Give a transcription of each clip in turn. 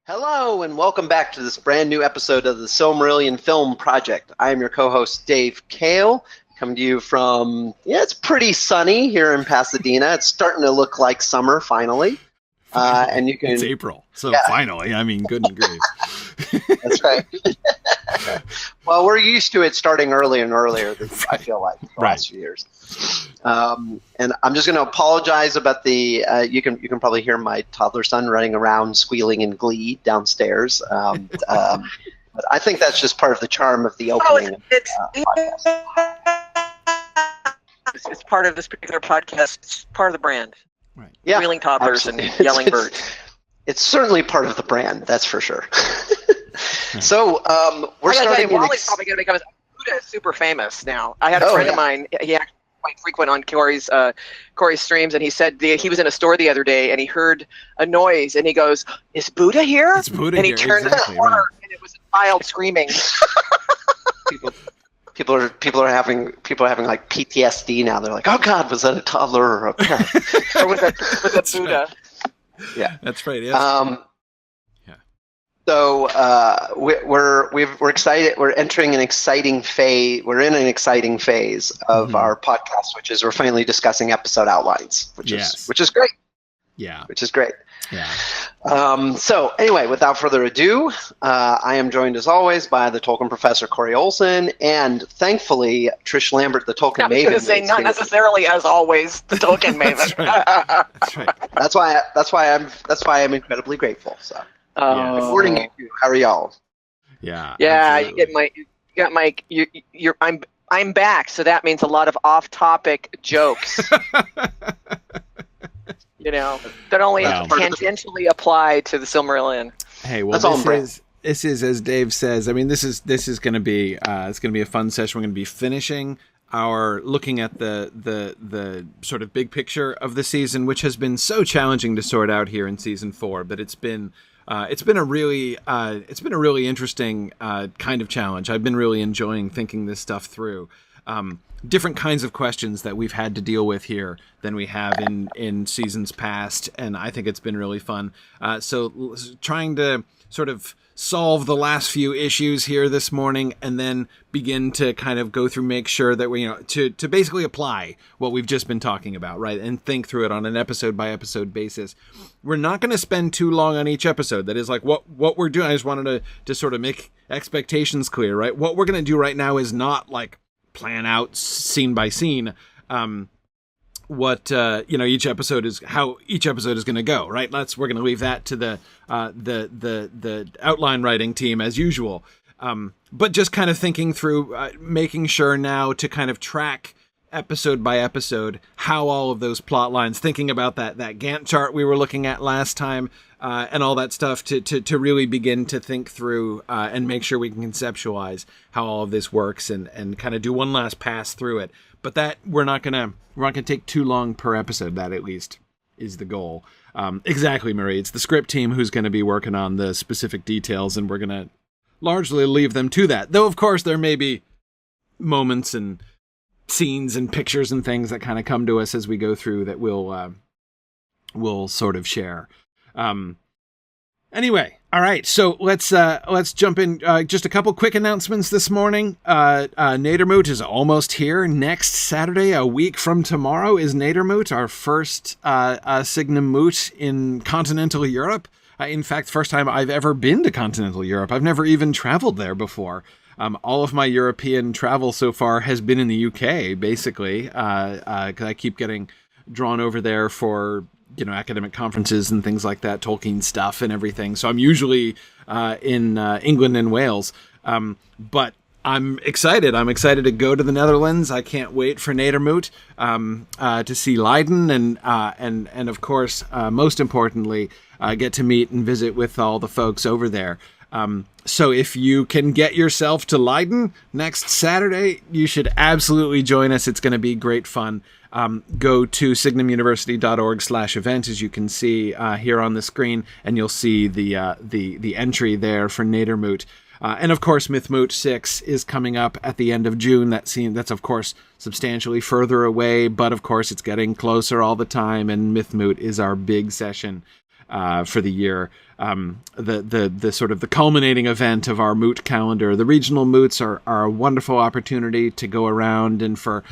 Hello, and welcome back to this brand new episode of the Silmarillion Film Project. I am your co-host, Dave Kale, coming to you from, it's pretty sunny here in Pasadena. It's starting to look like summer, finally. And you can. It's April, so finally, I mean, good and great. That's right. Well, we're used to it starting earlier and earlier, I feel like, the last few years. And I'm just going to apologize about the. You can probably hear my toddler son running around squealing in glee downstairs. But I think that's just part of the charm of the opening. It's part of this particular podcast. It's part of the brand. Right. Yeah, Squealing toddlers and yelling birds. It's certainly part of the brand, that's for sure. So we're starting. Wally's probably going to become. Buddha is super famous now. I had a friend of mine. He actually quite frequent on Corey's streams, and he said he was in a store the other day and he heard a noise and he goes, "Is Buddha here?" It's Buddha and here. he turned to the corner and it was a child screaming. People are having like PTSD now. They're like, "Oh God, was that a toddler or a parent?" Or was it Buddha? Yeah, that's right. Yes. So we're excited. We're entering an exciting phase. We're in an exciting phase of our podcast, which is we're finally discussing episode outlines, which is great. Yeah, which is great. Yeah. So anyway, without further ado, I am joined as always by the Tolkien professor Corey Olson, and thankfully Trish Lambert, the Tolkien maven. I was going to say not necessarily as always the Tolkien maven. That's right. That's why I'm incredibly grateful. So. Good morning, how are y'all? Yeah. Yeah, absolutely. I'm back, so that means a lot of off-topic jokes. That only tangentially apply to the Silmarillion. Hey, well, this is as Dave says. I mean, this is going to be it's going to be a fun session. We're going to be finishing our looking at the sort of big picture of the season, which has been so challenging to sort out here in season 4, but it's been a really interesting kind of challenge. I've been really enjoying thinking this stuff through. Different kinds of questions that we've had to deal with here than we have in seasons past, and I think it's been really fun. So trying to sort of solve the last few issues here this morning, and then begin to kind of go through, make sure that we, to basically apply what we've just been talking about, right? And think through it on an episode by episode basis. We're not going to spend too long on each episode. That is like what we're doing. I just wanted to sort of make expectations clear, right? What we're going to do right now is not like plan out scene by scene, each episode is how each episode is going to go, right? We're going to leave that to the outline writing team as usual. But just kind of thinking through, making sure now to kind of track episode by episode how all of those plot lines, thinking about that Gantt chart we were looking at last time, and all that stuff to really begin to think through and make sure we can conceptualize how all of this works and kind of do one last pass through it. But that we're not gonna take too long per episode. That at least is the goal. Exactly, Marie. It's the script team who's going to be working on the specific details, and we're going to largely leave them to that. Though, of course, there may be moments and scenes and pictures and things that kind of come to us as we go through that we'll sort of share. Anyway, all right. So let's jump in. Just a couple quick announcements this morning. Nadermoot is almost here. Next Saturday, a week from tomorrow, is Nadermoot, our first Signum moot in continental Europe. In fact, first time I've ever been to continental Europe. I've never even traveled there before. All of my European travel so far has been in the UK, basically, because I keep getting drawn over there for academic conferences and things like that, Tolkien stuff and everything. So I'm usually in England and Wales. But I'm excited. I'm excited to go to the Netherlands. I can't wait for Nadermoot to see Leiden and of course, most importantly, get to meet and visit with all the folks over there. So if you can get yourself to Leiden next Saturday, you should absolutely join us. It's going to be great fun. Go to signumuniversity.org/event, as you can see here on the screen, and you'll see the entry there for Nadermoot. And of course, Mythmoot 6 is coming up at the end of June. That's of course substantially further away, but of course it's getting closer all the time, and Mythmoot is our big session. for the year. The sort of the culminating event of our moot calendar. The regional moots are a wonderful opportunity to go around and for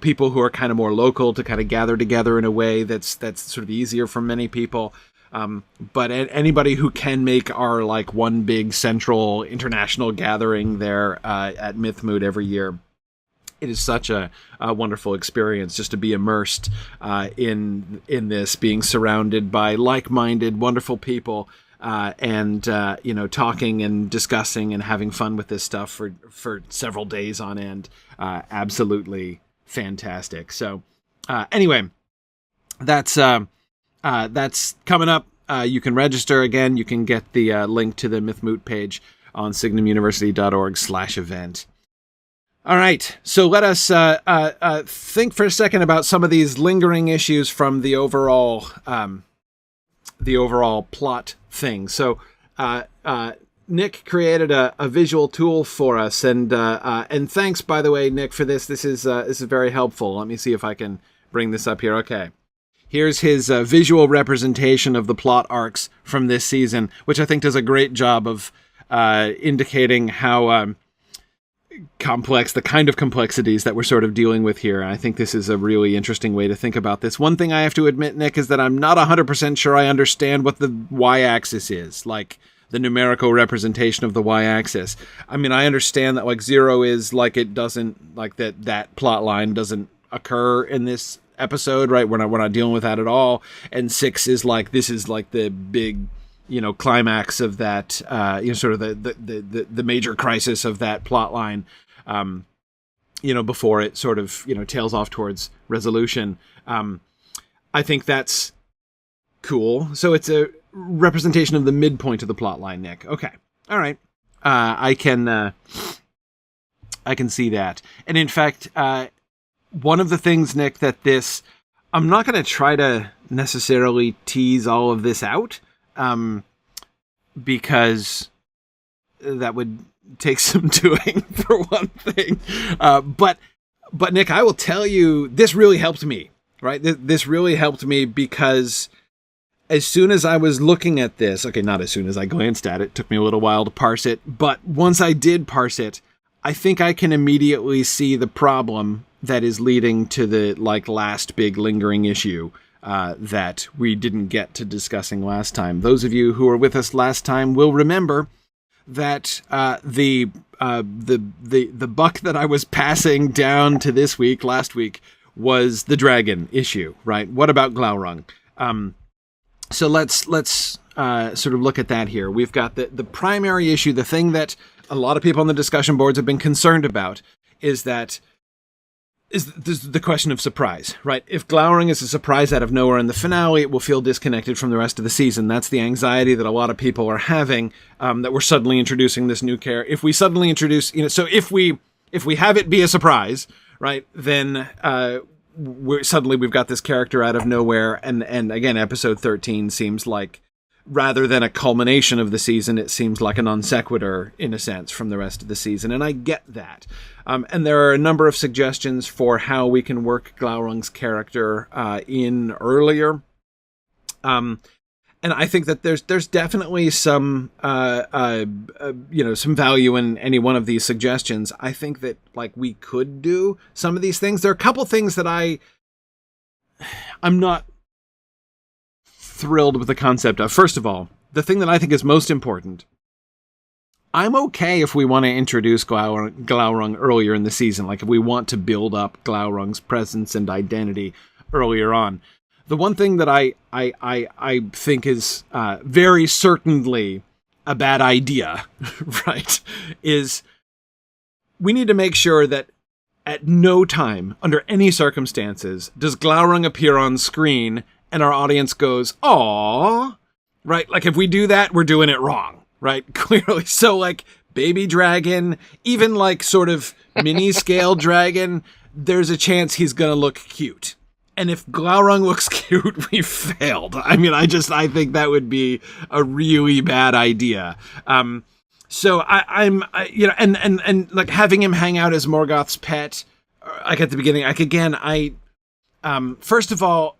people who are kind of more local to kind of gather together in a way that's sort of easier for many people. But anybody who can make our like one big central international gathering there at Mythmoot every year, it is such a wonderful experience just to be immersed in this, being surrounded by like-minded, wonderful people, and talking and discussing and having fun with this stuff for several days on end. Absolutely fantastic. So anyway, that's coming up. You can register again. You can get the link to the Mythmoot page on signumuniversity.org/event. All right, so let us think for a second about some of these lingering issues from the overall plot thing. So Nick created a visual tool for us, and thanks, by the way, Nick, for this. This is very helpful. Let me see if I can bring this up here. Okay. Here's his visual representation of the plot arcs from this season, which I think does a great job of indicating how complex, the kind of complexities that we're sort of dealing with here. And I think this is a really interesting way to think about this. One thing I have to admit, Nick, is that I'm not 100% sure I understand what the y-axis is, like the numerical representation of the y-axis. I mean, I understand that like 0 is like it doesn't, like that plot line doesn't occur in this episode, right? We're not dealing with that at all. And 6 is like, this is like the big, climax of that, sort of the major crisis of that plot line, before it sort of, tails off towards resolution. I think that's cool. So it's a representation of the midpoint of the plot line, Nick. Okay. All right. I can see that. And in fact, one of the things, Nick, that I'm not going to try to necessarily tease all of this out, because that would take some doing, for one thing. But Nick, I will tell you, this really helped me, right? This really helped me because as soon as I was looking at this, okay, not as soon as I glanced at it, took me a little while to parse it, but once I did parse it, I think I can immediately see the problem that is leading to the last big lingering issue that we didn't get to discussing last time. Those of you who were with us last time will remember that the buck that I was passing down to last week, was the dragon issue, right? What about Glaurung? So let's sort of look at that here. We've got the primary issue, the thing that a lot of people on the discussion boards have been concerned about, is the question of surprise, right? If Glaurung is a surprise out of nowhere in the finale, it will feel disconnected from the rest of the season. That's the anxiety that a lot of people are having, that we're suddenly introducing this new character. If we suddenly introduce, so if we have it be a surprise, right, then we've got this character out of nowhere, and again, episode 13 seems like, rather than a culmination of the season, it seems like a non sequitur, in a sense, from the rest of the season, and I get that. And there are a number of suggestions for how we can work Glaurung's character in earlier. And I think that there's definitely some some value in any one of these suggestions. I think that we could do some of these things. There are a couple things that I'm not thrilled with the concept of. First of all, the thing that I think is most important, I'm okay if we want to introduce Glaurung earlier in the season, if we want to build up Glaurung's presence and identity earlier on. The one thing that I think is very certainly a bad idea, right, is we need to make sure that at no time, under any circumstances, does Glaurung appear on screen and our audience goes, "Aww," right? If we do that, we're doing it wrong, right? Clearly. So baby dragon, even sort of mini scale dragon, there's a chance he's going to look cute. And if Glaurung looks cute, we failed. I mean, I think that would be a really bad idea. So I'm having him hang out as Morgoth's pet, at the beginning, first of all,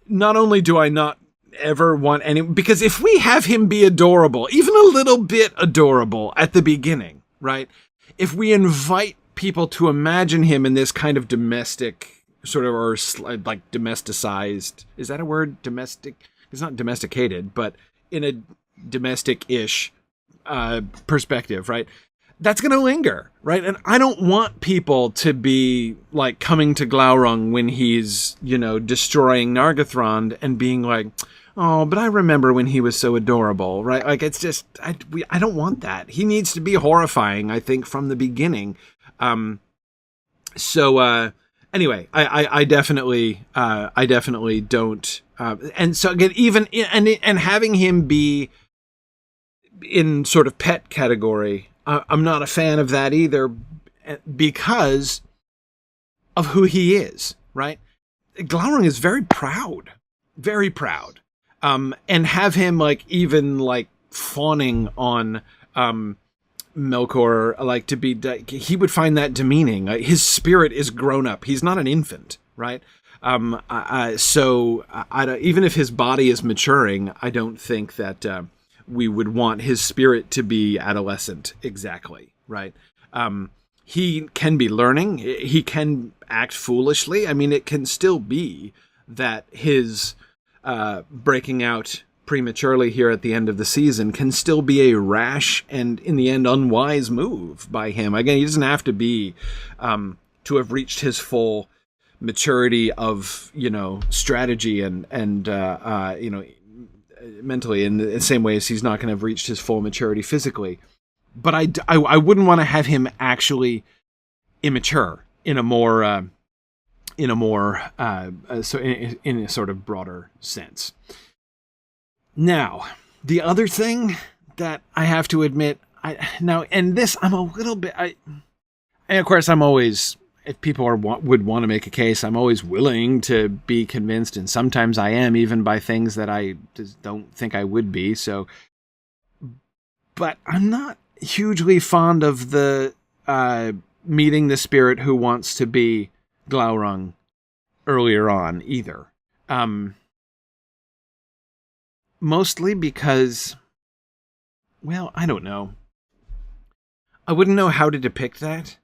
not only do I not ever want any, because if we have him be adorable, even a little bit adorable at the beginning, right? If we invite people to imagine him in this kind of domestic sort of, or like domesticized, is that a word? Domestic? It's not domesticated, but in a domestic-ish perspective, right? That's going to linger, right? And I don't want people to be like coming to Glaurung when he's, destroying Nargothrond and being like, oh, but I remember when he was so adorable, right? Like, it's just, I don't want that. He needs to be horrifying, I think, from the beginning. Anyway, I definitely don't. And so again, even and having him be in sort of pet category, I'm not a fan of that either, because of who he is, right? Glaurung is very proud, and have him even fawning on Melkor, he would find that demeaning. His spirit is grown up. He's not an infant, right? Even if his body is maturing, I don't think that we would want his spirit to be adolescent exactly, right? He can be learning. He can act foolishly. I mean, it can still be that his breaking out prematurely here at the end of the season can still be a rash and, in the end, unwise move by him. Again, he doesn't have to be to have reached his full maturity of strategy and mentally in the same way as he's not going to have reached his full maturity physically. But I wouldn't want to have him actually immature in a sort of broader sense. Now, the other thing that I have to admit, I'm a little bit, and of course I'm always, if people would want to make a case, I'm always willing to be convinced, and sometimes I am, even by things that I just don't think I would be. So, but I'm not hugely fond of the meeting the spirit who wants to be Glaurung earlier on either. Mostly because, well, I don't know. I wouldn't know how to depict that.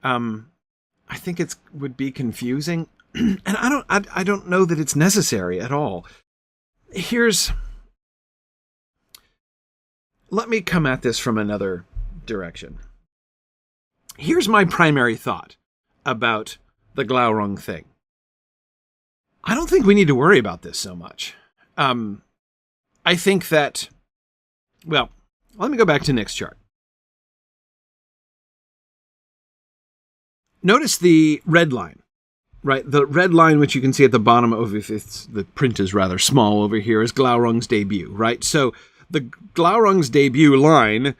I think it would be confusing, and I don't know that it's necessary at all. Let me come at this from another direction. Here's my primary thought about the Glaurung thing. I don't think we need to worry about this so much. I think that, well, let me go back to Nick's chart. Notice the red line, right? The red line, which you can see at the bottom of, the print is rather small over here, is Glaurung's debut, right? So the Glaurung's debut line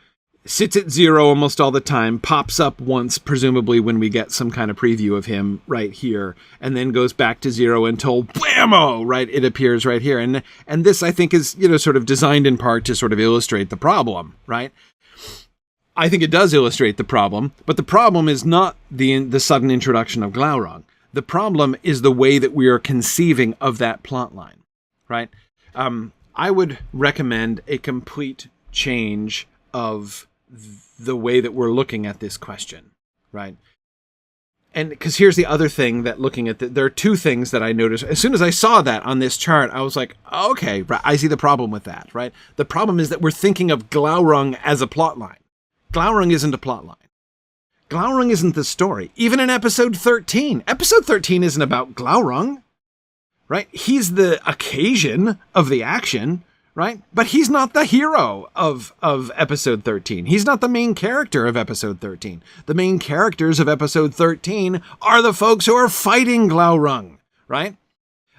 sits at 0 almost all the time, pops up once, presumably when we get some kind of preview of him right here, and then goes back to 0 until blammo, right? It appears right here. And this, I think, is, sort of designed in part to sort of illustrate the problem, right? I think it does illustrate the problem, but the problem is not the sudden introduction of Glaurung. The problem is the way that we are conceiving of that plot line, right? I would recommend a complete change of the way that we're looking at this question, right? And because here's the other thing that looking at there are two things that I noticed. As soon as I saw that on this chart, I was like, okay, I see the problem with that, right? The problem is that we're thinking of Glaurung as a plot line. Glaurung isn't a plot line. Glaurung isn't the story. Even in episode 13. Episode 13 isn't about Glaurung, right? He's the occasion of the action, right? But he's not the hero of episode 13. He's not the main character of episode 13. The main characters of episode 13 are the folks who are fighting Glaurung, right?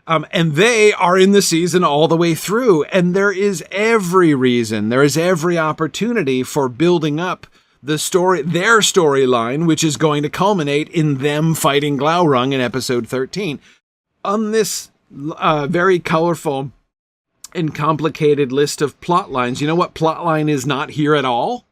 And they are in the season all the way through. And there is every reason, there is every opportunity for building up the story, their storyline, which is going to culminate in them fighting Glaurung in episode 13. On this very colorful and complicated list of plot lines, you know what plot line is not here at all?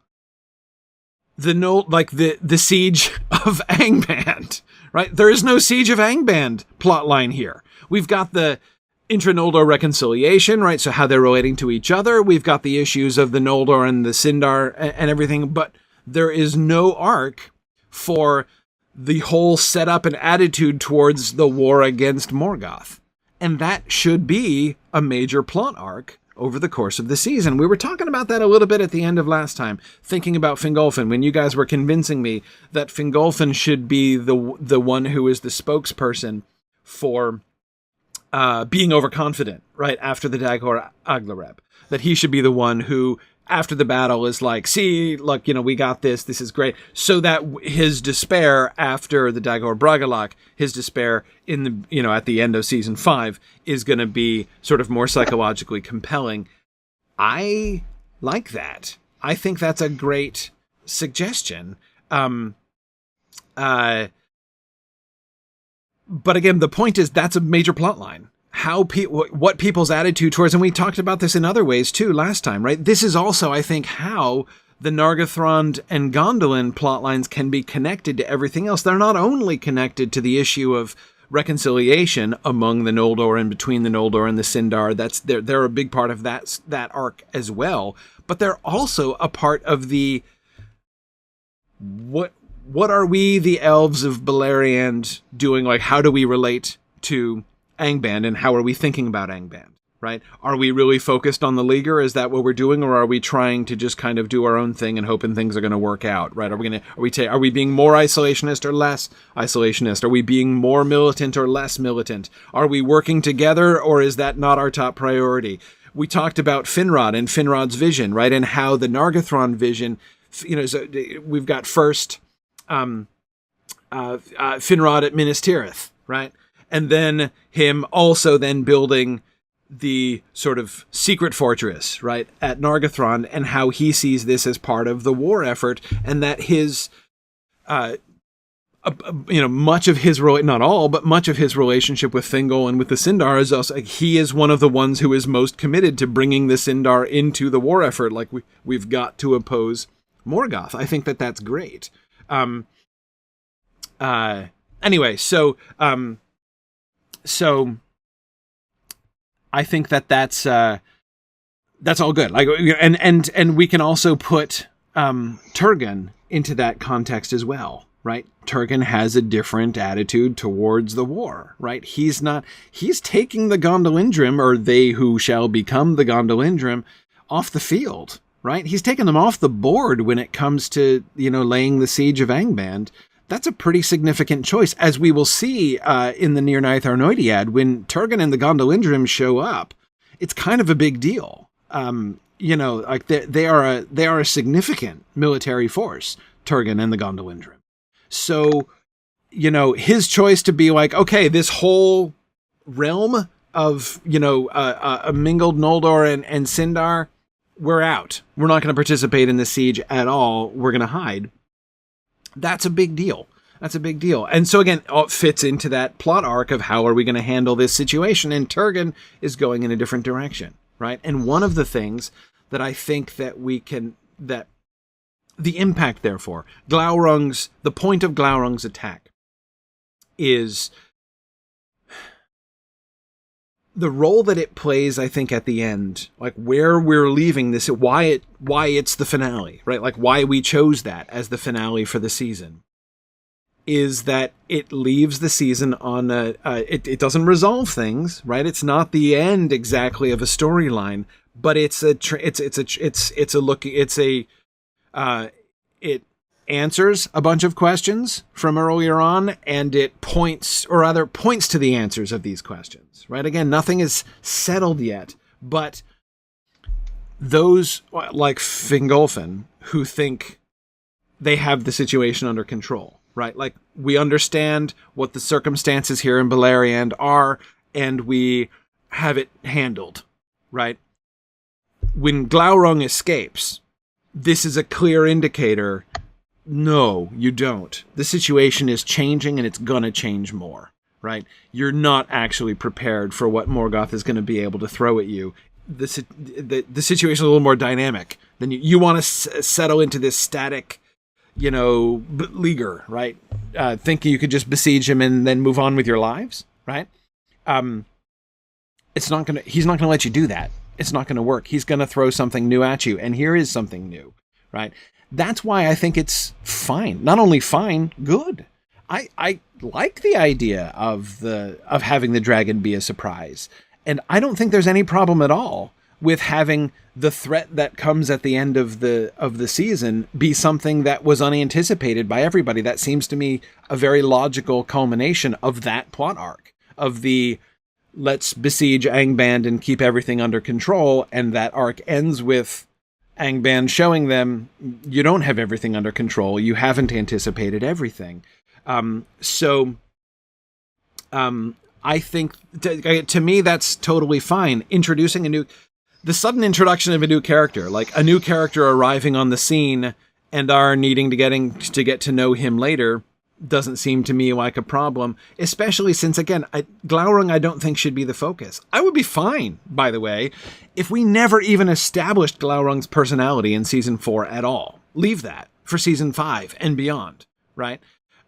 The siege of Angband, right? There is no siege of Angband plot line here. We've got the intra-Noldor reconciliation, right? So how they're relating to each other. We've got the issues of the Noldor and the Sindar and everything, but there is no arc for the whole setup and attitude towards the war against Morgoth. And that should be a major plot arc over the course of the season. We were talking about that a little bit at the end of last time, thinking about Fingolfin, when you guys were convincing me that Fingolfin should be the one who is the spokesperson for being overconfident, right, after the Dagor Aglareb. That he should be the one who, after the battle, is like, see, look, we got this is great. So that his despair after the Dagor Bragollach, his despair in the, at the end of season 5 is going to be sort of more psychologically compelling. I like that. I think that's a great suggestion. But again, the point is that's a major plot line. What people's attitude towards, and we talked about this in other ways too last time, right? This is also, I think, how the Nargothrond and Gondolin plot lines can be connected to everything else. They're not only connected to the issue of reconciliation among the Noldor and between the Noldor and the Sindar. They're a big part of that arc as well, but they're also a part of the what are we, the elves of Beleriand, doing? Like, how do we relate to Angband, and how are we thinking about Angband, right? Are we really focused on the Leaguer? Is that what we're doing? Or are we trying to just kind of do our own thing and hoping things are going to work out, right? Are we being more isolationist or less isolationist? Are we being more militant or less militant? Are we working together, or is that not our top priority? We talked about Finrod and Finrod's vision, right? And how the Nargothrond vision, so we've got first Finrod at Minas Tirith, right? And then him also then building the sort of secret fortress, right, at Nargothrond, and how he sees this as part of the war effort, and that his, much of his, not all, but much of his relationship with Thingol and with the Sindar is also, he is one of the ones who is most committed to bringing the Sindar into the war effort. Like, we've got to oppose Morgoth. I think that that's great. Anyway, so I think that's all good. Like, and we can also put Turgon into that context as well, right? Turgon has a different attitude towards the war, right? He's taking the Gondolindrim, or they who shall become the Gondolindrim, off the field, right? He's taking them off the board when it comes to, laying the siege of Angband. That's a pretty significant choice, as we will see in the Nir Naeth Arnoediad. When Turgon and the Gondolindrim show up, it's kind of a big deal. Like they are a significant military force, Turgon and the Gondolindrim. So, his choice to be like, okay, this whole realm of a mingled Noldor and Sindar, we're out. We're not going to participate in the siege at all. We're going to hide. That's a big deal. And so again, it fits into that plot arc of how are we going to handle this situation? And Turgon is going in a different direction, right? And one of the things that I think that that the impact, therefore, the point of Glaurung's attack is the role that it plays, I think, at the end, like where we're leaving this, why it's the finale, right? Like why we chose that as the finale for the season, is that it leaves the season on it doesn't resolve things, right? It's not the end exactly of a storyline, but it answers a bunch of questions from earlier on, and it points to the answers of these questions, right? Again, nothing is settled yet, but those like Fingolfin who think they have the situation under control, right? Like, we understand what the circumstances here in Beleriand are, and we have it handled, right? When Glaurung escapes, this is a clear indicator. No, you don't. The situation is changing, and it's gonna change more, right? You're not actually prepared for what Morgoth is going to be able to throw at you. The situation is a little more dynamic than you want to settle into this static, leaguer, right? Thinking you could just besiege him and then move on with your lives, right? He's not going to let you do that. It's not going to work. He's going to throw something new at you, and here is something new, right? That's why I think it's fine. Not only fine, good. I like the idea of having the dragon be a surprise. And I don't think there's any problem at all with having the threat that comes at the end of the season be something that was unanticipated by everybody. That seems to me a very logical culmination of that plot arc, of the let's besiege Angband and keep everything under control, and that arc ends with Angband showing them you don't have everything under control, you haven't anticipated everything. I think to me that's totally fine. Introducing the sudden introduction of a new character, like a new character arriving on the scene and our needing to get to know him later, doesn't seem to me like a problem, especially since, again, Glaurung I don't think should be the focus. I would be fine, by the way, if we never even established Glaurung's personality in season 4 at all. Leave that for season 5 and beyond, right?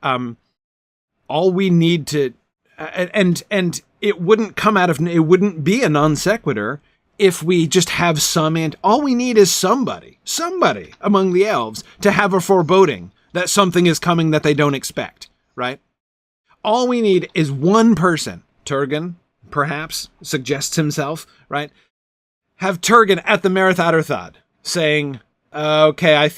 All we need to, and it wouldn't it wouldn't be a non sequitur if we just have all we need is somebody among the elves to have a foreboding that something is coming that they don't expect, right? All we need is one person. Turgon, perhaps, suggests himself, right? Have Turgon at the Merith Atherthad saying, okay, I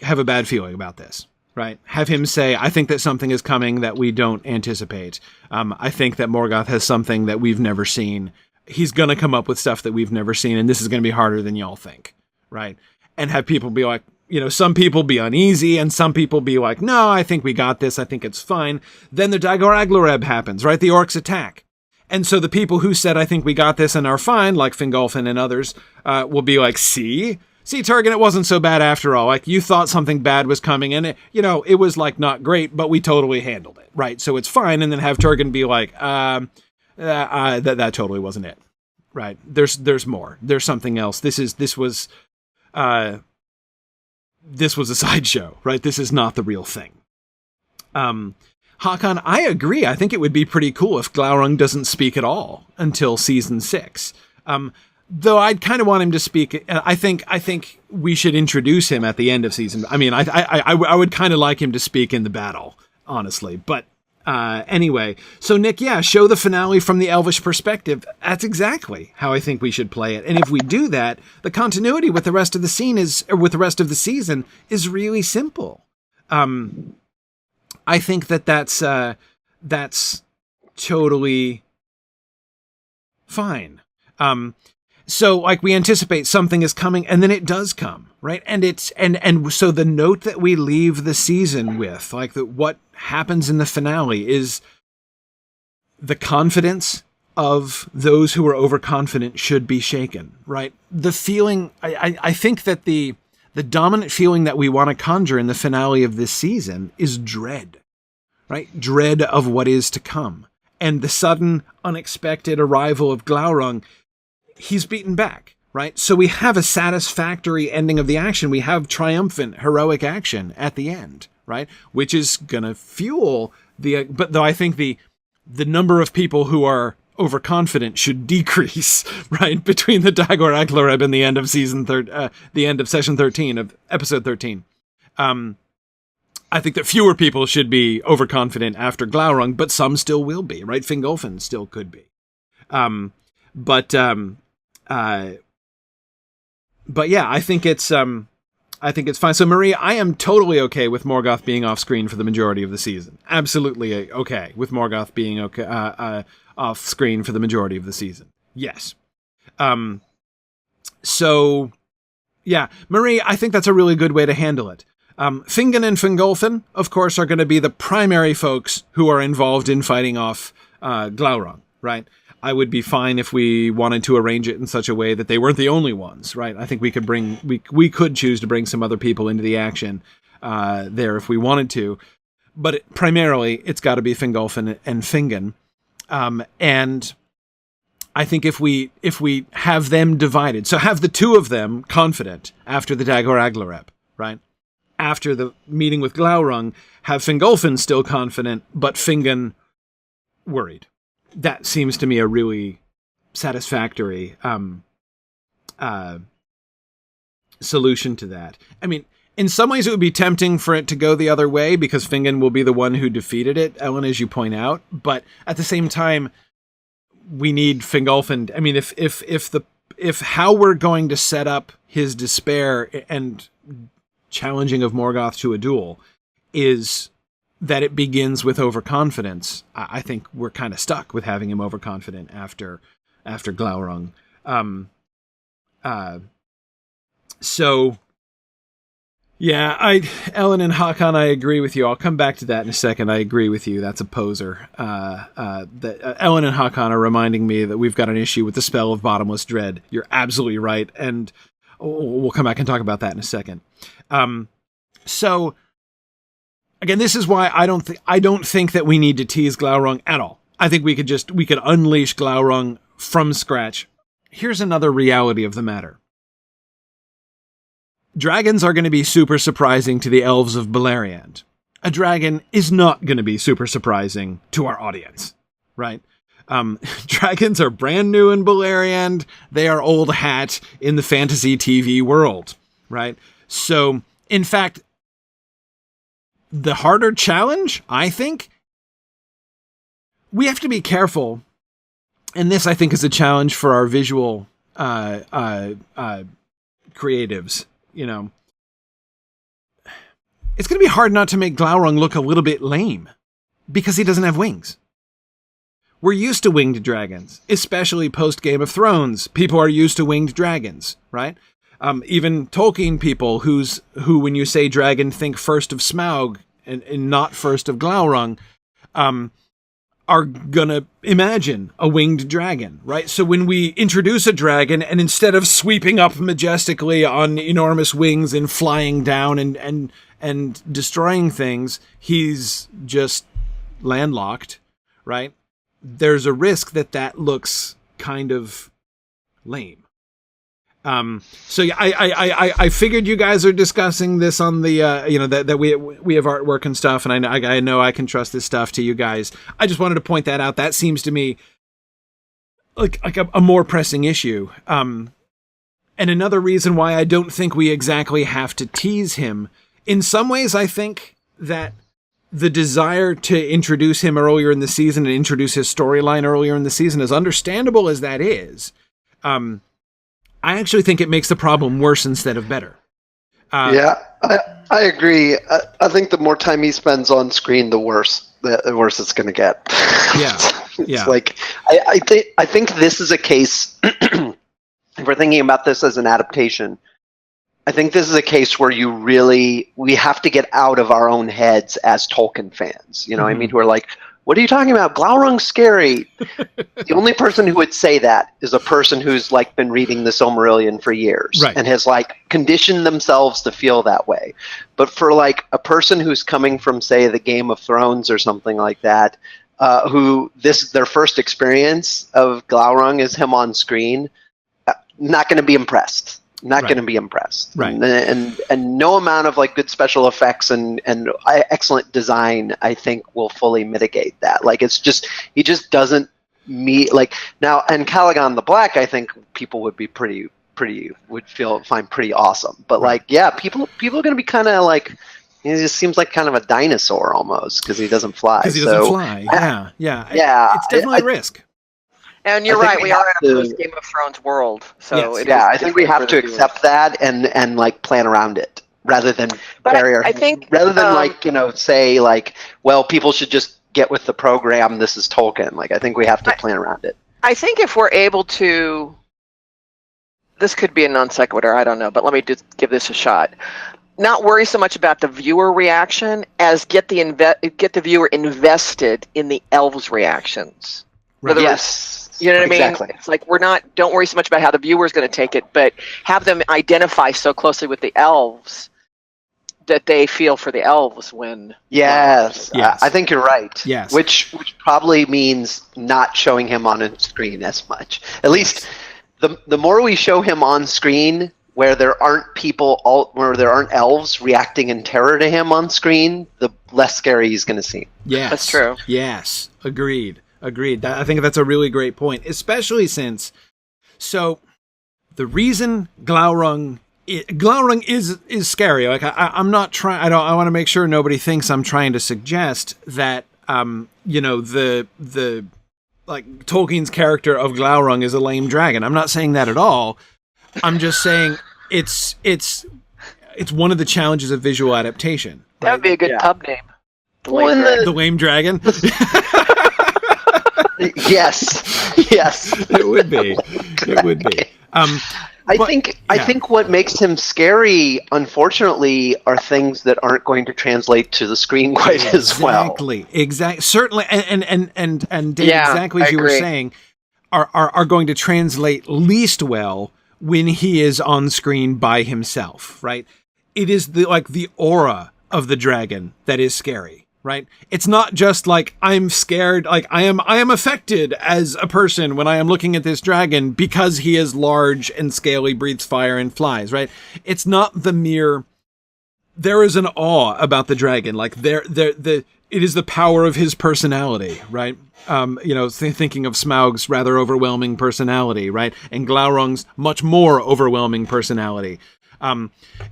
have a bad feeling about this, right? Have him say, I think that something is coming that we don't anticipate. I think that Morgoth has something that we've never seen. He's going to come up with stuff that we've never seen, and this is going to be harder than y'all think, right? And have people be like, some people be uneasy, and some people be like, no, I think we got this. I think it's fine. Then the Dagor Aglareb happens, right? The orcs attack. And so the people who said, I think we got this and are fine, like Fingolfin and others, will be like, see, Turgon, it wasn't so bad after all. Like, you thought something bad was coming, and it was like not great, but we totally handled it, right? So it's fine. And then have Turgon be like, that totally wasn't it, right? There's more. There's something else. This was a sideshow, right? This is not the real thing. Hakan, I agree. I think it would be pretty cool if Glaurung doesn't speak at all until season 6. Though I'd kind of want him to speak. I think we should introduce him at the end of season. I mean, I would kind of like him to speak in the battle, honestly. But anyway, so Nick, show the finale from the Elvish perspective. That's exactly how I think we should play it. And if we do that, the continuity with the rest of the season is really simple. I think that's totally fine. So like we anticipate something is coming, and then it does come, right? And so the note that we leave the season with, like what happens in the finale, is the confidence of those who are overconfident should be shaken, right? The feeling, I think that the dominant feeling that we want to conjure in the finale of this season is dread, right? Dread of what is to come. And the sudden, unexpected arrival of Glaurung, he's beaten back, right? So we have a satisfactory ending of the action. We have triumphant, heroic action at the end, right? Which is going to fuel but though I think the number of people who are overconfident should decrease, right? Between the Dagor Aglareb and the end of the end of session 13 of episode 13. I think that fewer people should be overconfident after Glaurung, but some still will be, right? Fingolfin still could be. But yeah, I think it's fine. So Marie, I am totally okay with Morgoth being off screen for the majority of the season. Absolutely okay with Morgoth being off screen for the majority of the season. Yes. So yeah, Marie, I think that's a really good way to handle it. Fingon and Fingolfin, of course, are going to be the primary folks who are involved in fighting off Glaurung, right? I would be fine if we wanted to arrange it in such a way that they weren't the only ones, right? I think we could we could choose to bring some other people into the action there if we wanted to, but primarily it's got to be Fingolfin and Fingon, and I think if we have them divided, so have the two of them confident after the Dagor Aglareb, right? After the meeting with Glaurung, have Fingolfin still confident, but Fingon worried. that seems to me a really satisfactory solution to that. I mean, in some ways it would be tempting for it to go the other way because Fingon will be the one who defeated it, Ellen, as you point out. But at the same time, we need Fingolfin. I mean, if how we're going to set up his despair and challenging of Morgoth to a duel is that it begins with overconfidence, I think we're kind of stuck with having him overconfident after Glaurung. So yeah, Ellen and Haakon, I agree with you. I'll come back to that in a second. I agree with you. That's a poser. Ellen and Haakon are reminding me that we've got an issue with the spell of Bottomless Dread. You're absolutely right. And we'll come back and talk about that in a second. So again, this is why I don't think that we need to tease Glaurung at all. I think we could unleash Glaurung from scratch. Here's another reality of the matter. Dragons are going to be super surprising to the elves of Beleriand. A dragon is not going to be super surprising to our audience, right? Dragons are brand new in Beleriand. They are old hat in the fantasy TV world, right? So, in fact, the harder challenge, I think, we have to be careful. And this, I think, is a challenge for our visual creatives. You know, it's going to be hard not to make Glaurung look a little bit lame because he doesn't have wings. We're used to winged dragons, especially post Game of Thrones. People are used to winged dragons, right? Even Tolkien people who, when you say dragon, think first of Smaug and not first of Glaurung, are gonna imagine a winged dragon, right? So when we introduce a dragon and instead of sweeping up majestically on enormous wings and flying down and destroying things, he's just landlocked, right? There's a risk that looks kind of lame. So yeah, I figured you guys are discussing this on the, that we have artwork and stuff, and I know I can trust this stuff to you guys. I just wanted to point that out. That seems to me like a more pressing issue. And another reason why I don't think we exactly have to tease him. In some ways, I think that the desire to introduce him earlier in the season and introduce his storyline earlier in the season, as understandable as that is, I actually think it makes the problem worse instead of better. I agree. I think the more time he spends on screen, the worse it's going to get. Yeah, it's like I think this is a case. If we're thinking about this as an adaptation, I think this is a case where we have to get out of our own heads as Tolkien fans. You know, what I mean, who are like, what are you talking about? Glaurung's scary. The only person who would say that is a person who's like been reading the Silmarillion for years, right, and has like conditioned themselves to feel that way. But for like a person who's coming from, say, the Game of Thrones or something like that, their first experience of Glaurung is him on screen, not going to be impressed. Going to be impressed, right? And no amount of like good special effects and excellent design, I think, will fully mitigate that. Like it's just he just doesn't meet like now. And Calagon the Black, I think people would be find pretty awesome. But like, yeah, people are going to be kind of like. He just seems like kind of a dinosaur almost because he doesn't fly. Because he doesn't fly. Yeah. It's definitely a risk. And you're right, we are in a post Game of Thrones world, so yes. I think we have to accept that and like plan around it rather than say like, well, people should just get with the program. This is Tolkien. Like, I think we have to plan around it. I think if we're able to, this could be a non sequitur, I don't know, but let me just give this a shot. Not worry so much about the viewer reaction as get the viewer invested in the elves' reactions. Right. Yes. You know what I mean? Exactly. It's like don't worry so much about how the viewer's going to take it, but have them identify so closely with the elves that they feel for the elves when. Yes. I think you're right. Yes. Which probably means not showing him on a screen as much. At least the more we show him on screen where there aren't elves reacting in terror to him on screen, the less scary he's going to seem. Yes. That's true. Yes. Agreed. Agreed. I think that's a really great point, especially since, so the reason Glaurung is scary. Like I'm not trying. I want to make sure nobody thinks I'm trying to suggest that the like Tolkien's character of Glaurung is a lame dragon. I'm not saying that at all. I'm just saying it's one of the challenges of visual adaptation. That would be a good pub name. The lame dragon. Yes. It would be. It would be. I think what makes him scary, unfortunately, are things that aren't going to translate to the screen quite as well. Exactly. Certainly, and Dave, exactly as you were saying, are going to translate least well when he is on screen by himself. Right. It is the aura of the dragon that is scary. Right? It's not just like I'm scared, like I am affected as a person when I am looking at this dragon because he is large and scaly, breathes fire and flies, right? It's not the mere, there is an awe about the dragon, like it is the power of his personality, right? Thinking of Smaug's rather overwhelming personality, right? And Glaurung's much more overwhelming personality.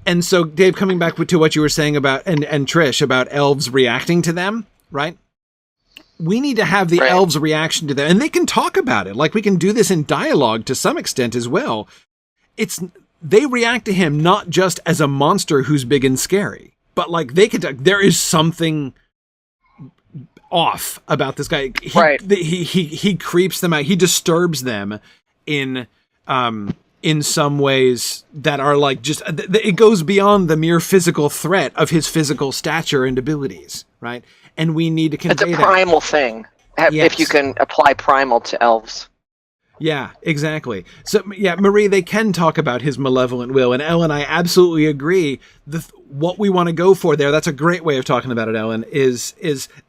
And so, Dave, coming back to what you were saying about, and Trish, about elves reacting to them, right? We need to have the elves' reaction to them, and they can talk about it. Like, we can do this in dialogue to some extent as well. They react to him not just as a monster who's big and scary, but like there is something off about this guy. He creeps them out. He disturbs them in some ways that are like just, it goes beyond the mere physical threat of his physical stature and abilities, right? And we need to convey that. It's a primal thing, if you can apply primal to elves. Yeah, exactly. So, yeah, Marie, they can talk about his malevolent will, and Ellen, I absolutely agree. What we want to go for there, that's a great way of talking about it, Ellen, is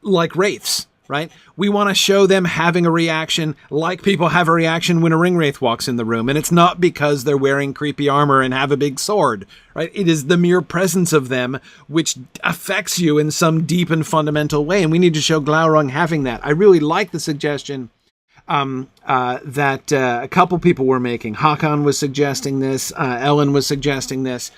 like wraiths. Right? We want to show them having a reaction like people have a reaction when a ring wraith walks in the room. And it's not because they're wearing creepy armor and have a big sword, right? It is the mere presence of them which affects you in some deep and fundamental way. And we need to show Glaurung having that. I really like the suggestion that a couple people were making. Hakan was suggesting this. Ellen was suggesting this.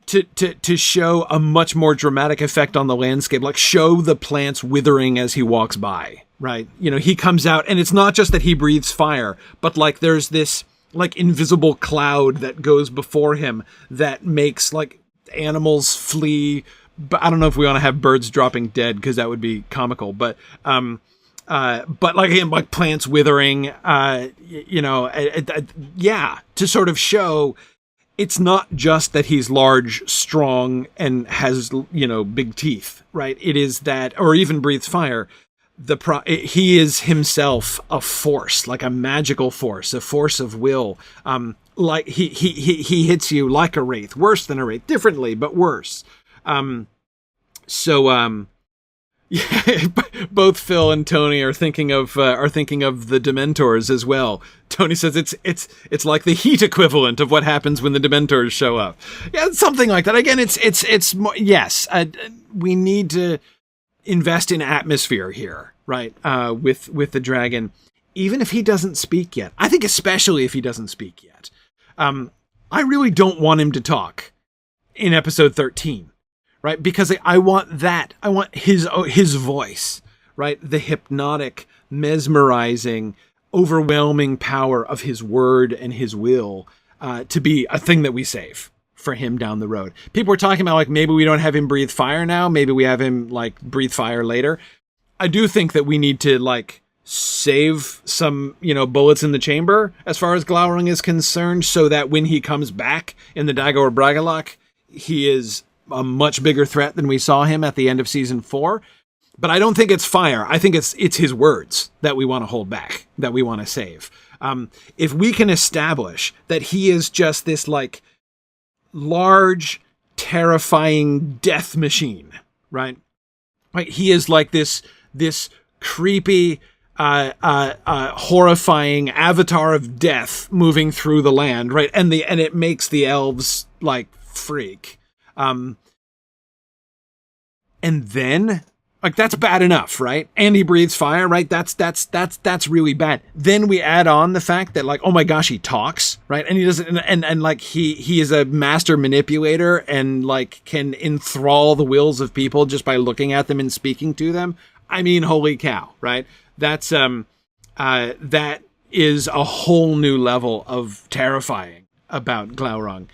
To show a much more dramatic effect on the landscape, like show the plants withering as he walks by, right? He comes out and it's not just that he breathes fire, but like there's this like invisible cloud that goes before him that makes like animals flee. But I don't know if we want to have birds dropping dead because that would be comical, but like again, like plants withering, to sort of show it's not just that he's large, strong, and has, big teeth, right? It is that, or even breathes fire. He is himself a force, like a magical force, a force of will. Like he hits you like a wraith, worse than a wraith, differently, but worse. Yeah, both Phil and Tony are thinking of the Dementors as well. Tony says it's like the heat equivalent of what happens when the Dementors show up. Yeah, something like that. Again, it's more, yes. We need to invest in atmosphere here, right? With the dragon, even if he doesn't speak yet. I think especially if he doesn't speak yet. I really don't want him to talk in episode 13. Right, because I want that. I want his voice, right? The hypnotic, mesmerizing, overwhelming power of his word and his will to be a thing that we save for him down the road. People were talking about like maybe we don't have him breathe fire now. Maybe we have him like breathe fire later. I do think that we need to like save some bullets in the chamber as far as Glaurung is concerned, so that when he comes back in the Dagor Bragollach, he is a much bigger threat than we saw him at the end of season 4. But I don't think it's fire. I think it's his words that we want to hold back, that we want to save. If we can establish that he is just this like large, terrifying death machine, right? Right. He is like this creepy, horrifying avatar of death moving through the land, right? And it makes the elves like freak. And then Like, that's bad enough, right? And he breathes fire, right? That's really bad. Then we add on the fact that, like, oh my gosh, he talks, right? And he doesn't, and like, he is a master manipulator and, like, can enthrall the wills of people just by looking at them and speaking to them. I mean, holy cow, right? That's, that is a whole new level of terrifying about Glaurung.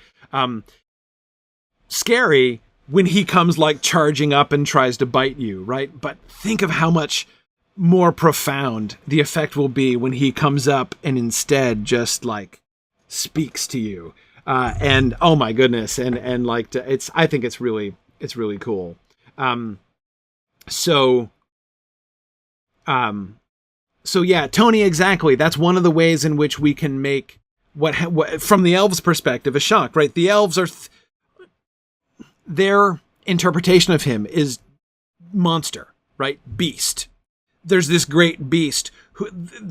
Scary when he comes, like, charging up and tries to bite you, right? But think of how much more profound the effect will be when he comes up and instead just, like, speaks to you. And oh my goodness. And like, I think it's really cool. So yeah, Tony, exactly. That's one of the ways in which we can make what from the elves' perspective, a shock, right? The elves are, their interpretation of him is monster, right? Beast. There's this great beast who,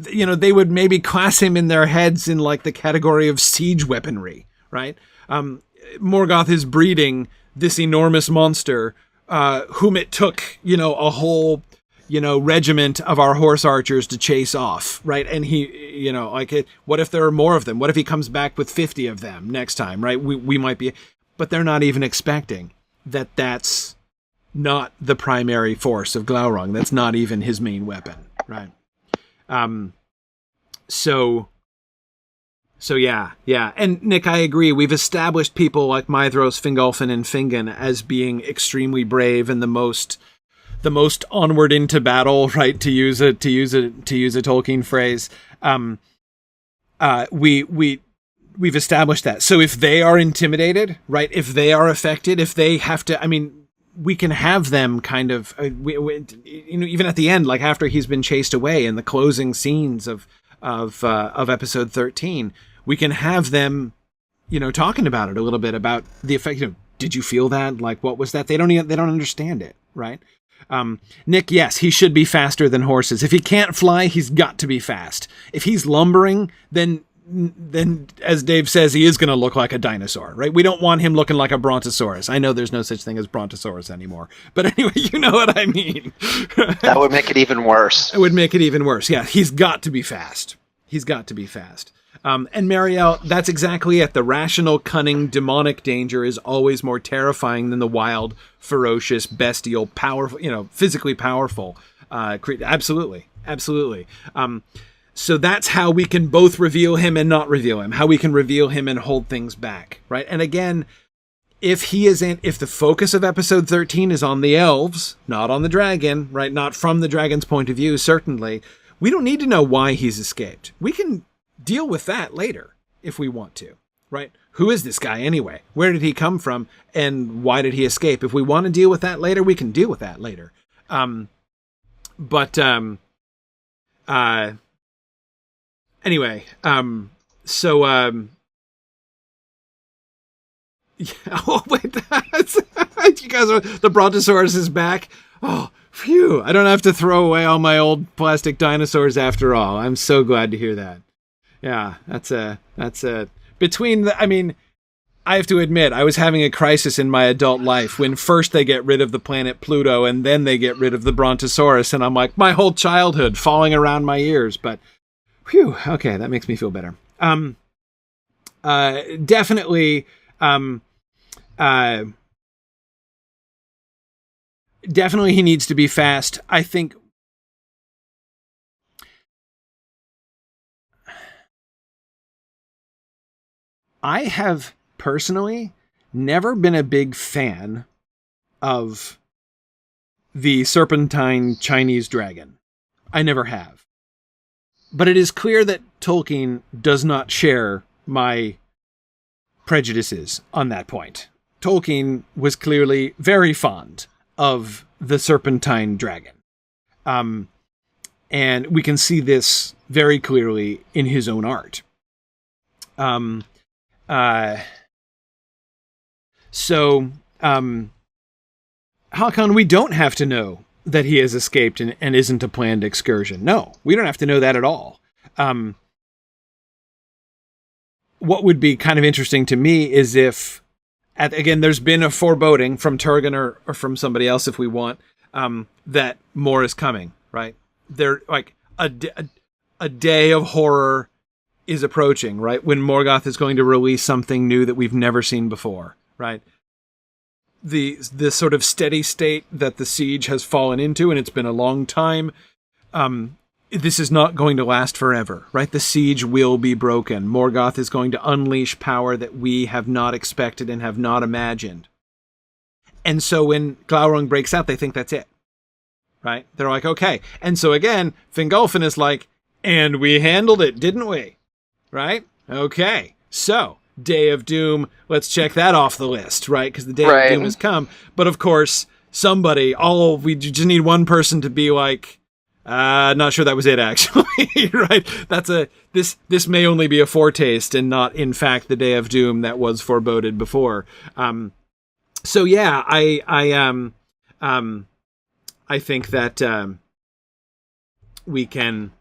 you know, they would maybe class him in their heads in, like, the category of siege weaponry, right? Morgoth is breeding this enormous monster, whom it took, you know, a whole, you know, regiment of our horse archers to chase off, right? And he, you know, like, what if there are more of them? What if he comes back with 50 of them next time, right? We might be, but they're not even expecting that that's not the primary force of Glaurung. That's not even his main weapon, right? So yeah. And Nick, I agree. We've established people like Maedhros, Fingolfin, and Fingon as being extremely brave and the most onward into battle, right? To use a Tolkien phrase. We've established that. So if they are intimidated, right? If they are affected, if they have to, I mean, we can have them kind of, you know, even at the end, like after he's been chased away in the closing scenes of episode 13, we can have them, you know, talking about it a little bit, about the effect of, did you feel that? Like, what was that? They don't understand it, right? Nick, yes, he should be faster than horses. If he can't fly, he's got to be fast. If he's lumbering, then as Dave says, he is going to look like a dinosaur, right? We don't want him looking like a brontosaurus. I know there's no such thing as brontosaurus anymore, but anyway, you know what I mean. That would make it even worse. It would make it even worse. Yeah, he's got to be fast. And Marielle, that's exactly it. The rational, cunning, demonic danger is always more terrifying than the wild, ferocious, bestial, powerful, you know, physically powerful. Absolutely. So that's how we can both reveal him and not reveal him, how we can reveal him and hold things back, right? And again, if the focus of episode 13 is on the elves, not on the dragon, right? Not from the dragon's point of view, certainly, we don't need to know why he's escaped. We can deal with that later if we want to, right? Who is this guy anyway? Where did he come from? And why did he escape? If we want to deal with that later, we can deal with that later. Anyway, yeah, oh wait, you guys are, the Brontosaurus is back. Oh, phew! I don't have to throw away all my old plastic dinosaurs after all. I'm so glad to hear that. Yeah, that's between the, I mean, I have to admit, I was having a crisis in my adult life when first they get rid of the planet Pluto and then they get rid of the Brontosaurus, and I'm like, my whole childhood falling around my ears, but whew, okay, that makes me feel better. Definitely, definitely he needs to be fast. I think I have personally never been a big fan of the serpentine Chinese dragon. I never have. But it is clear that Tolkien does not share my prejudices on that point. Tolkien was clearly very fond of the serpentine dragon. And we can see this very clearly in his own art. Hakon, we don't have to know that he has escaped and isn't a planned excursion. No, we don't have to know that at all. What would be kind of interesting to me is if, again, there's been a foreboding from Turgon or from somebody else if we want, that more is coming, right? They're like a day of horror is approaching, right? When Morgoth is going to release something new that we've never seen before, right? The sort of steady state that the siege has fallen into, and it's been a long time, this is not going to last forever, right? The siege will be broken. Morgoth is going to unleash power that we have not expected and have not imagined. And so when Glaurung breaks out, they think that's it, right? They're like, okay. And so again, Fingolfin is like, and we handled it, didn't we? Right? Okay. So, Day of Doom, let's check that off the list, right? Because the Day of Doom has come. But of course, we just need one person to be like, not sure that was it, actually, right? This may only be a foretaste and not, in fact, the Day of Doom that was foreboded before. So yeah, I think that we can,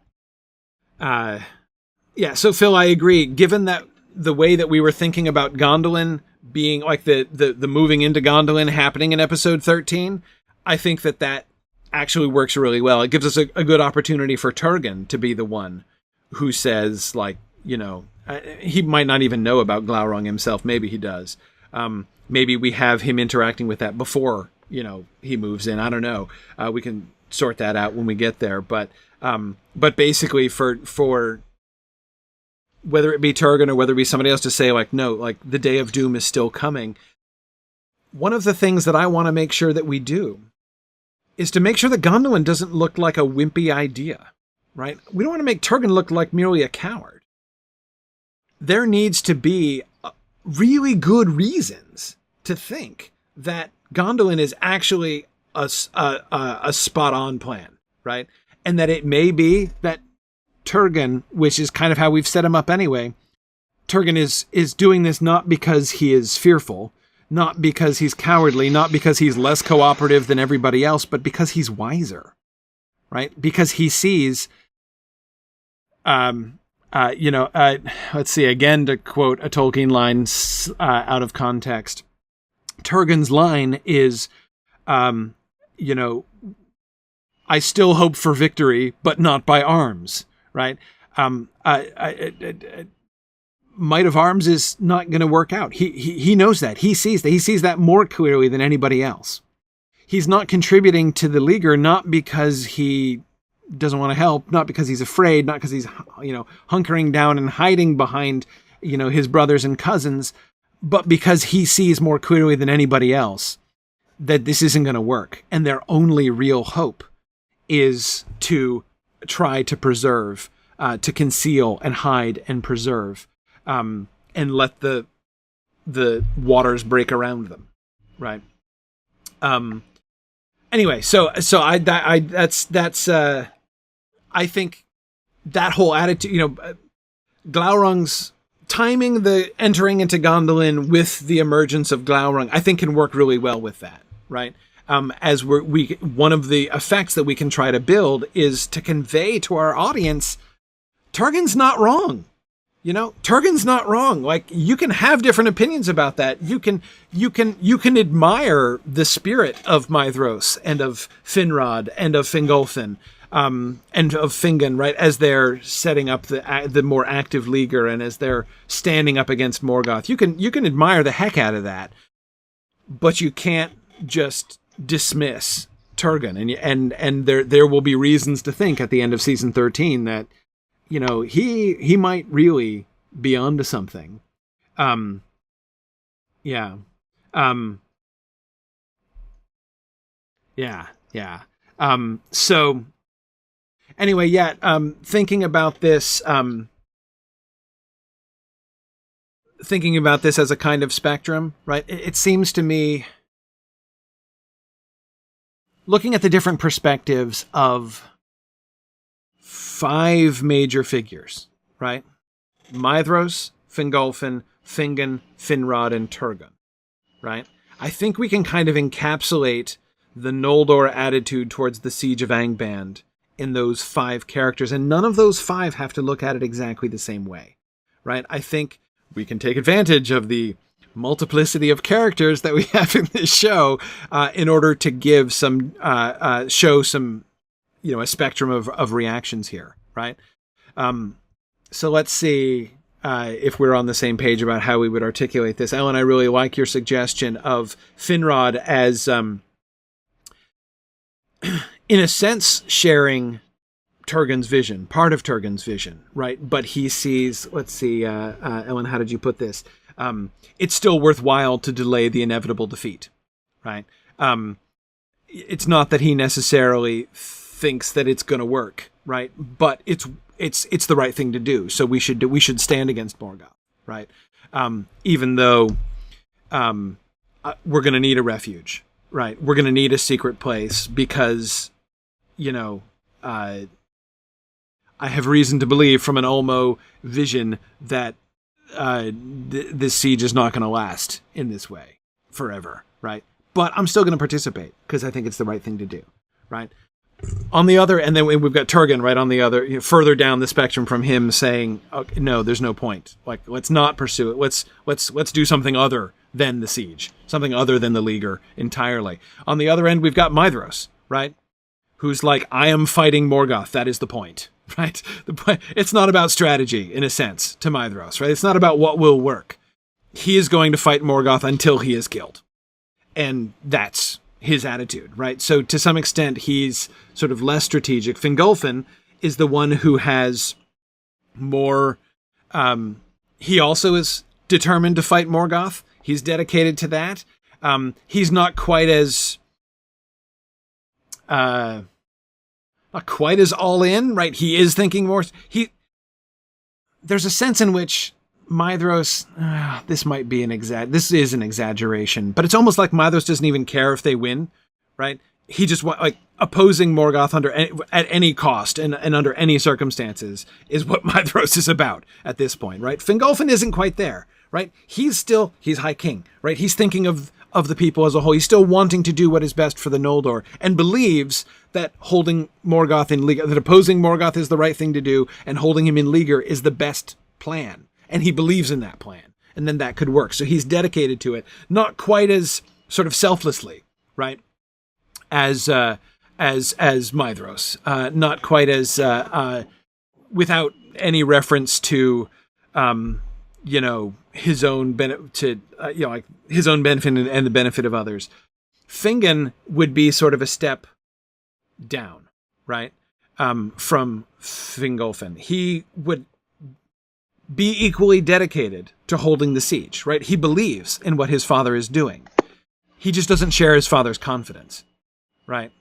so Phil, I agree. Given that the way that we were thinking about Gondolin being like the moving into Gondolin happening in episode 13, I think that actually works really well. It gives us a good opportunity for Turgon to be the one who says, like, he might not even know about Glaurung himself. Maybe he does. Maybe we have him interacting with that before, he moves in. I don't know. We can sort that out when we get there. But basically for whether it be Turgon or whether it be somebody else to say, like, no, like, the Day of Doom is still coming. One of the things that I want to make sure that we do is to make sure that Gondolin doesn't look like a wimpy idea, right? We don't want to make Turgon look like merely a coward. There needs to be really good reasons to think that Gondolin is actually a spot-on plan, right? And that it may be that Turgon, which is kind of how we've set him up anyway, Turgon is doing this not because he is fearful, not because he's cowardly, not because he's less cooperative than everybody else, but because he's wiser, right? Because he sees, let's see, again, to quote a Tolkien line out of context, Turgon's line is, I still hope for victory, but not by arms, right? Might of arms is not going to work out. He knows that. He sees that. He sees that more clearly than anybody else. He's not contributing to the Leaguer, not because he doesn't want to help, not because he's afraid, not because he's, hunkering down and hiding behind, his brothers and cousins, but because he sees more clearly than anybody else that this isn't going to work. And their only real hope is to try to preserve, to conceal and hide and preserve, and let the waters break around them, right? Anyway, so I think that whole attitude, Glaurung's timing the entering into Gondolin with the emergence of Glaurung, I think can work really well with that, right? As one of the effects that we can try to build is to convey to our audience, Turgon's not wrong. Turgon's not wrong. Like, you can have different opinions about that. You can admire the spirit of Maedhros and of Finrod and of Fingolfin, and of Fingon, right? As they're setting up the more active Leaguer and as they're standing up against Morgoth. You can admire the heck out of that, but you can't just dismiss Turgon. And there will be reasons to think at the end of season 13 that, he might really be onto something. Yeah. So anyway, thinking about this as a kind of spectrum, right? It seems to me, looking at the different perspectives of 5 major figures, right? Maedhros, Fingolfin, Fingon, Finrod, and Turgon, right? I think we can kind of encapsulate the Noldor attitude towards the Siege of Angband in those 5 characters, and none of those 5 have to look at it exactly the same way, right? I think we can take advantage of the multiplicity of characters that we have in this show in order to give some show some, a spectrum of reactions here, right? So let's see if we're on the same page about how we would articulate this. Ellen, I really like your suggestion of Finrod as, in a sense, sharing Turgon's vision, part of Turgon's vision, right? But he sees, let's see, Ellen, how did you put this? It's still worthwhile to delay the inevitable defeat, right? It's not that he necessarily thinks that it's going to work, right? But it's the right thing to do. So we should stand against Morgoth, right? Even though we're going to need a refuge, right? We're going to need a secret place because, I have reason to believe from an Ulmo vision that this siege is not going to last in this way forever, right? But I'm still going to participate because I think it's the right thing to do, right? On the other, and then we've got Turgon right on the other, further down the spectrum from him saying, okay, no, there's no point. Like, let's not pursue it. Let's do something other than the siege, something other than the Leaguer entirely. On the other end, we've got Maedhros, right? Who's like, I am fighting Morgoth. That is the point, right? It's not about strategy, in a sense, to Maedhros, right? It's not about what will work. He is going to fight Morgoth until he is killed. And that's his attitude, right? So to some extent, he's sort of less strategic. Fingolfin is the one who has more... he also is determined to fight Morgoth. He's dedicated to that. He's not quite as... not quite as all in, right? He is thinking more. There's a sense in which Maedhros, this is an exaggeration, but it's almost like Maedhros doesn't even care if they win, right? He just opposing Morgoth at any cost and under any circumstances is what Maedhros is about at this point, right? Fingolfin isn't quite there, right? He's High King, right? He's thinking of the people as a whole. He's still wanting to do what is best for the Noldor and believes that holding Morgoth in Leaguer, that opposing Morgoth is the right thing to do and holding him in Leaguer is the best plan. And he believes in that plan. And then that could work. So he's dedicated to it, not quite as sort of selflessly, right? As Maedhros, not quite as, without any reference to, his own benefit, his own benefit and the benefit of others. Fingon would be sort of a step down, right? From Fingolfin. He would be equally dedicated to holding the siege, right? He believes in what his father is doing. He just doesn't share his father's confidence, right?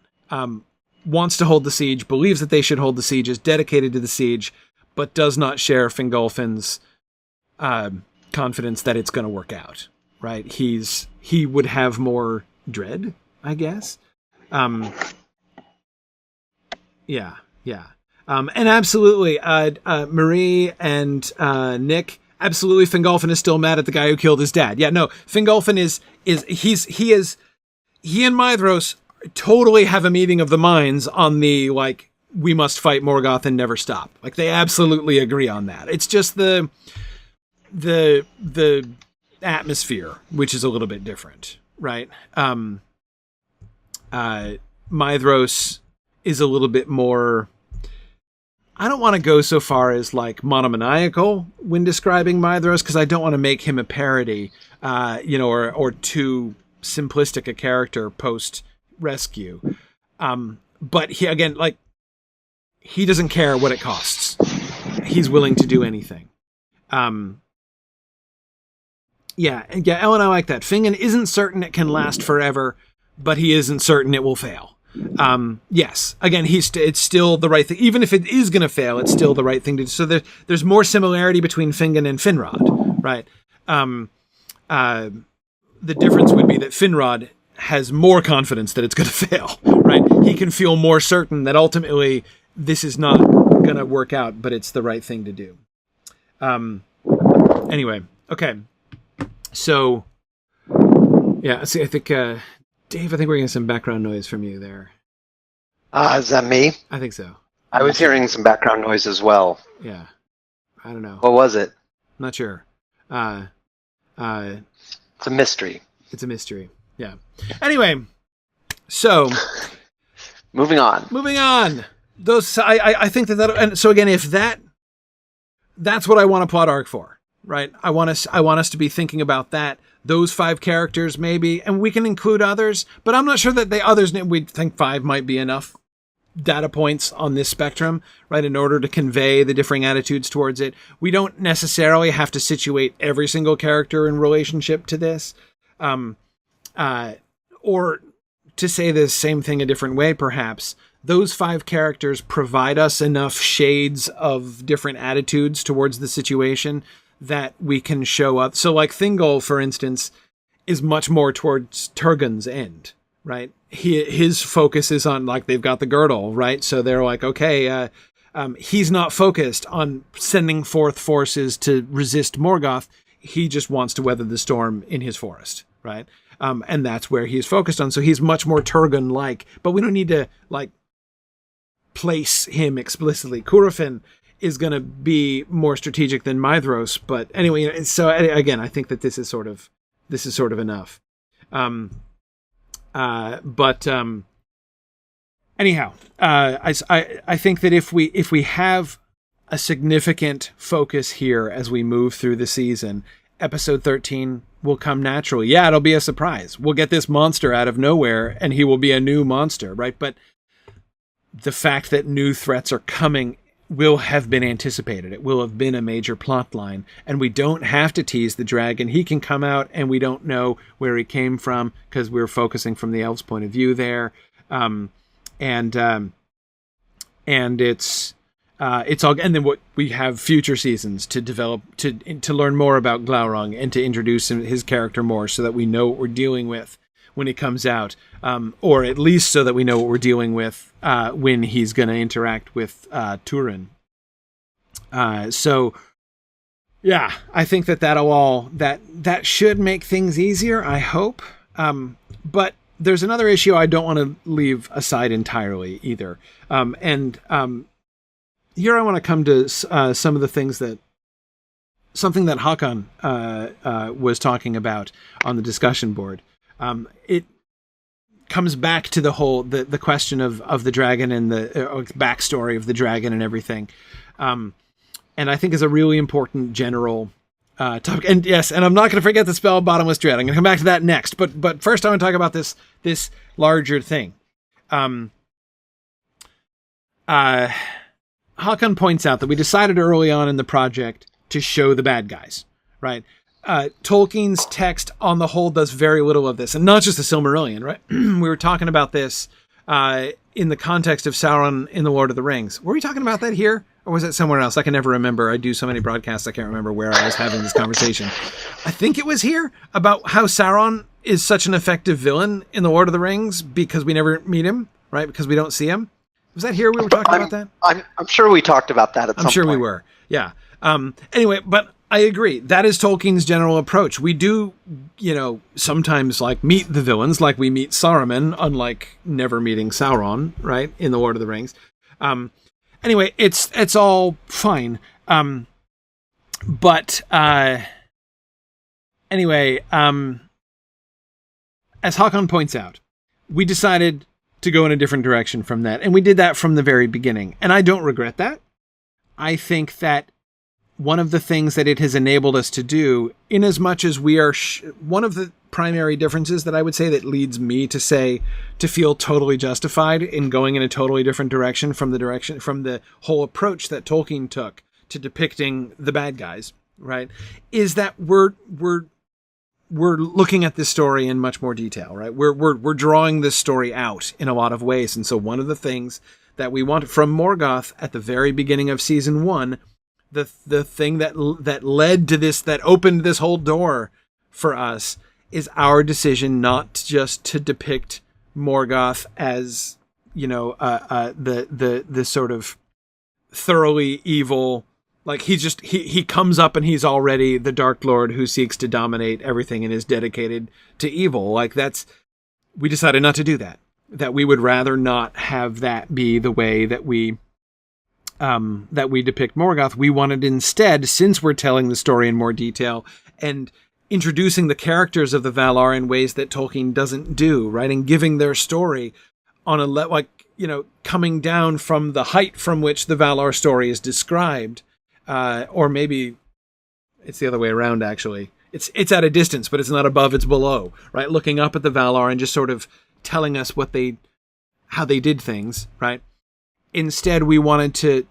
Wants to hold the siege, believes that they should hold the siege, is dedicated to the siege, but does not share Fingolfin's confidence that it's going to work out, right? He would have more dread, I guess. Yeah. And absolutely, Marie and Nick, absolutely, Fingolfin is still mad at the guy who killed his dad. Yeah, no, Fingolfin he and Maedhros totally have a meeting of the minds on the, we must fight Morgoth and never stop. Like, they absolutely agree on that. It's just the atmosphere, which is a little bit different, right? Maedhros is a little bit more... I don't want to go so far as monomaniacal when describing Maedhros, because I don't want to make him a parody, or too simplistic a character post-rescue. But he, again, he doesn't care what it costs. He's willing to do anything. Yeah, Ellen, I like that. Fingon isn't certain it can last forever, but he isn't certain it will fail. Yes, again, it's still the right thing. Even if it is going to fail, it's still the right thing to do. So there's more similarity between Fingon and Finrod, right? The difference would be that Finrod has more confidence that it's going to fail, right? He can feel more certain that ultimately this is not going to work out, but it's the right thing to do. Anyway, okay. So, yeah, see, I think... Dave, I think we're getting some background noise from you there. Is that me? I think so. I was hearing some background noise as well. Yeah. I don't know. What was it? I'm not sure. It's a mystery. It's a mystery. Yeah. Anyway, so moving on. Those I think that and so again, if that's what I want a plot arc for, right? I want us to be thinking about that. Those 5 characters maybe, and we can include others, but I'm not sure that the others. We think 5 might be enough data points on this spectrum, right? In order to convey the differing attitudes towards it, we don't necessarily have to situate every single character in relationship to this, or to say the same thing a different way, perhaps. Those 5 characters provide us enough shades of different attitudes towards the situation that we can show up. So like Thingol, for instance, is much more towards Turgon's end, right? His focus is on, like, they've got the girdle, right? So they're like, okay, he's not focused on sending forth forces to resist Morgoth. He just wants to weather the storm in his forest, right? And that's where he's focused on. So he's much more Turgon-like, but we don't need to, like, place him explicitly. Curufin is going to be more strategic than Maedhros, but anyway, so again, I think that this is sort of enough. Anyhow, I think that if we have a significant focus here as we move through the season, episode 13 will come naturally. Yeah, it'll be a surprise. We'll get this monster out of nowhere and he will be a new monster, right? But the fact that new threats are coming will have been anticipated. It will have been a major plot line, and we don't have to tease the dragon. He can come out and we don't know where he came from because we're focusing from the elves' point of view there. And it's all, and then what we have future seasons to develop, to learn more about Glaurung and to introduce his character more so that we know what we're dealing with when he comes out, or at least so that we know what we're dealing with when he's going to interact with Turin. So, yeah, I think that should make things easier, I hope. But there's another issue I don't want to leave aside entirely either. Here I want to come to some of the things something that Hakan was talking about on the discussion board. It comes back to the whole the question of the dragon and the backstory of the dragon and everything, and I think is a really important general topic. And yes, and I'm not going to forget the spell of Bottomless Dread. I'm going to come back to that next. But first, I want to talk about this larger thing. Hakan points out that we decided early on in the project to show the bad guys, right? Tolkien's text on the whole does very little of this, and not just the Silmarillion, right? We were talking about this in the context of Sauron in The Lord of the Rings. Were we talking about that here, or was it somewhere else? I can never remember. I do so many broadcasts, I can't remember where I was having this conversation. I think it was here, about how Sauron is such an effective villain in The Lord of the Rings because we never meet him, right? Because we don't see him. Was that here we were talking about that? I'm sure we talked about that at some point. I'm sure we were, yeah. Anyway, but I agree. That is Tolkien's general approach. We do, sometimes meet the villains, like we meet Saruman, unlike never meeting Sauron, right, in The Lord of the Rings. Anyway, it's all fine. But anyway, as Hakan points out, we decided to go in a different direction from that, and we did that from the very beginning. And I don't regret that. I think that one of the things that it has enabled us to do, in as much as we are one of the primary differences that I would say that leads me to feel totally justified in going in a totally different direction from the whole approach that Tolkien took to depicting the bad guys, right, is that we're looking at this story in much more detail, right? We're drawing this story out in a lot of ways. And so one of the things that we want from Morgoth at the very beginning of season 1, the thing that led to this, that opened this whole door for us, is our decision not just to depict Morgoth as, the sort of thoroughly evil, like he comes up and he's already the Dark Lord who seeks to dominate everything and is dedicated to evil. Like we decided not to do that. That we would rather not have that be the way that we depict Morgoth. We wanted instead, since we're telling the story in more detail and introducing the characters of the Valar in ways that Tolkien doesn't do, right? And giving their story on coming down from the height from which the Valar story is described, or maybe it's the other way around, actually. It's at a distance, but it's not above, it's below, right? Looking up at the Valar and just sort of telling us how they did things, right? Instead, we wanted to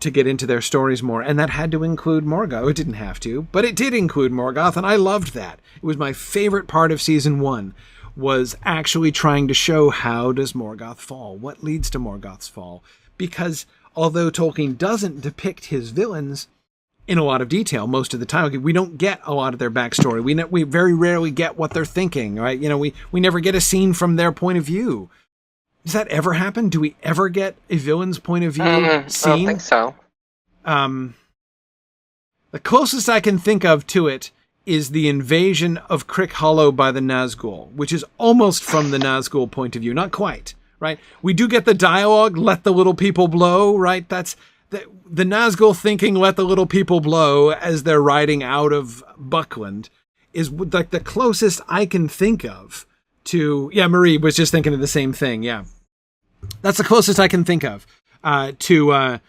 get into their stories more, and that had to include Morgoth. It didn't have to, but it did include Morgoth, and I loved that. It was my favorite part of season 1, was actually trying to show how does Morgoth fall, what leads to Morgoth's fall. Because although Tolkien doesn't depict his villains in a lot of detail most of the time, we don't get a lot of their backstory. We very rarely get what they're thinking, right? We never get a scene from their point of view. Does that ever happen? Do we ever get a villain's point of view scene? I don't think so. The closest I can think of to it is the invasion of Crick Hollow by the Nazgul, which is almost from the Nazgul point of view. Not quite, right? We do get the dialogue, let the little people blow, right? That's the Nazgul thinking, let the little people blow, as they're riding out of Buckland, is like the closest I can think of to... Yeah, Marie was just thinking of the same thing, yeah. That's the closest I can think of to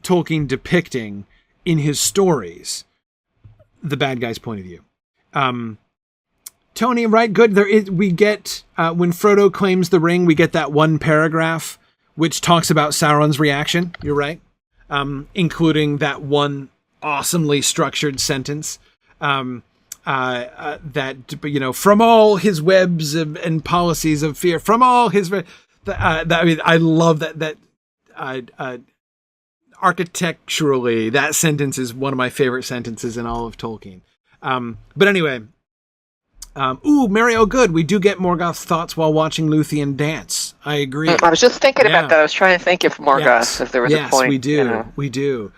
Tolkien depicting in his stories the bad guy's point of view. Tony, right? Good. We get when Frodo claims the ring, we get that one paragraph which talks about Sauron's reaction. You're right, including that one awesomely structured sentence. That from all his webs and policies of fear, from all his I love that architecturally, that sentence is one of my favorite sentences in all of Tolkien. But anyway, Mario, good. We do get Morgoth's thoughts while watching Luthien dance. I agree. I was just thinking about that. I was trying to think if Morgoth, if there was a point. Yes, we do. We do.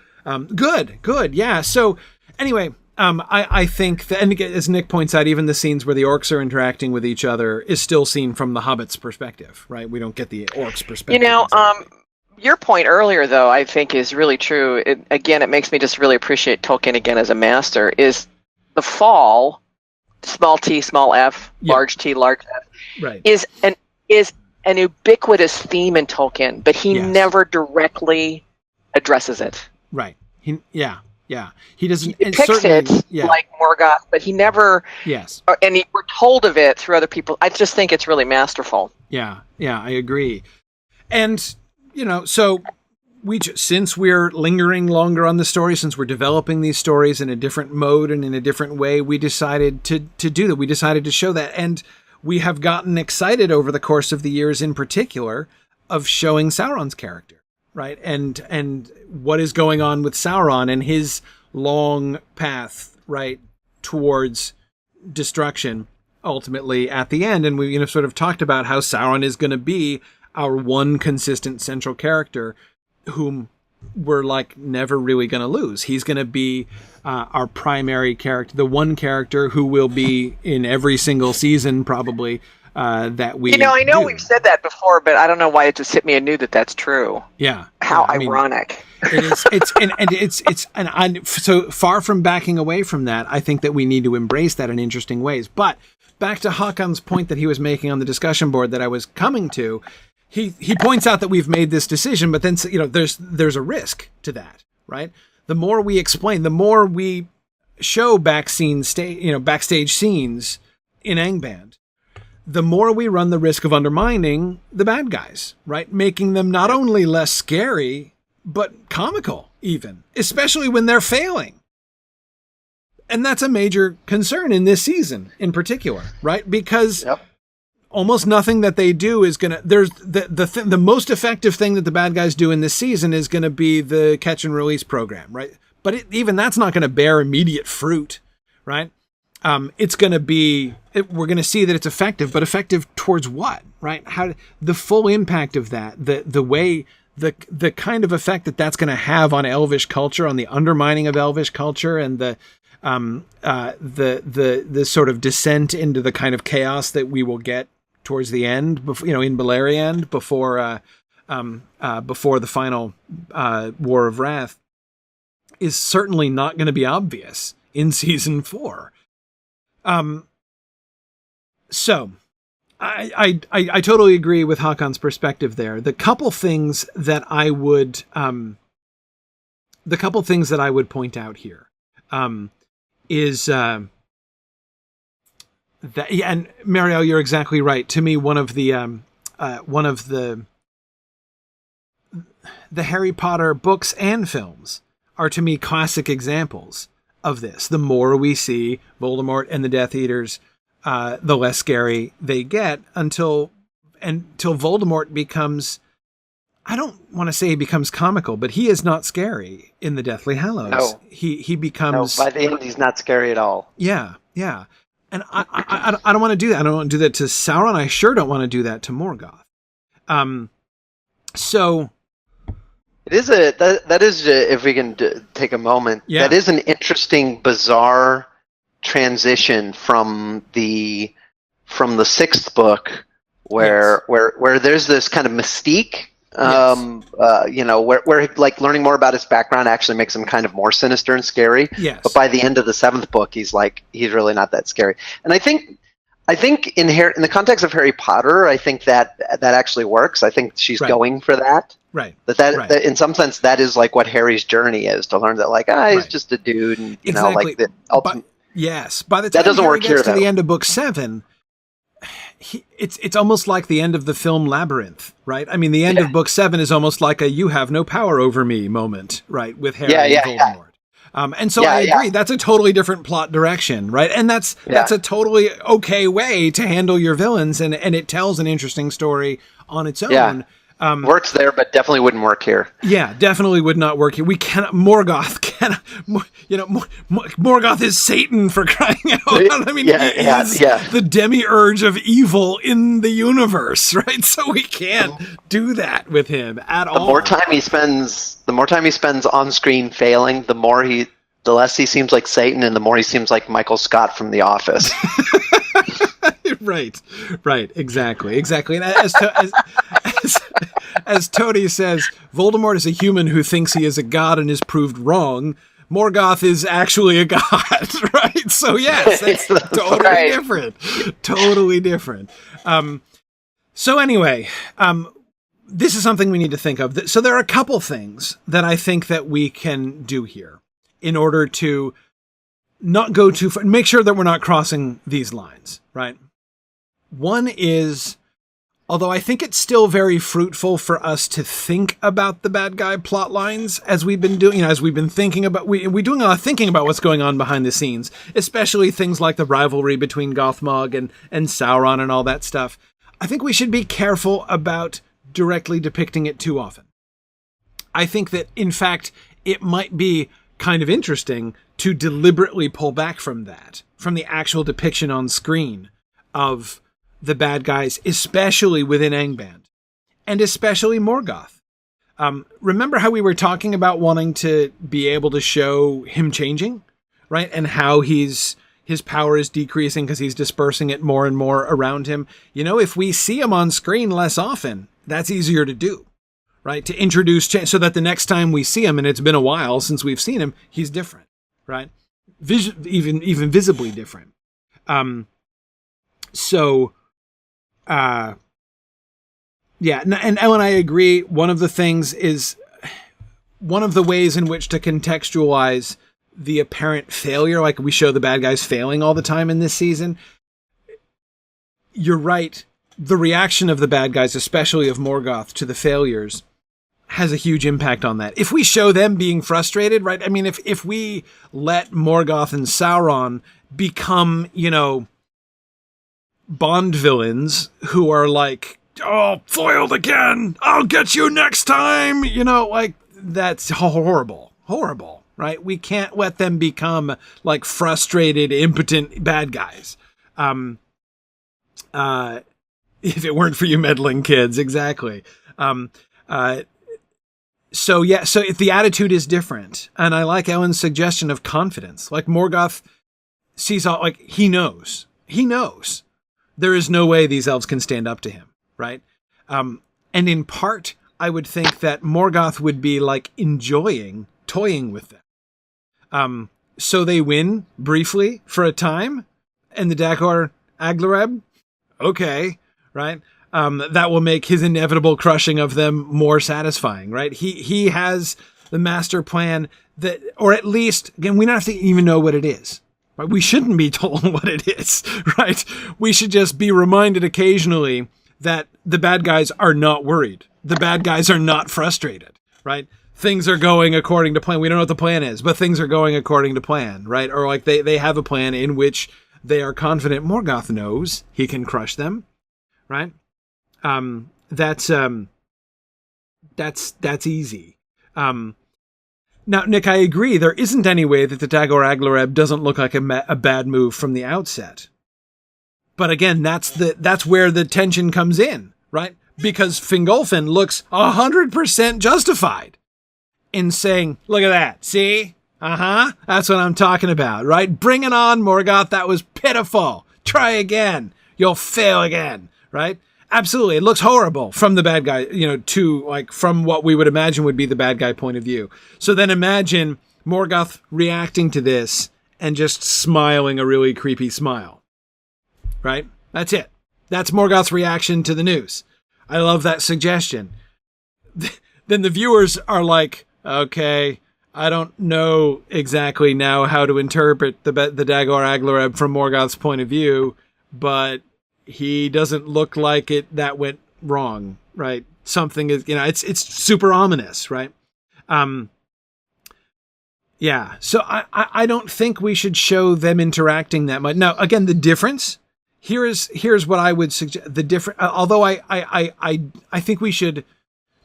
Good. Yeah. So anyway, I think that, and as Nick points out, even the scenes where the orcs are interacting with each other is still seen from the Hobbit's perspective, right? We don't get the orcs' perspective. Your point earlier, though, I think is really true. It makes me just really appreciate Tolkien again as a master, is the fall, small t, small f, large T, large f, right, is an ubiquitous theme in Tolkien, but he never directly addresses it. Right. He doesn't. He depicts it like Morgoth, but he never. Yes. And we're told of it through other people. I just think it's really masterful. Yeah, I agree. And so since we're lingering longer on the story, since we're developing these stories in a different mode and in a different way, we decided to do that. We decided to show that, and we have gotten excited over the course of the years, in particular, of showing Sauron's character. Right. And what is going on with Sauron and his long path, right, towards destruction ultimately at the end. And we sort of talked about how Sauron is going to be our one consistent central character whom we're never really going to lose. He's going to be our primary character, the one character who will be in every single season probably. That we I know we've said that before, but I don't know why it just hit me anew that that's true. Yeah. How ironic. It is. And so far from backing away from that, I think that we need to embrace that in interesting ways. But back to Håkon's point that he was making on the discussion board that I was coming to, he points out that we've made this decision, but then there's a risk to that, right? The more we explain, the more we show backstage scenes in Angband, the more we run the risk of undermining the bad guys, right? Making them not only less scary, but comical even, especially when they're failing. And that's a major concern in this season in particular, right? Because almost nothing that they do is going to, there's the most effective thing that the bad guys do in this season is going to be the catch and release program, right? But even that's not going to bear immediate fruit, right? It's going to be, we're going to see that it's effective, but effective towards what, right? How the full impact of that, the way, the kind of effect that that's going to have on Elvish culture, on the undermining of Elvish culture, and the sort of descent into the kind of chaos that we will get towards the end, in Beleriand, before the final War of Wrath, is certainly not going to be obvious in season 4. So I totally agree with Hakon's perspective there. The couple things that I would point out here is that, yeah, and Marielle, you're exactly right. To me, one of the Harry Potter books and films are, to me, classic examples of this. The more we see Voldemort and the Death Eaters, the less scary they get until Voldemort becomes, I don't want to say he becomes comical, but he is not scary in the Deathly Hallows. No. He becomes... No, by the end, he's not scary at all. Yeah, yeah. And I don't want to do that. I don't want to do that to Sauron. I sure don't want to do that to Morgoth. So... It is that is if we can take a moment. Yeah. That is an interesting, bizarre transition from the 6th book, where there's this kind of mystique. Where like learning more about his background actually makes him kind of more sinister and scary. Yes. But by the end of the 7th book, he's really not that scary. And I think in the context of Harry Potter, I think that actually works. I think she's going for that. Right. That in some sense, that is like what Harry's journey is, to learn that he's just a dude, and exactly. the ultimate. Yes. By the time that doesn't Harry work gets here, to the end of book 7, it's almost like the end of the film Labyrinth, right? I mean, the end of book 7 is almost like a "you have no power over me" moment, right? With Harry and Voldemort. And so I agree. That's a totally different plot direction, right? And that's a totally okay way to handle your villains, and it tells an interesting story on its own. Yeah. Works there, but definitely wouldn't work here. Yeah, definitely would not work here. We cannot. Morgoth cannot. Morgoth is Satan, for crying out loud. I mean, he is the demiurge of evil in the universe, right? So we can't do that with him at all. The more time he spends on screen failing, the less he seems like Satan, and the more he seems like Michael Scott from The Office. Right, exactly. And as Tony says, Voldemort is a human who thinks he is a god and is proved wrong. Morgoth is actually a god, right? So yes, that's totally different. Totally different. So anyway, this is something we need to think of. So there are a couple things that I think that we can do here in order to not go too far, make sure that we're not crossing these lines, right? One is, although I think it's still very fruitful for us to think about the bad guy plot lines as we've been doing, as we've been thinking about, we're doing a lot of thinking about what's going on behind the scenes, especially things like the rivalry between Gothmog and Sauron and all that stuff. I think we should be careful about directly depicting it too often. I think that, in fact, it might be kind of interesting to deliberately pull back from that, from the actual depiction on screen of the bad guys, especially within Angband, and especially Morgoth. Remember how we were talking about wanting to be able to show him changing, right? And how his power is decreasing because he's dispersing it more and more around him. If we see him on screen less often, that's easier to do, right? To introduce change so that the next time we see him, and it's been a while since we've seen him, he's different, right? Even visibly different. And Ellen, I agree. One of the ways in which to contextualize the apparent failure, like we show the bad guys failing all the time in this season. You're right. The reaction of the bad guys, especially of Morgoth, to the failures has a huge impact on that. If we show them being frustrated, right? I mean, if we let Morgoth and Sauron become, Bond villains who are like, "Oh, foiled again! I'll get you next time!" That's horrible, right? We can't let them become like frustrated, impotent bad guys. If it weren't for you meddling kids, exactly. So if the attitude is different, and I like Ellen's suggestion of confidence, like Morgoth sees all, like he knows. There is no way these elves can stand up to him, right? And in part, I would think that Morgoth would be like toying with them. so they win briefly for a time, and the Dagor Aglareb, okay, right? That will make his inevitable crushing of them more satisfying, right? He has the master plan that, or at least, again, we don't have to even know what it is. Right? We shouldn't be told what it is, right? We should just be reminded occasionally that the bad guys are not worried. The bad guys are not frustrated, right? Things are going according to plan. We don't know what the plan is, but things are going according to plan, right? Or like they have a plan in which they are confident Morgoth knows he can crush them, right? That's easy. Now, Nick, I agree. There isn't any way that the Dagor Aglareb doesn't look like a bad move from the outset. But again, that's where the tension comes in, right? Because Fingolfin looks 100% justified in saying, look at that, see? That's what I'm talking about, right? Bring it on, Morgoth. That was pitiful. Try again. You'll fail again, right? Absolutely. It looks horrible from the bad guy, to like from what we would imagine would be the bad guy point of view. So then imagine Morgoth reacting to this and just smiling a really creepy smile, right? That's it. That's Morgoth's reaction to the news. I love that suggestion. Then the viewers are like, okay, I don't know exactly now how to interpret the Dagor Aglareb from Morgoth's point of view, but he doesn't look like that went wrong, right? Something is, it's super ominous, right? Yeah. So I don't think we should show them interacting that much. Now, again, the difference here's what I would suggest. The different, although I think we should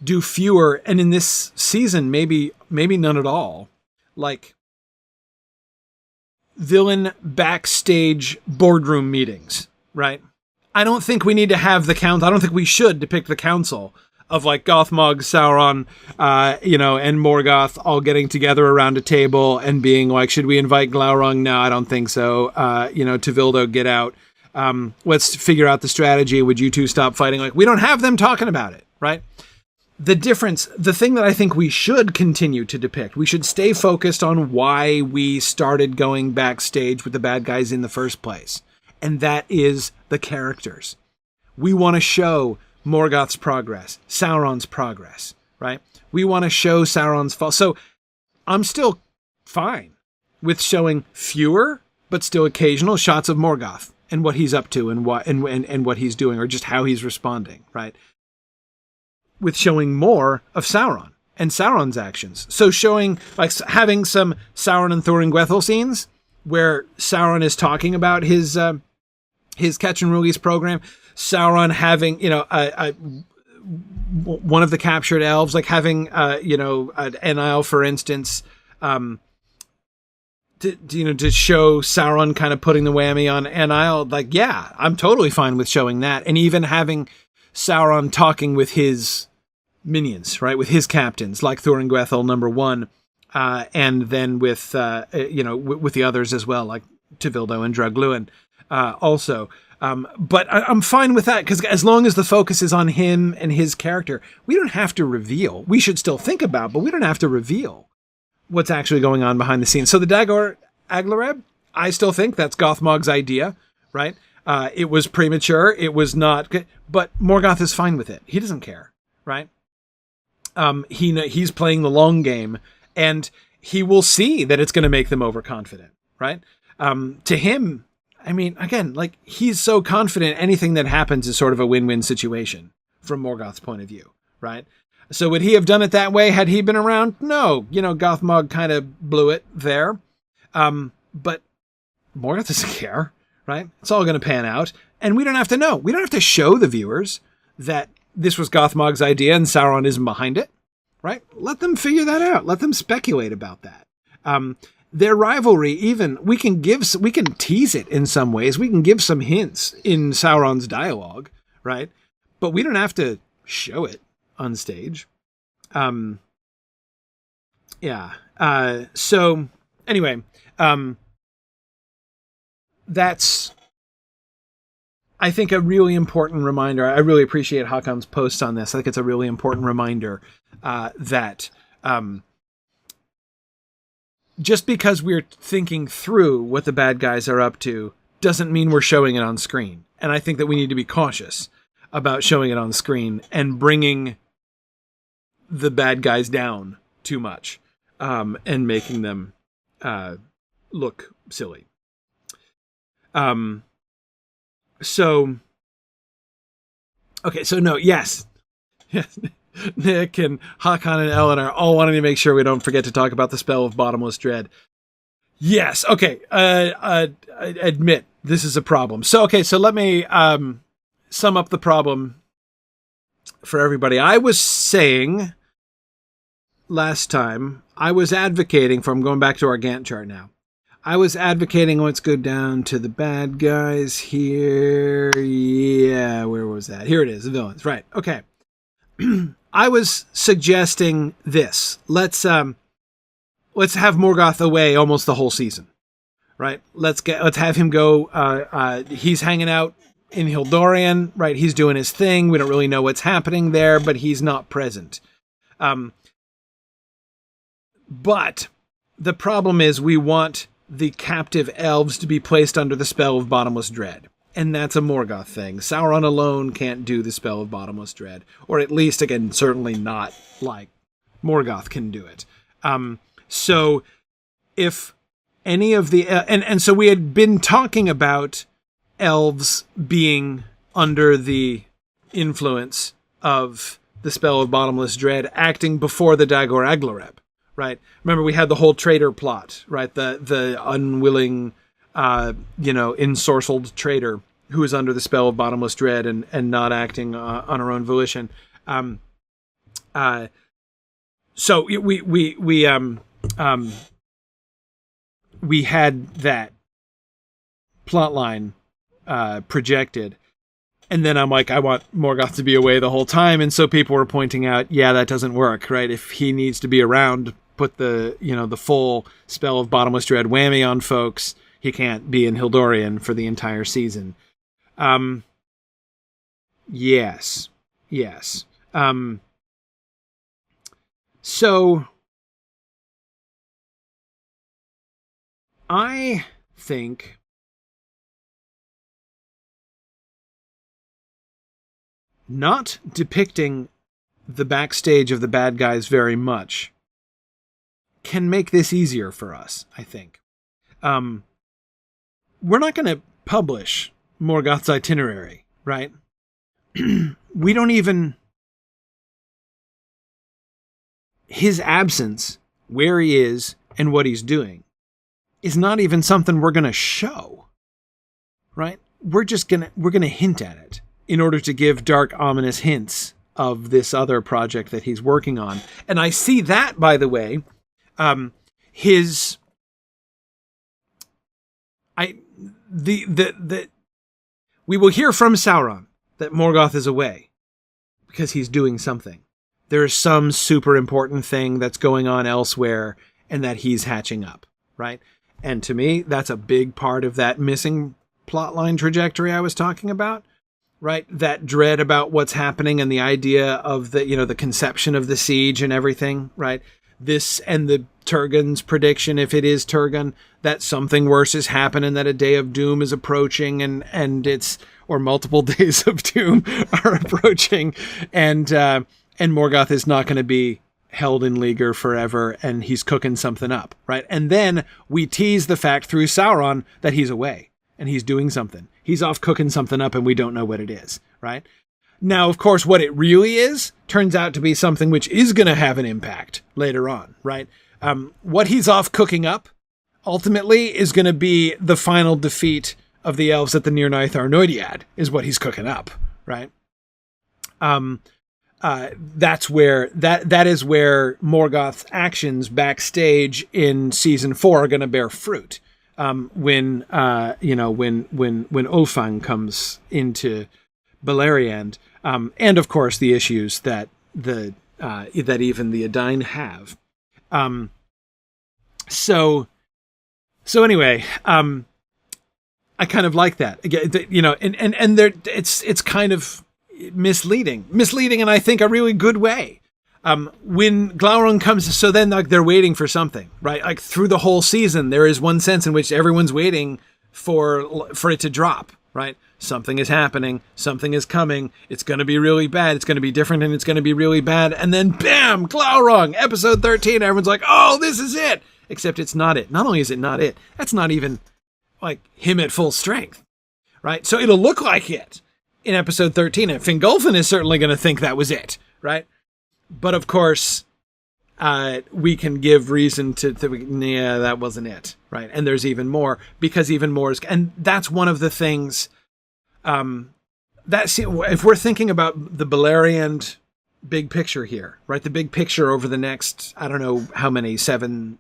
do fewer, and in this season, maybe none at all, like villain backstage boardroom meetings, right? I don't think we need to have I don't think we should depict the council of like Gothmog, Sauron, and Morgoth all getting together around a table and being like, should we invite Glaurung? No, I don't think so. Tevildo, get out. Let's figure out the strategy. Would you two stop fighting? Like, we don't have them talking about it, right? The difference, the thing that I think we should continue to depict, we should stay focused on why we started going backstage with the bad guys in the first place. And that is the characters. We want to show Morgoth's progress, Sauron's progress, right? We want to show Sauron's fall. So I'm still fine with showing fewer, but still occasional shots of Morgoth and what he's up to and what he's doing, or just how he's responding, right? With showing more of Sauron and Sauron's actions. So showing, like, having some Sauron and Thuringwethil scenes where Sauron is talking about his catch and release program. Sauron having, one of the captured elves, like having, Enile, for instance, to show Sauron kind of putting the whammy on Enile. Like, yeah, I'm totally fine with showing that. And even having Sauron talking with his minions, right? With his captains, like Thuringwethil, number one, and then with the others as well, like Tevildo and Dragluin, also. But I'm fine with that, because as long as the focus is on him and his character, we don't have to reveal. We should still think about, but we don't have to reveal what's actually going on behind the scenes. So the Dagor Aglareb, I still think that's Gothmog's idea, right? It was premature. It was not good, but Morgoth is fine with it. He doesn't care, right? He's playing the long game, and he will see that it's going to make them overconfident, right? To him, I mean, again, like, he's so confident anything that happens is sort of a win-win situation from Morgoth's point of view, right? So would he have done it that way had he been around? No. Gothmog kind of blew it there. But Morgoth doesn't care, right? It's all going to pan out. And we don't have to know. We don't have to show the viewers that this was Gothmog's idea and Sauron isn't behind it, right? Let them figure that out. Let them speculate about that. Their rivalry, even, we can tease it in some ways. We can give some hints in Sauron's dialogue, right? But we don't have to show it on stage. So anyway, that's, I think, a really important reminder. I really appreciate Hakon's post on this. I think it's a really important reminder that just because we're thinking through what the bad guys are up to doesn't mean we're showing it on screen. And I think that we need to be cautious about showing it on screen and bringing the bad guys down too much, and making them look silly. So no, yes. Nick and Hakan and Ellen are all wanting to make sure we don't forget to talk about the spell of bottomless dread. Yes. Okay. I admit this is a problem. So let me sum up the problem for everybody. I was saying last time, I was advocating for, I'm going back to our Gantt chart now. I was advocating, let's go down to the bad guys here. Yeah, where was that? Here it is, the villains. Right. Okay. I was suggesting this. Let's have Morgoth away almost the whole season. Right? Let's have him go. He's hanging out in Hildorian, right? He's doing his thing. We don't really know what's happening there, but he's not present. But the problem is we want the captive elves to be placed under the spell of bottomless dread. And that's a Morgoth thing. Sauron alone can't do the spell of bottomless dread. Or at least, again, certainly not like Morgoth can do it. So if any of the... and so we had been talking about elves being under the influence of the spell of bottomless dread acting before the Dagor Aglareb, right? Remember, we had the whole traitor plot, right? The unwilling, ensorcelled traitor who is under the spell of bottomless dread and not acting on her own volition. So we had that plot line projected. And then I'm like, I want Morgoth to be away the whole time. And so people were pointing out, yeah, that doesn't work, right? If he needs to be around, put the full spell of bottomless dread whammy on folks, he can't be in Hildorian for the entire season. Yes. So I think not depicting the backstage of the bad guys very much can make this easier for us, I think. We're not going to publish Morgoth's itinerary, right? We don't even... His absence, where he is and what he's doing, is not even something we're going to show, right? We're going to hint at it in order to give dark, ominous hints of this other project that he's working on. And I see that, by the way, we will hear from Sauron that Morgoth is away because he's doing something. There is some super important thing that's going on elsewhere and that he's hatching up, right? And to me, that's a big part of that missing plotline trajectory I was talking about, right? That dread about what's happening and the idea of the conception of the siege and everything, right? This and the Turgon's prediction, if it is Turgon, that something worse is happening, that a day of doom is approaching or multiple days of doom are approaching. And Morgoth is not going to be held in leaguer forever, and he's cooking something up, right? And then we tease the fact through Sauron that he's away and he's doing something. He's off cooking something up and we don't know what it is, right? Now, of course, what it really is turns out to be something which is going to have an impact later on, right? What he's off cooking up ultimately is going to be the final defeat of the elves at the Nirnaeth Arnoediad is what he's cooking up, right? That's where that is where Morgoth's actions backstage in season 4 are going to bear fruit. When Ulfang comes into Beleriand, and of course the issues that that even the Edain have. So anyway, I kind of like that, and there it's kind of misleading, and I think a really good way. When Glaurung comes, so then like they're waiting for something, right? Like through the whole season, there is one sense in which everyone's waiting for it to drop, right? Something is happening, something is coming, it's going to be really bad, it's going to be different, and it's going to be really bad, and then bam, Glaurung, episode 13, everyone's like, oh, this is it! Except it's not it. Not only is it not it, that's not even, like, him at full strength, right? So it'll look like it in episode 13, and Fingolfin is certainly going to think that was it, right? But of course, we can give reason to yeah, that wasn't it, right? And there's even more, because even more is, and that's one of the things, if we're thinking about the Beleriand big picture here, right? The big picture over the next, I don't know how many, 7,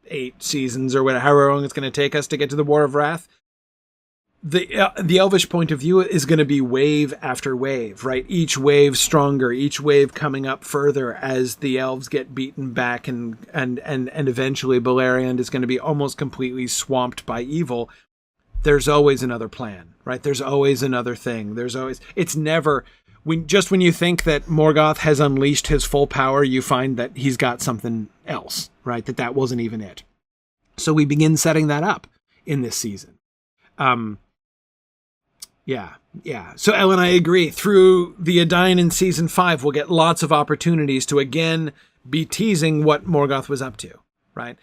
8 seasons or whatever, however long it's going to take us to get to the War of Wrath. The Elvish point of view is going to be wave after wave, right? Each wave stronger, each wave coming up further as the elves get beaten back, and eventually Beleriand is going to be almost completely swamped by evil. There's always another plan, right? There's always another thing. It's never, when you think that Morgoth has unleashed his full power, you find that he's got something else, right? That wasn't even it. So we begin setting that up in this season. Yeah. So Ellen, I agree. Through the Edain in season 5, we'll get lots of opportunities to again be teasing what Morgoth was up to, right?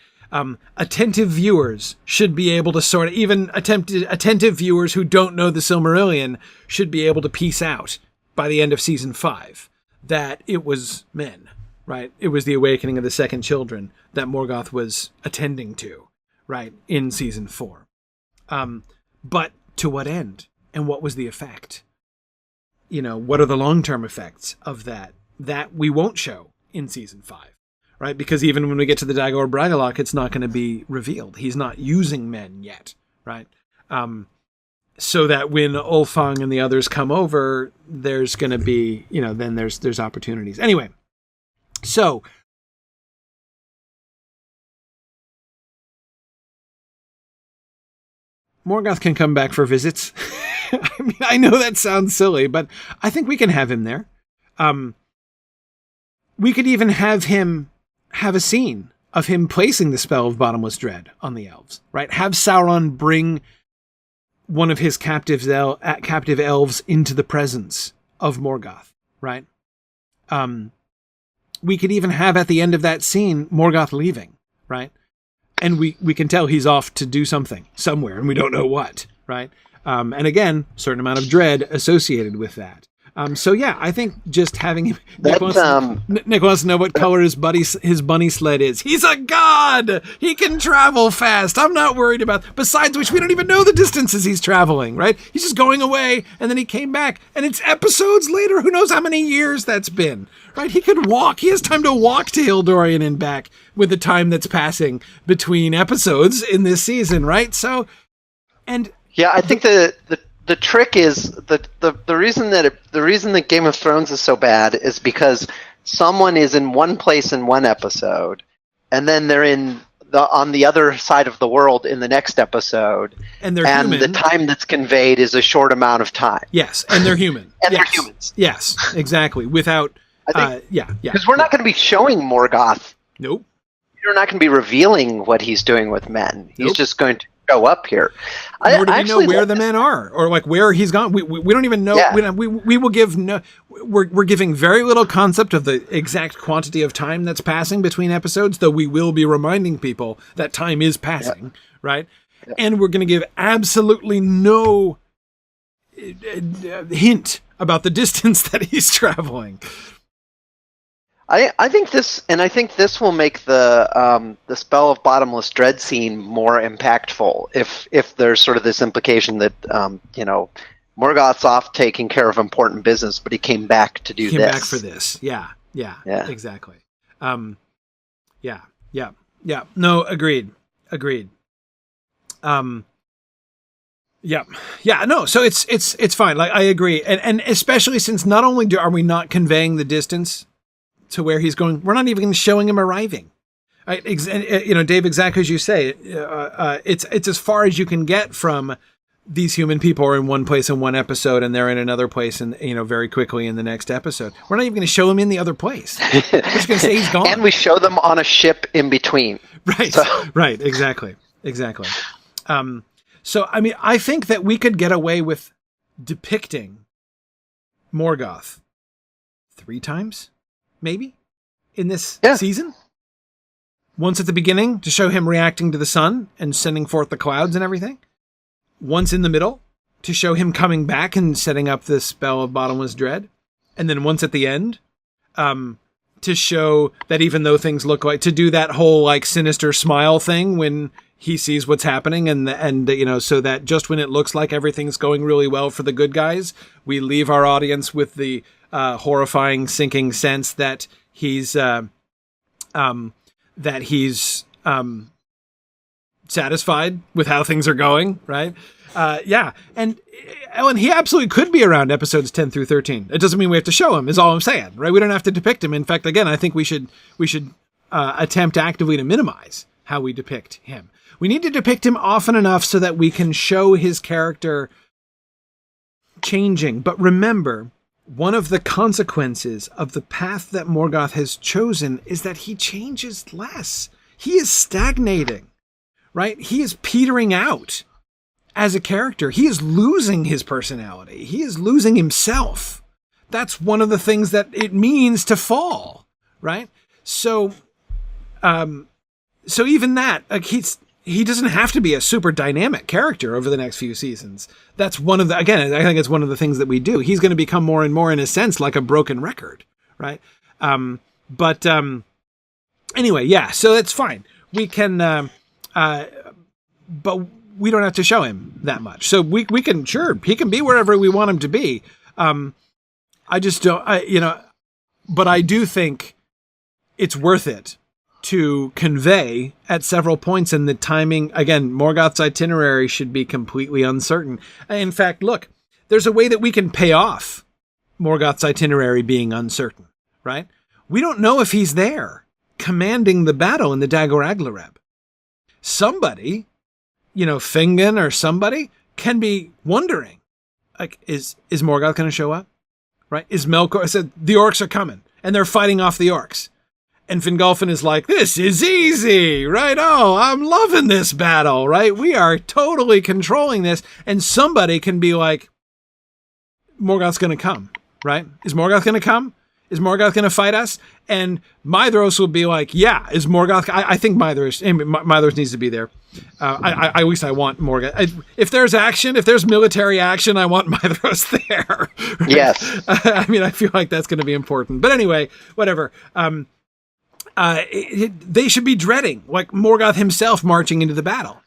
Attentive viewers should be able to sort of, even attentive viewers who don't know the Silmarillion should be able to piece out by the end of season 5 that it was men, right? It was the awakening of the second children that Morgoth was attending to, right? In season 4. But to what end? And what was the effect? What are the long-term effects of that? That we won't show in season 5, right? Because even when we get to the Dagor Bragollach, it's not going to be revealed. He's not using men yet, right? So that when Ulfang and the others come over, there's going to be, then there's opportunities. Anyway, so Morgoth can come back for visits. I mean, I know that sounds silly, but I think we can have him there. We could even have him have a scene of him placing the spell of bottomless dread on the elves, right? Have Sauron bring one of his captive elves into the presence of Morgoth, right? We could even have at the end of that scene Morgoth leaving, right? And we can tell he's off to do something somewhere, and we don't know what, right? And again, certain amount of dread associated with that. So yeah, I think just having him. Nick wants to know what color his bunny sled is. He's a god. He can travel fast. I'm not worried about. Besides which, we don't even know the distances he's traveling. Right? He's just going away, and then he came back, and it's episodes later. Who knows how many years that's been? Right? He could walk. He has time to walk to Hildorian and back with the time that's passing between episodes in this season. Right? So, and. Yeah, I think the trick is the reason that Game of Thrones is so bad is because someone is in one place in one episode, and then they're on the other side of the world in the next episode, and human. The time that's conveyed is a short amount of time. Yes, and they're human. And they're humans. Yes, exactly. Without, because we're not going to be showing Morgoth. Nope. You're not going to be revealing what he's doing with men. He's just going to show up here. Nor do we know where the men are, or like where he's gone. We don't even know. Yeah. We will give no. We're giving very little concept of the exact quantity of time that's passing between episodes, though we will be reminding people that time is passing, right? Yeah. And we're going to give absolutely no hint about the distance that he's traveling. I think this will make the spell of bottomless dread scene more impactful if there's sort of this implication that Morgoth's off taking care of important business, but he came back to do this. He came back for this. Yeah, exactly. Yeah. No, agreed. No. So it's fine. Like I agree, and especially since not only are we not conveying the distance to where he's going, we're not even showing him arriving. Right? Dave, exactly as you say, it's as far as you can get from these human people are in one place in one episode and they're in another place and, very quickly in the next episode. We're not even going to show him in the other place. We're just going to say he's gone. And we show them on a ship in between. Right. So. Right. Exactly. So, I mean, I think that we could get away with depicting Morgoth 3 times, maybe, in this season. Once at the beginning to show him reacting to the sun and sending forth the clouds and everything. Once in the middle to show him coming back and setting up this spell of bottomless dread. And then once at the end to show that even though things look like, to do that whole like sinister smile thing when he sees what's happening and so that just when it looks like everything's going really well for the good guys, we leave our audience with the horrifying sinking sense that he's satisfied with how things are going, right? And Ellen, he absolutely could be around episodes 10 through 13. It doesn't mean we have to show him, is all I'm saying, right? We don't have to depict him. In fact, again, I think we should attempt actively to minimize how we depict him. We need to depict him often enough so that we can show his character changing. But remember, one of the consequences of the path that Morgoth has chosen is that he changes less. He is stagnating, right? He is petering out as a character. He is losing his personality. He is losing himself. That's one of the things that it means to fall, right? So even that, like he doesn't have to be a super dynamic character over the next few seasons. That's one of the, again, I think it's one of the things that we do. He's going to become more and more, in a sense, like a broken record, right? Anyway, yeah, so that's fine. We can, but we don't have to show him that much. So we can, sure, he can be wherever we want him to be. I just don't, but I do think it's worth it to convey at several points in the timing. Again, Morgoth's itinerary should be completely uncertain. In fact, look, there's a way that we can pay off Morgoth's itinerary being uncertain, right? We don't know if he's there commanding the battle in the Dagor Aglareb. Somebody, Fingon or somebody can be wondering, like, is Morgoth going to show up? Right? Is Melkor said the orcs are coming and they're fighting off the orcs. And Fingolfin is like, this is easy, right? Oh, I'm loving this battle, right? We are totally controlling this. And somebody can be like, Morgoth's going to come, right? Is Morgoth going to come? Is Morgoth going to fight us? And Maedhros will be like, yeah, is Morgoth? I think Maedhros needs to be there. At least I want Morgoth. If there's action, if there's military action, I want Maedhros there. Right? Yes. I feel like that's going to be important. But anyway, whatever. They should be dreading, like Morgoth himself marching into the battle.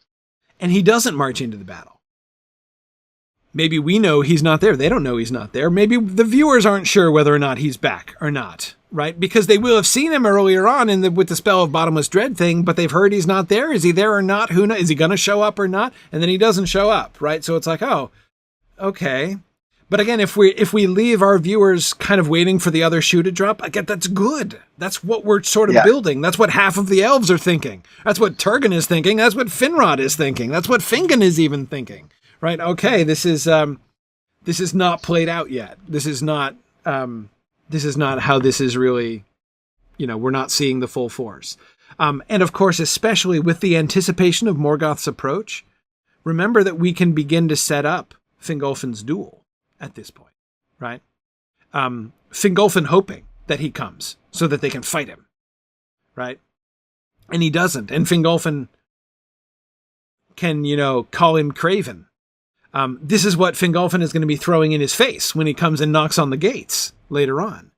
And he doesn't march into the battle. Maybe we know he's not there. They don't know he's not there. Maybe the viewers aren't sure whether or not he's back or not, right? Because they will have seen him earlier on with the spell of bottomless dread thing, but they've heard he's not there. Is he there or not? Who knows? Is he going to show up or not? And then he doesn't show up, right? So it's like, oh, okay. But again, if we leave our viewers kind of waiting for the other shoe to drop, again, that's good. That's what we're sort of building. That's what half of the elves are thinking. That's what Turgon is thinking. That's what Finrod is thinking. That's what Fingon is even thinking. Right? Okay, this is not played out yet. This is not how this is really, we're not seeing the full force. And of course, especially with the anticipation of Morgoth's approach, remember that we can begin to set up Fingolfin's duel at this point, right? Fingolfin hoping that he comes so that they can fight him, right? And he doesn't. And Fingolfin can, call him craven. This is what Fingolfin is going to be throwing in his face when he comes and knocks on the gates later on.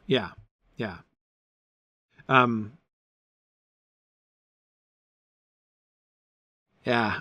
Yeah.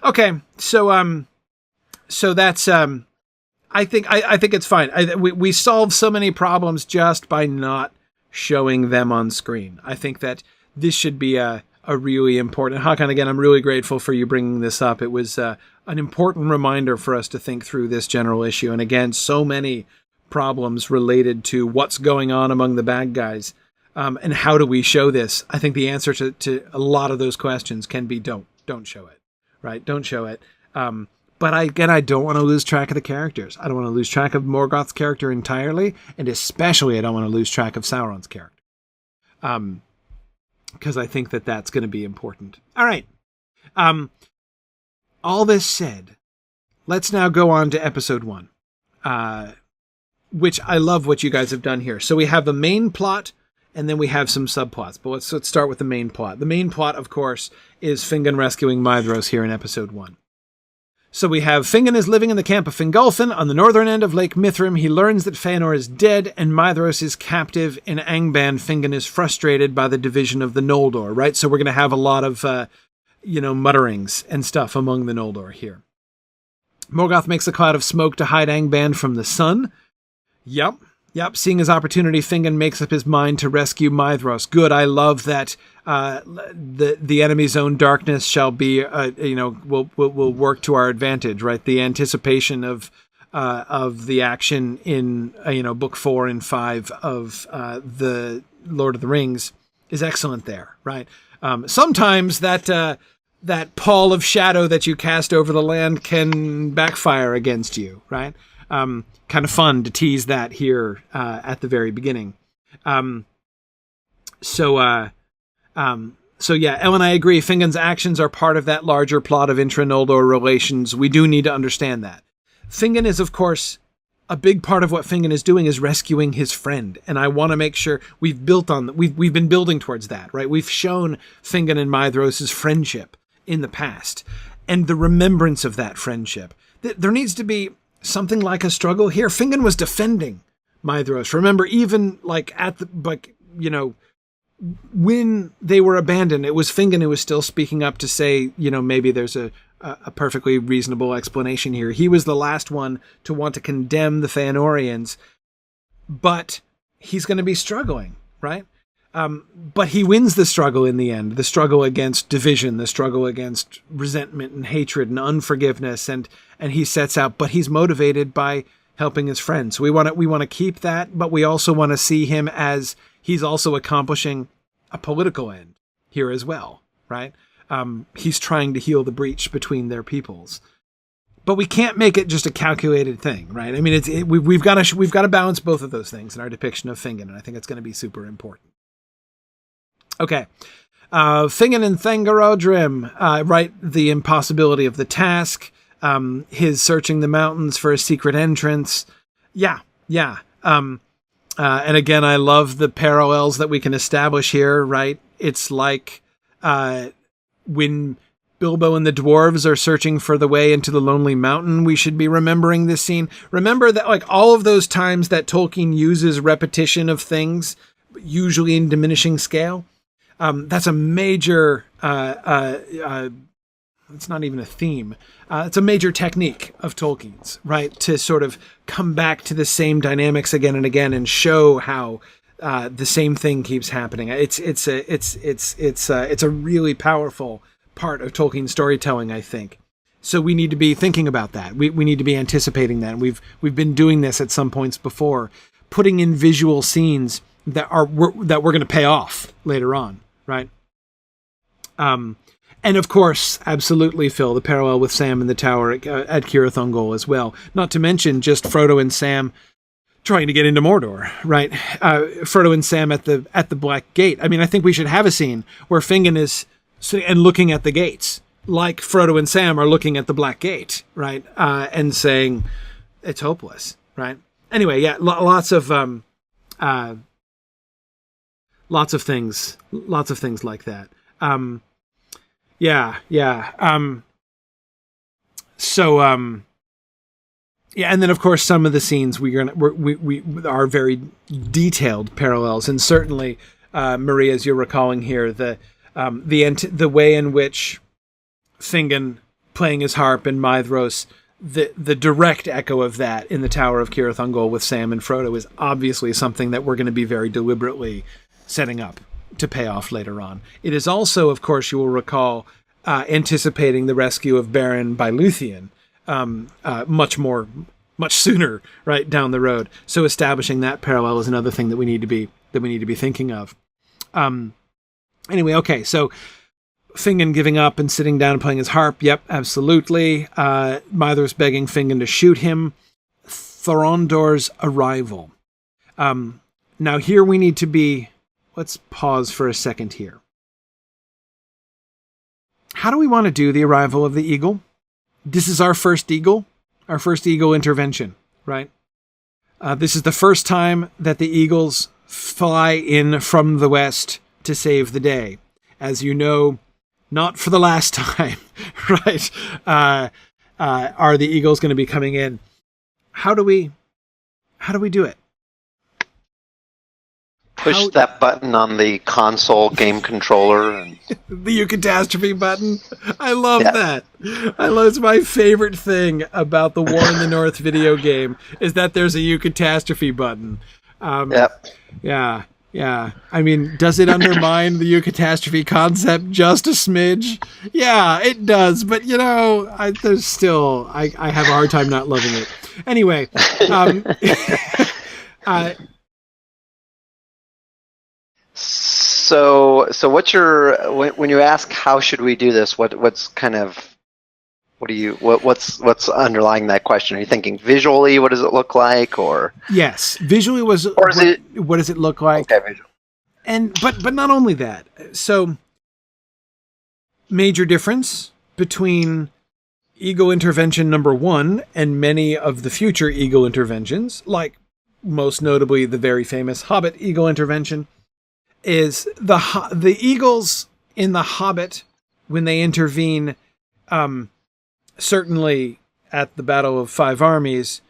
Okay. So that's, I think it's fine. We solve so many problems just by not showing them on screen. I think that this should be a really important, Hakan, again, I'm really grateful for you bringing this up. It was an important reminder for us to think through this general issue. And again, so many problems related to what's going on among the bad guys, and how do we show this? I think the answer to a lot of those questions can be don't show it, right? Don't show it. But I don't want to lose track of the characters. I don't want to lose track of Morgoth's character entirely, and especially I don't want to lose track of Sauron's character. Because I think that that's going to be important. All right. All this said, let's now go on to episode 1, which I love what you guys have done here. So we have the main plot, and then we have some subplots. But let's start with the main plot. The main plot, of course, is Fingon rescuing Maedhros here in episode 1. So we have Fingon is living in the camp of Fingolfin on the northern end of Lake Mithrim. He learns that Feanor is dead and Maedhros is captive in Angband. Fingon is frustrated by the division of the Noldor, right? So we're going to have a lot of, mutterings and stuff among the Noldor here. Morgoth makes a cloud of smoke to hide Angband from the sun. Yep. Seeing his opportunity, Fingon makes up his mind to rescue Maedhros. Good. I love that the enemy's own darkness shall be, will work to our advantage, right? The anticipation of the action in, book 4 and 5 of the Lord of the Rings is excellent there, right? Sometimes that pall of shadow that you cast over the land can backfire against you, right? Kind of fun to tease that here at the very beginning. So yeah, Elle and I agree. Fingon's actions are part of that larger plot of intra-Noldor relations. We do need to understand that. Fingon is, of course, a big part of what Fingon is doing is rescuing his friend, and I want to make sure we've been building towards that, right? We've shown Fingon and Maedhros' friendship in the past, and the remembrance of that friendship. There needs to be something like a struggle here. Fingon was defending Maedhros. Remember, even when they were abandoned, it was Fingon who was still speaking up to say, maybe there's a perfectly reasonable explanation here. He was the last one to want to condemn the Feanorians, but he's going to be struggling, right? But he wins the struggle in the end, the struggle against division, the struggle against resentment and hatred and unforgiveness. And he sets out, but he's motivated by helping his friends. So we want to keep that, but we also want to see him as he's also accomplishing a political end here as well, right? He's trying to heal the breach between their peoples. But we can't make it just a calculated thing, right? I mean, we've got to balance both of those things in our depiction of Fingon, and I think it's going to be super important. Okay. Fingon and Thangorodrim, right? The impossibility of the task, his searching the mountains for a secret entrance. Yeah. And again, I love the parallels that we can establish here, right? It's like when Bilbo and the dwarves are searching for the way into the Lonely Mountain, we should be remembering this scene. Remember that, like, all of those times that Tolkien uses repetition of things, usually in diminishing scale, that's a major, it's not even a theme. It's a major technique of Tolkien's, right? To sort of come back to the same dynamics again and again and show how the same thing keeps happening. It's a really powerful part of Tolkien's storytelling, I think. So we need to be thinking about that. We need to be anticipating that. We've been doing this at some points before, putting in visual scenes that we're going to pay off later on, right? And of course, absolutely, Phil, the parallel with Sam in the tower at Cirith Ungol as well. Not to mention just Frodo and Sam trying to get into Mordor, right? Frodo and Sam at the Black Gate. I mean, I think we should have a scene where Fingon is sitting and looking at the gates, like Frodo and Sam are looking at the Black Gate, right? And saying it's hopeless, right? Anyway, yeah, lots of things like that. Yeah. And then of course some of the scenes we are very detailed parallels, and certainly Maria, as you're recalling here, the way in which Fingon playing his harp and Maedhros, the direct echo of that in the Tower of Cirith Ungol with Sam and Frodo is obviously something that we're going to be very deliberately setting up to pay off later on. It is also, of course, you will recall, anticipating the rescue of Beren by Luthien much sooner, right down the road. So establishing that parallel is another thing that we need to be thinking of. Anyway, okay, so Fingon giving up and sitting down and playing his harp. Yep, absolutely. Mithros begging Fingon to shoot him. Thorondor's arrival. Now here we need to be... Let's pause for a second here. How do we want to do the arrival of the eagle? This is our first eagle intervention, right? This is the first time that the eagles fly in from the west to save the day. As you know, not for the last time, right? Are the eagles going to be coming in? How do we do it? Push that button on the console game controller. And... the Eucatastrophe button. I love that. It's my favorite thing about the War in the North video game is that there's a Eucatastrophe button. Yeah. I mean, does it undermine the Eucatastrophe concept just a smidge? Yeah, it does. But, I have a hard time not loving it. Anyway. So what's when you ask how should we do this? What's underlying that question? Are you thinking visually? What does it look like? Or yes, visually what does it look like? Okay, visual. And but not only that. So major difference between Eagle Intervention number 1 and many of the future Eagle Interventions, like most notably the very famous Hobbit Eagle Intervention, is the eagles in the Hobbit when they intervene, certainly at the Battle of Five Armies,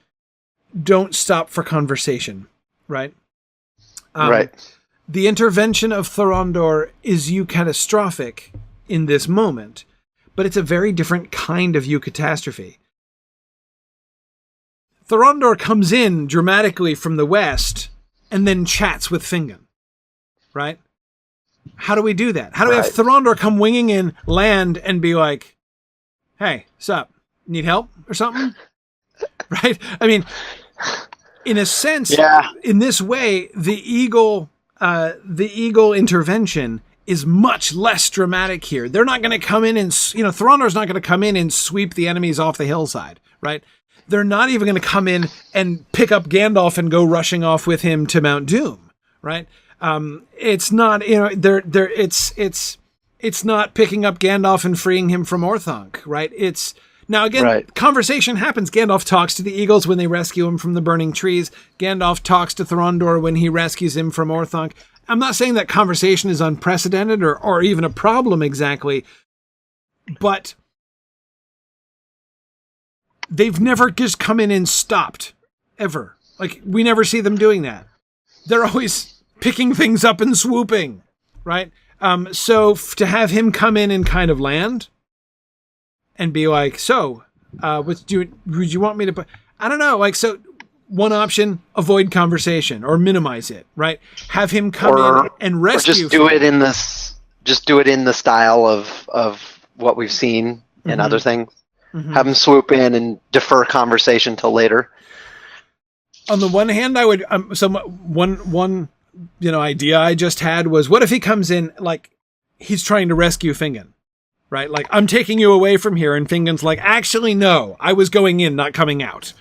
don't stop for conversation, right? Right. The intervention of Thorondor is eucatastrophic in this moment, but it's a very different kind of eucatastrophe. Thorondor comes in dramatically from the west and then chats with Fingon. Right? How do we do that? How do we have Thorondor come winging in, land, and be like, hey, sup? Need help or something? Right? I mean, in a sense, in this way, the eagle intervention is much less dramatic here. They're not going to come in and, Thorondor's not going to come in and sweep the enemies off the hillside, right? They're not even going to come in and pick up Gandalf and go rushing off with him to Mount Doom, right? It's not, it's not picking up Gandalf and freeing him from Orthanc, right? Conversation happens. Gandalf talks to the eagles when they rescue him from the burning trees. Gandalf talks to Thorondor when he rescues him from Orthanc. I'm not saying that conversation is unprecedented or even a problem exactly, but they've never just come in and stopped, ever. Like, we never see them doing that. They're always picking things up and swooping, right? So to have him come in and kind of land and be like, would you want me to put, I don't know, like, so one option, avoid conversation or minimize it, right? Have him come in and rescue. Or just do it in the style of what we've seen in other things. Mm-hmm. Have him swoop in and defer conversation till later. On the one hand, I would, one idea I just had was, what if he comes in like he's trying to rescue Fingon, right? Like, I'm taking you away from here, and Fingon's like, actually, no, I was going in, not coming out.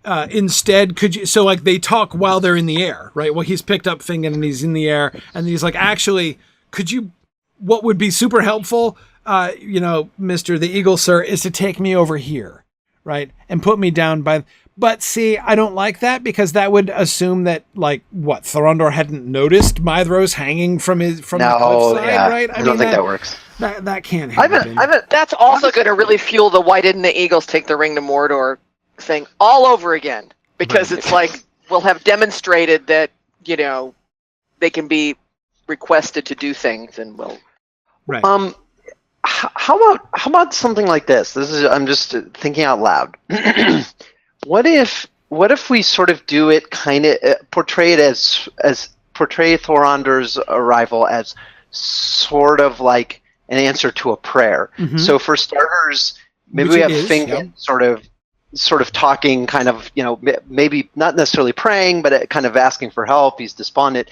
Instead, could you? So like they talk while they're in the air, right? Well, he's picked up Fingon and he's in the air, and he's like, actually, could you? What would be super helpful, Mr. the Eagle, sir, is to take me over here, right, and put me down by. But see, I don't like that because that would assume that, like, what, Thorondor hadn't noticed Mithros hanging from the cliffside, right? I don't think that works. That can't happen. That's also going to really fuel the why didn't the Eagles take the ring to Mordor thing all over again, because it's like we'll have demonstrated that they can be requested to do things, and we'll. Right. How about something like this? I'm just thinking out loud. What if we sort of do it kind of portray Thorondor's arrival as sort of like an answer to a prayer. Mm-hmm. So for starters, maybe we have Fingon sort of talking, kind of, maybe not necessarily praying, but kind of asking for help. He's despondent.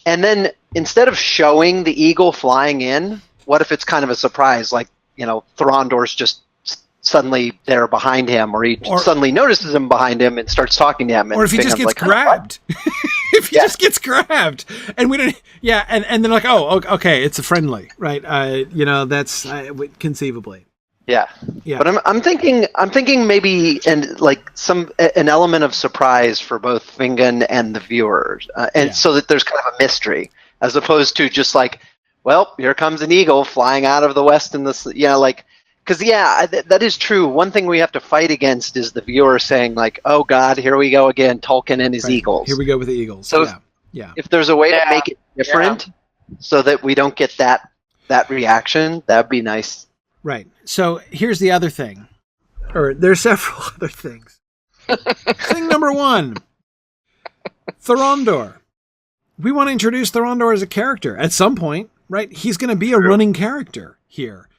And then instead of showing the eagle flying in, what if it's kind of a surprise, like, Thorondor's just suddenly there behind him, or he suddenly notices him behind him and starts talking to him. Or if he just gets grabbed. If he just gets grabbed. And we don't, and they're like, oh, okay, it's a friendly, right? That's conceivably. Yeah. But I'm thinking maybe an element of surprise for both Fingon and the viewers, so that there's kind of a mystery, as opposed to just like, well, here comes an eagle flying out of the west in the because that is true. One thing we have to fight against is the viewer saying like, oh God, here we go again, Tolkien and his eagles. Here we go with the eagles. So if there's a way to make it different, so that we don't get that reaction, that'd be nice. Right. So here's the other thing, or there's several other things. Thing number 1, Thorondor. We want to introduce Thorondor as a character at some point, right? He's going to be a running character here.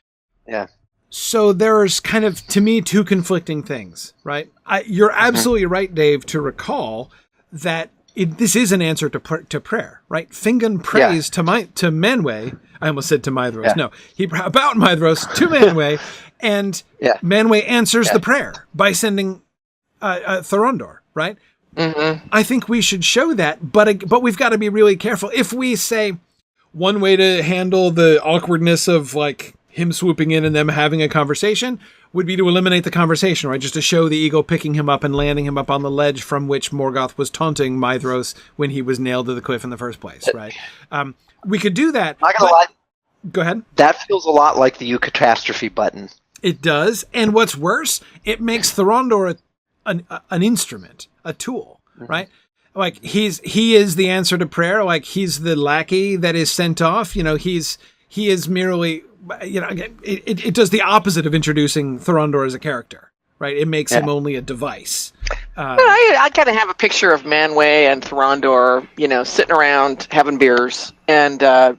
Yeah. So there's kind of, to me, 2 conflicting things, right? You're absolutely right, Dave, to recall that this is an answer to prayer, right? Fingon prays to Manwë. I almost said to Maedhros. Yeah. No, he about Maedhros to Manwë, and Manwë answers the prayer by sending Thorondor, right? Mm-hmm. I think we should show that, but we've got to be really careful. If we say one way to handle the awkwardness of like him swooping in and them having a conversation would be to eliminate the conversation, right? Just to show the eagle picking him up and landing him up on the ledge from which Morgoth was taunting Maedhros when he was nailed to the cliff in the first place, right? We could do that. Not gonna lie. Go ahead. That feels a lot like the Eucatastrophe button. It does. And what's worse, it makes Thorondor an instrument, a tool, right? Like he is the answer to prayer. Like he's the lackey that is sent off. He is merely, it does the opposite of introducing Thorondor as a character, right? It makes him only a device. I kind of have a picture of Manwë and Thorondor, sitting around having beers, and the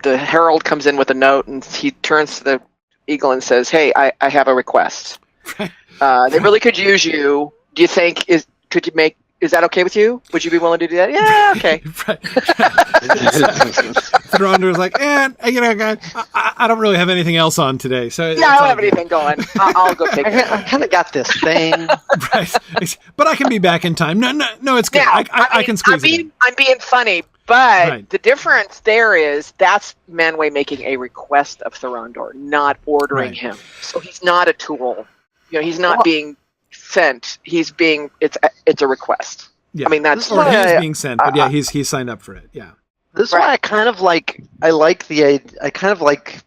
herald comes in with a note, and he turns to the eagle and says, "Hey, I have a request. They really could use you. Do you think is that okay with you? Would you be willing to do that?" Yeah, okay. Thorondor's like, I don't really have anything else on today, so I don't have anything going. I'll go take it. I kind of got this thing, right? But I can be back in time. No, it's good. Yeah, I can squeeze it in. I'm being funny, but the difference there is that's Manwë making a request of Thorondor, not ordering him. So he's not a tool. He's not being sent. He's being. It's a request. Yeah. I mean that's. Or he's being sent, but he's signed up for it. Yeah. This is why I kind of like. I kind of like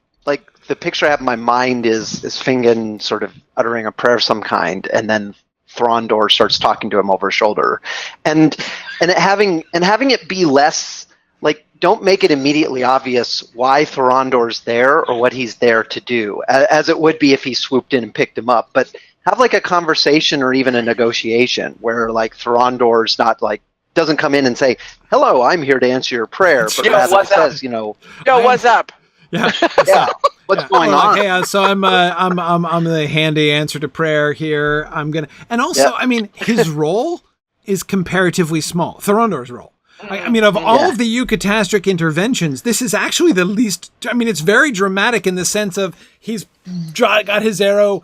the picture I have in my mind is Fingon sort of uttering a prayer of some kind, and then Thorondor starts talking to him over his shoulder, and having it be less like, don't make it immediately obvious why Thorondor's there or what he's there to do, as it would be if he swooped in and picked him up, but have like a conversation or even a negotiation where like Thorondor's not like, doesn't come in and say, "Hello, I'm here to answer your prayer," but rather says, what's up? Yeah. What's going on? Hey, so I'm the handy answer to prayer here. And also, I mean, his role is comparatively small. Thorondor's role. Of all of the Eucatastric interventions, this is actually the least. I mean, it's very dramatic in the sense of he's got his arrow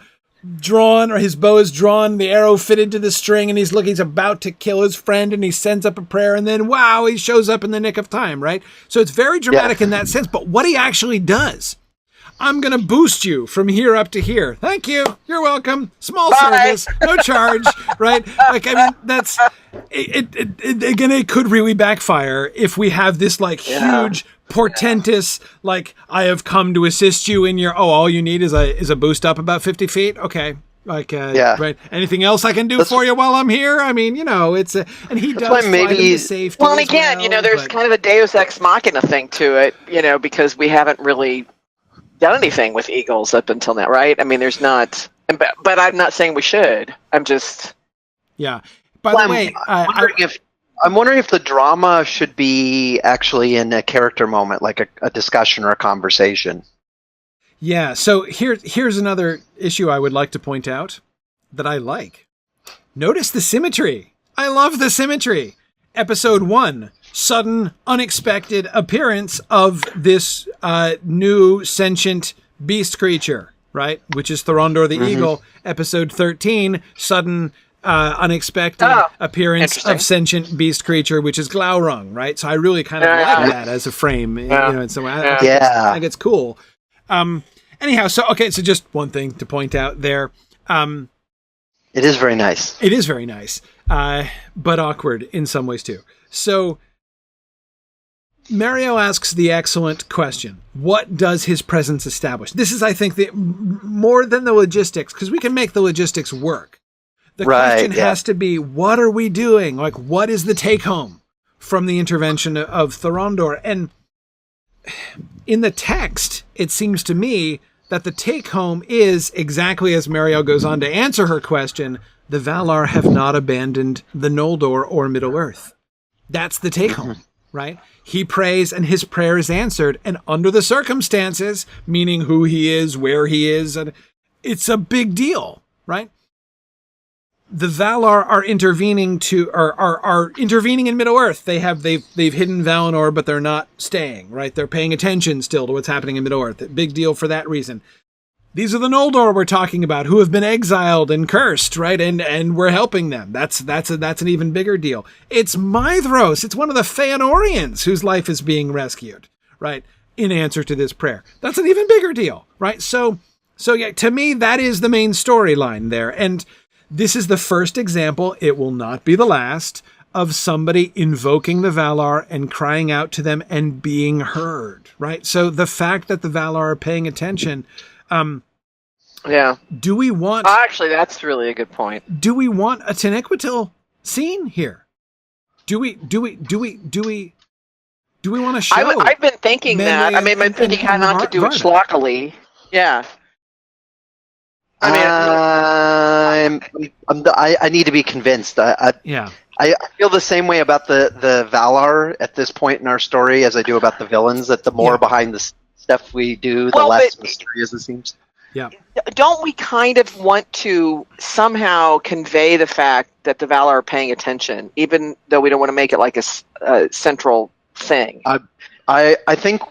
drawn, or his bow is drawn, the arrow fitted to the string, and he's about to kill his friend, and he sends up a prayer, and then wow, he shows up in the nick of time, right? So it's very dramatic in that sense. But what he actually does, I'm going to boost you from here up to here. Thank you. You're welcome. Small service, no charge, right? That's it. Again, it could really backfire if we have this huge, portentous, I have come to assist you in your. Oh, all you need is a boost up about 50 feet. Okay. Right. Anything else I can do for you while I'm here? I mean, it's and he does fly to safety. Well, and again, there's kind of a Deus Ex Machina thing to it, because we haven't really done anything with eagles up until now, right? I mean, there's not, but I'm not saying we should. I'm just. Yeah. By the way, I'm wondering if the drama should be actually in a character moment, like a discussion or a conversation. Yeah. So here's another issue I would like to point out that I like. Notice the symmetry. I love the symmetry. Episode 1, sudden, unexpected appearance of this new sentient beast creature, right? Which is Thorondor the Eagle, episode 13, sudden, unexpected appearance of sentient beast creature, which is Glaurung, right? So I really kind of like that as a frame, you know, and so I think it's cool. Anyhow, so just one thing to point out there. It is very nice. It is very nice, but awkward in some ways too. So Mario asks the excellent question, what does his presence establish? This is, I think, more than the logistics, because we can make the logistics work. The question has to be, what are we doing? Like, what is the take-home from the intervention of Thorondor? And in the text, it seems to me that the take-home is, exactly as Mario goes on to answer her question, the Valar have not abandoned the Noldor or Middle-earth. That's the take-home, right? He prays and his prayer is answered, and under the circumstances, meaning who he is, where he is, and it's a big deal, right? The Valar are intervening are intervening in Middle-earth. They've hidden Valinor, but they're not staying, right? They're paying attention still to what's happening in Middle-earth. Big deal for that reason. These are the Noldor we're talking about, who have been exiled and cursed, right? And we're helping them. That's an even bigger deal. It's Maedhros. It's one of the Feanorians whose life is being rescued, right? In answer to this prayer. That's an even bigger deal, right? So yeah, to me, that is the main storyline there. And this is the first example, it will not be the last, of somebody invoking the Valar and crying out to them and being heard, right? So the fact that the Valar are paying attention, do we want... Actually, that's really a good point. Do we want a Taniquetil scene here? Do we want to show... I've been thinking that. I mean, I've been thinking how not to do it schlockily. Yeah. I need to be convinced. I feel the same way about the Valar at this point in our story as I do about the villains, that the more behind the stuff we do, the less mysterious it seems. Yeah. Don't we kind of want to somehow convey the fact that the Valar are paying attention, even though we don't want to make it like a central thing? I think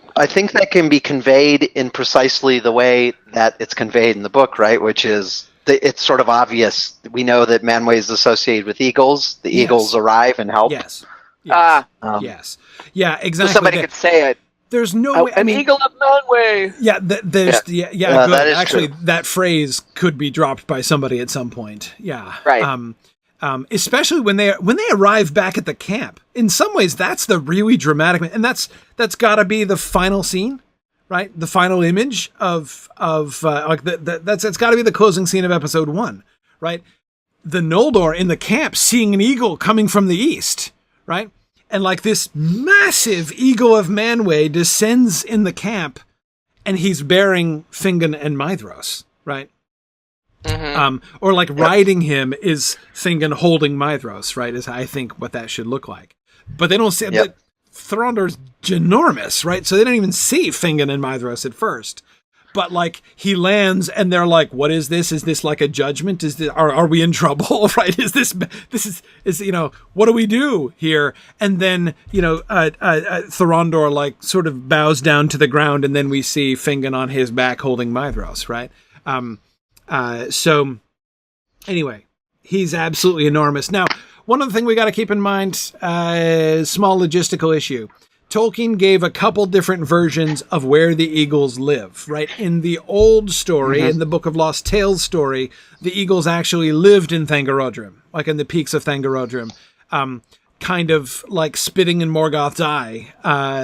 that can be conveyed in precisely the way that it's conveyed in the book, right? Which is, it's sort of obvious. We know that Manwë is associated with eagles. The eagles arrive and help. Yes. Yeah, exactly. So somebody could say it. There's no way. An eagle of Manwë. Yeah, good. That is actually, true. that phrase could be dropped by somebody at some point. Yeah. Right. Especially when they arrive back at the camp. In some ways, that's the really dramatic, and that's got to be the final scene, right? The final image of that's got to be the closing scene of episode 1, right? The Noldor in the camp seeing an eagle coming from the east, right? And like this massive eagle of Manwë descends in the camp, and he's bearing Fingon and Maedhros, right? Or like riding him is Fingon holding Maedhros, right? Is I think what that should look like. But they don't see but Thorondor's ginormous, right? So they don't even see Fingon and Maedhros at first. But like he lands and they're like, what is this? Is this like a judgment? Is this, are we in trouble? Right? Is this what do we do here? And then, Thorondor like sort of bows down to the ground, and then we see Fingon on his back holding Maedhros, right? So anyway, he's absolutely enormous. Now, one other thing we got to keep in mind, small logistical issue. Tolkien gave a couple different versions of where the eagles live, right? In the old story, in the Book of Lost Tales story, the eagles actually lived in Thangorodrim, like in the peaks of Thangorodrim, kind of like spitting in Morgoth's eye,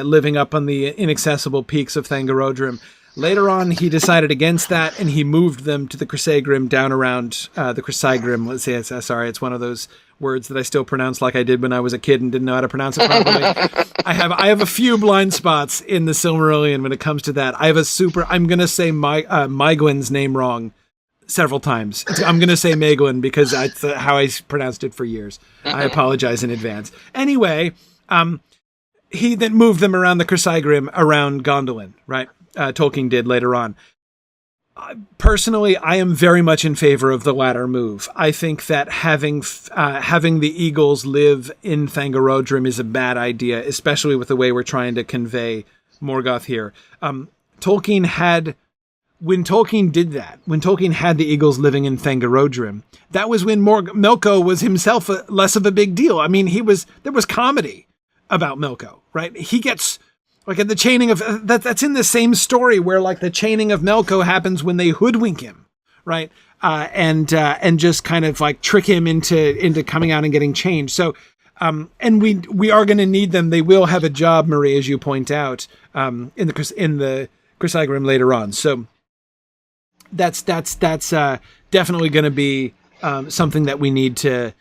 living up on the inaccessible peaks of Thangorodrim. Later on, he decided against that, and he moved them to the Crissaegrim down around the Crissaegrim. Let's say it's one of those words that I still pronounce like I did when I was a kid and didn't know how to pronounce it properly. I have a few blind spots in the Silmarillion when it comes to that. I'm going to say Maegwyn's name wrong several times. I'm going to say Maegwyn because that's how I pronounced it for years. I apologize in advance. Anyway, he then moved them around the Crissaegrim around Gondolin, right? Tolkien did later on. Personally, I am very much in favor of the latter move. I think that having the Eagles live in Thangorodrim is a bad idea, especially with the way we're trying to convey Morgoth here. Tolkien had when Tolkien did that, when Tolkien had the Eagles living in Thangorodrim, that was when Melko was himself less of a big deal. I mean, there was comedy about Melko, right? He gets, like, the chaining of, that's in the same story where, like, the chaining of Melko happens when they hoodwink him, right? And just kind of, like, trick him into coming out and getting changed. So, and we are going to need them. They will have a job, Marie, as you point out, in the Chrysaegrim later on. So that's definitely going to be something that we need to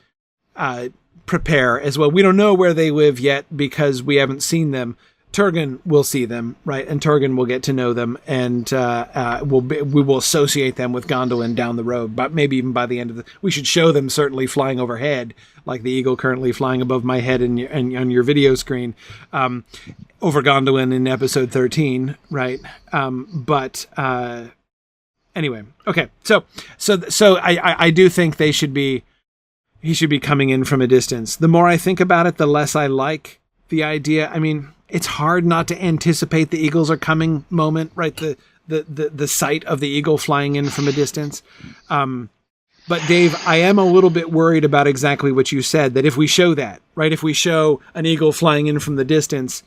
prepare as well. We don't know where they live yet because we haven't seen them. Turgon will see them, right? And Turgon will get to know them, and we will associate them with Gondolin down the road. But maybe even by the end of we should show them certainly flying overhead, like the eagle currently flying above my head and on your video screen, over Gondolin in episode 13, right? Anyway, okay. So I do think he should be coming in from a distance. The more I think about it, the less I like the idea. I mean, it's hard not to anticipate the Eagles are coming moment, right? The sight of the eagle flying in from a distance. But Dave, I am a little bit worried about exactly what you said, that if we show that, right? If we show an eagle flying in from the distance,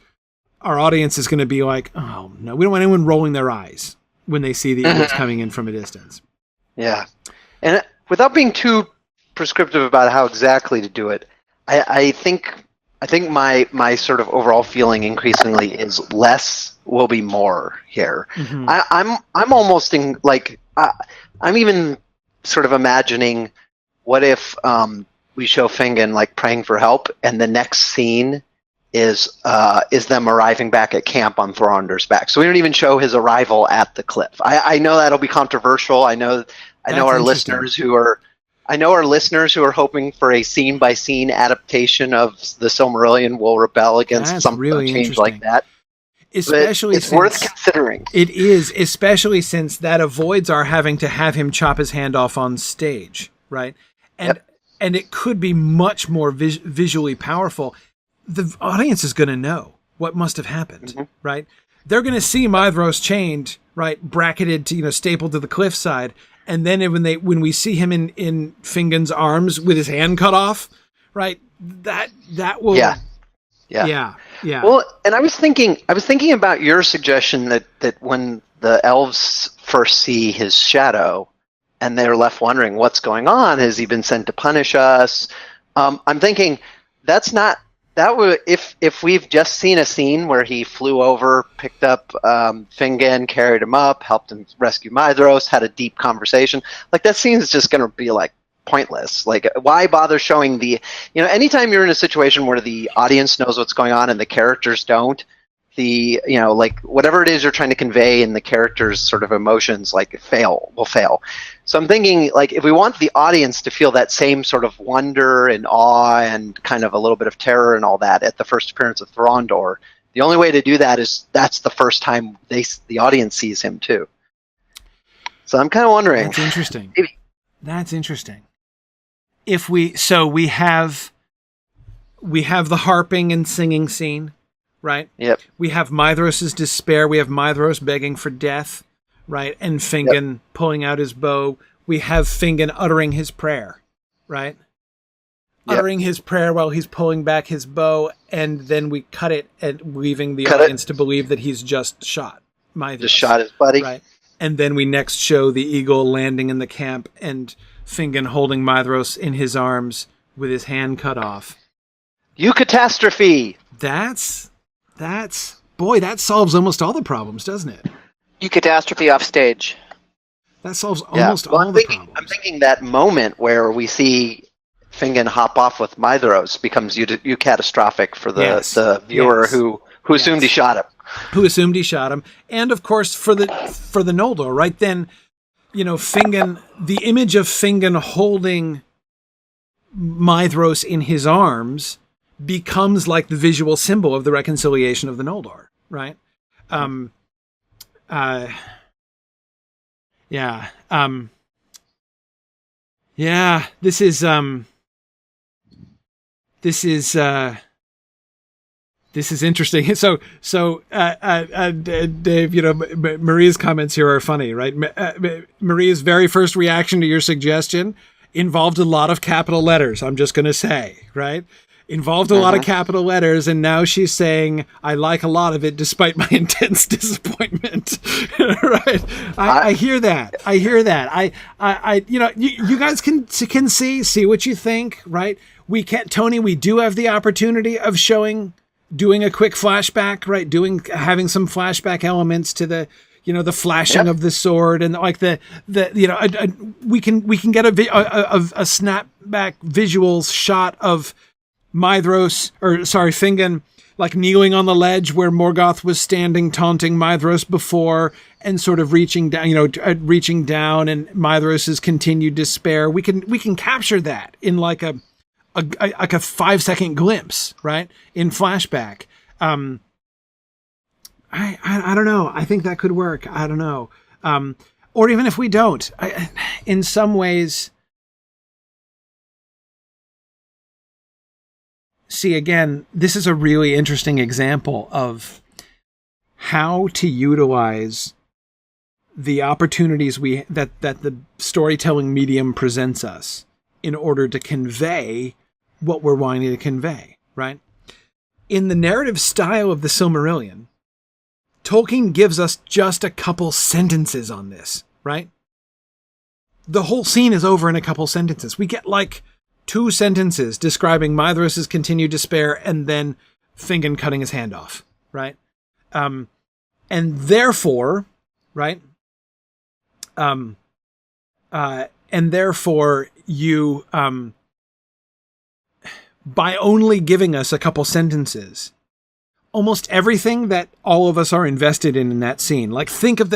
our audience is going to be like, oh no, we don't want anyone rolling their eyes when they see the eagles coming in from a distance. Yeah. And without being too prescriptive about how exactly to do it, I think my sort of overall feeling increasingly is less will be more here. Mm-hmm. I'm almost in, like, I'm even sort of imagining what if we show Fingon, like, praying for help, and the next scene is them arriving back at camp on Thorondor's back. So we don't even show his arrival at the cliff. I know that'll be controversial. I know our listeners who are hoping for a scene-by-scene adaptation of the Silmarillion will rebel against some change like that. Especially it's worth considering. It is, especially since that avoids our having to have him chop his hand off on stage, right? And it could be much more visually powerful. The audience is going to know what must have happened, mm-hmm. right? They're going to see Maedhros chained, right, bracketed to, stapled to the cliffside. And then when we see him in Fingon's arms with his hand cut off, right? That will. Yeah. Well, and I was thinking about your suggestion that when the elves first see his shadow, and they're left wondering what's going on, has he been sent to punish us? I'm thinking that's not. That would, if we've just seen a scene where he flew over, picked up Fingon, carried him up, helped him rescue Maedhros, had a deep conversation, like, that scene is just going to be, like, pointless. Like, why bother showing anytime you're in a situation where the audience knows what's going on and the characters don't, like, whatever it is you're trying to convey in the characters' sort of emotions, like, will fail. So I'm thinking, like, if we want the audience to feel that same sort of wonder and awe and kind of a little bit of terror and all that at the first appearance of Thorondor, the only way to do that is that's the first time the audience sees him too. So I'm kind of wondering. That's interesting. Maybe. That's interesting. We have the harping and singing scene, right? Yep. We have Maedhros' despair. We have Maedhros begging for death, right? And Fingon pulling out his bow. We have Fingon uttering his prayer, right? Yep. Uttering his prayer while he's pulling back his bow, and then we cut it and leaving the audience to believe that he's just shot Maedhros. Just shot his buddy. Right. And then we next show the eagle landing in the camp and Fingon holding Maedhros in his arms with his hand cut off. Eucatastrophe! That solves almost all the problems, doesn't it? Eucatastrophe off stage. That solves almost all the problems. I'm thinking that moment where we see Fingon hop off with Maedhros becomes eucatastrophic for the viewer who assumed he shot him. Who assumed he shot him. And of course for the Noldor, right? Then, Fingon, the image of Fingon holding Maedhros in his arms becomes like the visual symbol of the reconciliation of the Noldor, right? Yeah. Yeah. This is interesting. So, Dave, Maria's comments here are funny, right? Maria's very first reaction to your suggestion involved a lot of capital letters. I'm just going to say, right? Involved a lot of capital letters, and now she's saying, I like a lot of it despite my intense disappointment. Right? I hear that. You guys can see what you think, right? Tony, we do have the opportunity of doing a quick flashback, right? Having some flashback elements to the flashing of the sword, and like we can get a snapback visuals shot of Fingon, like kneeling on the ledge where Morgoth was standing, taunting Maedhros before, and sort of reaching down, and Maedhros's continued despair. We can capture that in like a 5-second glimpse, right? In flashback. I don't know. I think that could work. I don't know. Or even if we don't, in some ways, see, again, this is a really interesting example of how to utilize the opportunities that the storytelling medium presents us in order to convey what we're wanting to convey, right? In the narrative style of the Silmarillion, Tolkien gives us just a couple sentences on this, right? The whole scene is over in a couple sentences. We get like 2 sentences describing Maedhros's continued despair and then Fingon cutting his hand off, right? And therefore, right? And therefore you, by only giving us a couple sentences, almost everything that all of us are invested in that scene, like think of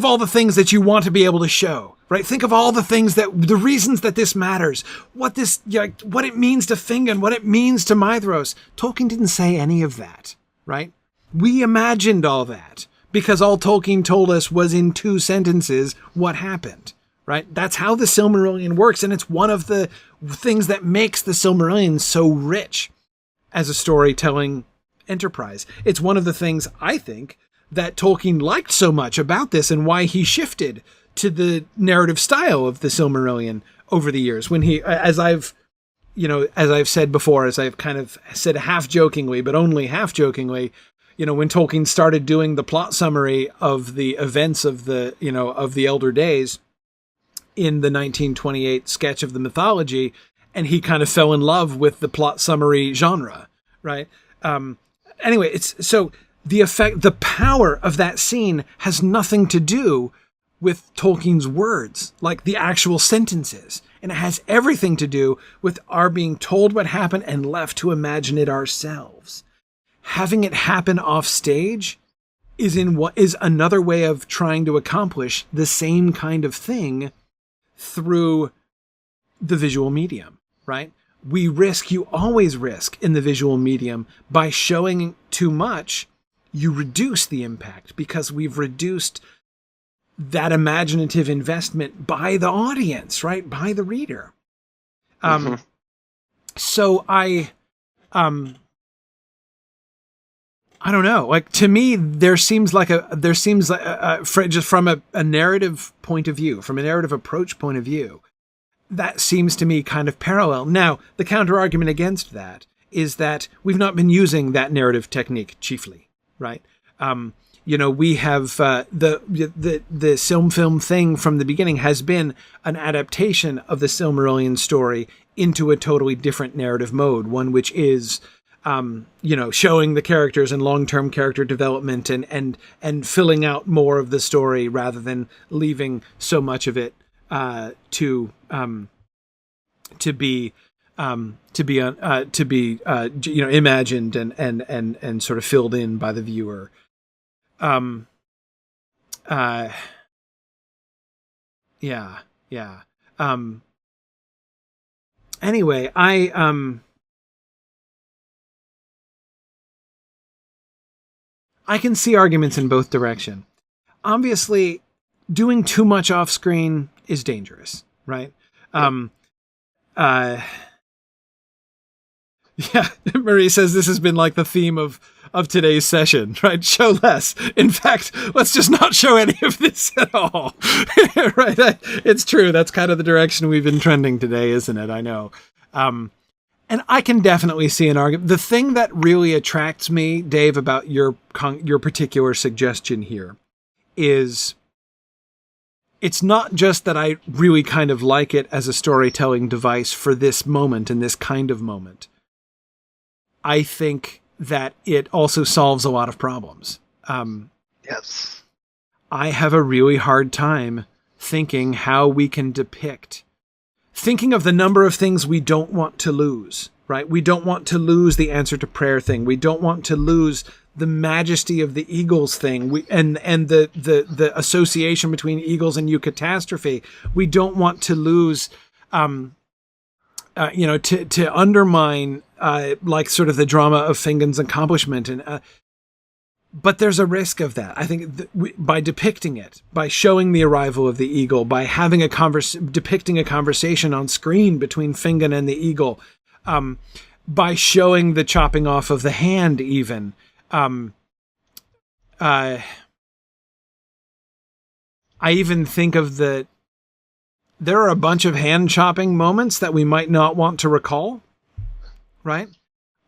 all the things that you want to be able to show, right? Think of all the things the reasons that this matters, what it means to Fingon, what it means to Maedhros. Tolkien didn't say any of that, right? We imagined all that because all Tolkien told us was in 2 sentences what happened, right? That's how the Silmarillion works, and it's one of the things that makes the Silmarillion so rich as a storytelling enterprise. It's one of the things I think that Tolkien liked so much about this, and why he shifted to the narrative style of the Silmarillion over the years. When he, as I've said before, as I've kind of said half jokingly, but only half jokingly, when Tolkien started doing the plot summary of the events of the Elder Days in the 1928 sketch of the mythology, and he kind of fell in love with the plot summary genre, right? Anyway, it's so the power of that scene has nothing to do with Tolkien's words, like the actual sentences. And it has everything to do with our being told what happened and left to imagine it ourselves. Having it happen off stage is another way of trying to accomplish the same kind of thing through the visual medium, right? You always risk in the visual medium by showing too much, you reduce the impact because we've reduced that imaginative investment by the audience, right? By the reader. So I don't know. Like, to me, there seems like just from a narrative point of view, from a narrative approach point of view, that seems to me kind of parallel. Now, the counter argument against that is that we've not been using that narrative technique chiefly, right? We have the film thing from the beginning has been an adaptation of the Silmarillion story into a totally different narrative mode, one which is showing the characters and long-term character development and filling out more of the story rather than leaving so much of it to be imagined and sort of filled in by the viewer. Anyway, I can see arguments in both direction. Obviously, doing too much off screen is dangerous, right? Yeah, Marie says this has been like the theme of today's session, right? Show less. In fact, let's just not show any of this at all. Right? It's true. That's kind of the direction we've been trending today, isn't it? I know. And I can definitely see an argument. The thing that really attracts me, Dave, about your particular suggestion here is it's not just that I really kind of like it as a storytelling device for this moment and this kind of moment. I think that it also solves a lot of problems. Yes. I have a really hard time thinking how we can thinking of the number of things we don't want to lose, right? We don't want to lose the answer to prayer thing. We don't want to lose the majesty of the eagles thing. And the association between eagles and eucatastrophe. We don't want to lose, to undermine, like sort of the drama of Fingon's accomplishment. But there's a risk of that. I think by depicting it, by showing the arrival of the eagle, by having depicting a conversation on screen between Fingon and the eagle, by showing the chopping off of the hand even, I even think of there are a bunch of hand chopping moments that we might not want to recall, right?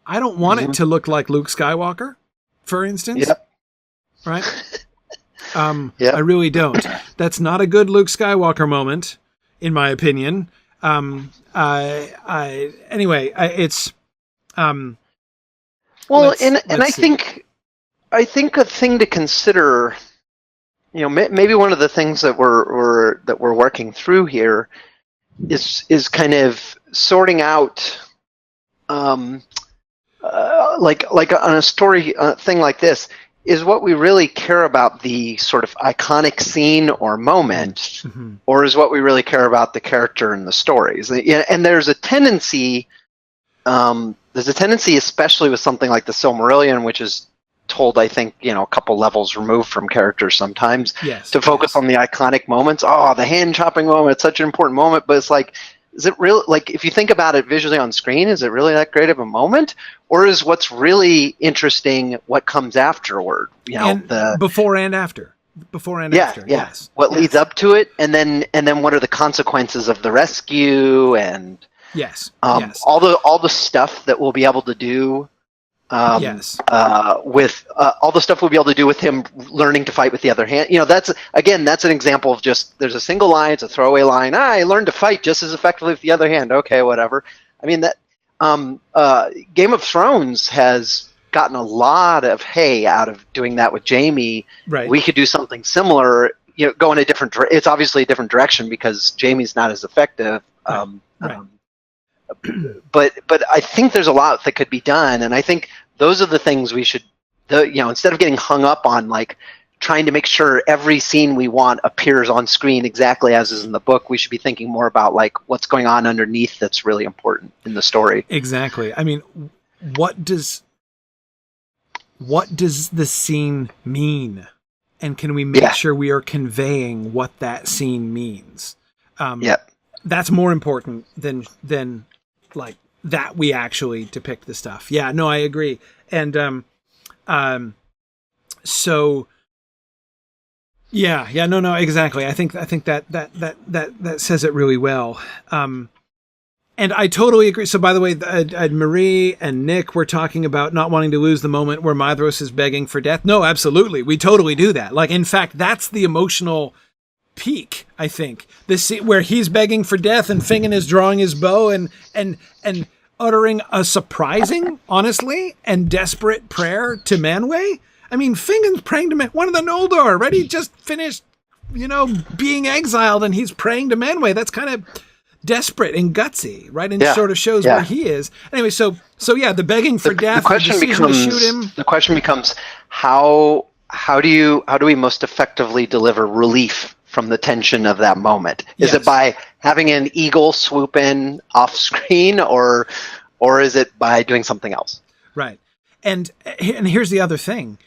I don't want it to look like Luke Skywalker, for instance. Yep. Right? Yep. I really don't. That's not a good Luke Skywalker moment, in my opinion. It's well, and I think a thing to consider, maybe one of the things that we're working through here is kind of sorting out, like on a story thing like this, is what we really care about the sort of iconic scene or moment, or is what we really care about the character and the stories? And there's a tendency, especially with something like the Silmarillion, which is told, I think, a couple levels removed from characters sometimes, to focus on the iconic moments. Oh, the hand chopping moment, it's such an important moment, but it's like, is it real? Like, if you think about it visually on screen, is it really that great of a moment? Or is what's really interesting what comes afterward? Before and after. After. Yes. What leads up to it, and then what are the consequences of the rescue, and all the stuff that we'll be able to do. With all the stuff we'll be able to do with him learning to fight with the other hand. That's an example of just, there's a single line, it's a throwaway line. I learned to fight just as effectively with the other hand. Okay, whatever. I mean, that Game of Thrones has gotten a lot of hay out of doing that with Jaime. Right. We could do something similar, go in a different, it's obviously a different direction because Jaime's not as effective. Right. But I think there's a lot that could be done, and I think those are the things we should, instead of getting hung up on like trying to make sure every scene we want appears on screen exactly as is in the book, we should be thinking more about like what's going on underneath that's really important in the story. Exactly. I mean, what does the scene mean? And can we make sure we are conveying what that scene means? That's more important than like that we actually depict the stuff. Yeah, no, I agree. And so no, exactly. I think that says it really well. And I totally agree. So by the way, Marie and Nick were talking about not wanting to lose the moment where Maedhros is begging for death. No, absolutely. We totally do that. Like, in fact, that's the emotional peak, I think. This where he's begging for death and Fingon is drawing his bow and uttering a surprising, honestly, and desperate prayer to Manwë. I mean, Fingon's praying to one of the Noldor, right? He just finished, being exiled, and he's praying to Manwë. That's kind of desperate and gutsy, right? And sort of shows where he is. Anyway, so the begging for death, the decision to shoot him. The question becomes how do we most effectively deliver relief from the tension of that moment? Is it by having an eagle swoop in off screen, or is it by doing something else? Right. And here's the other thing.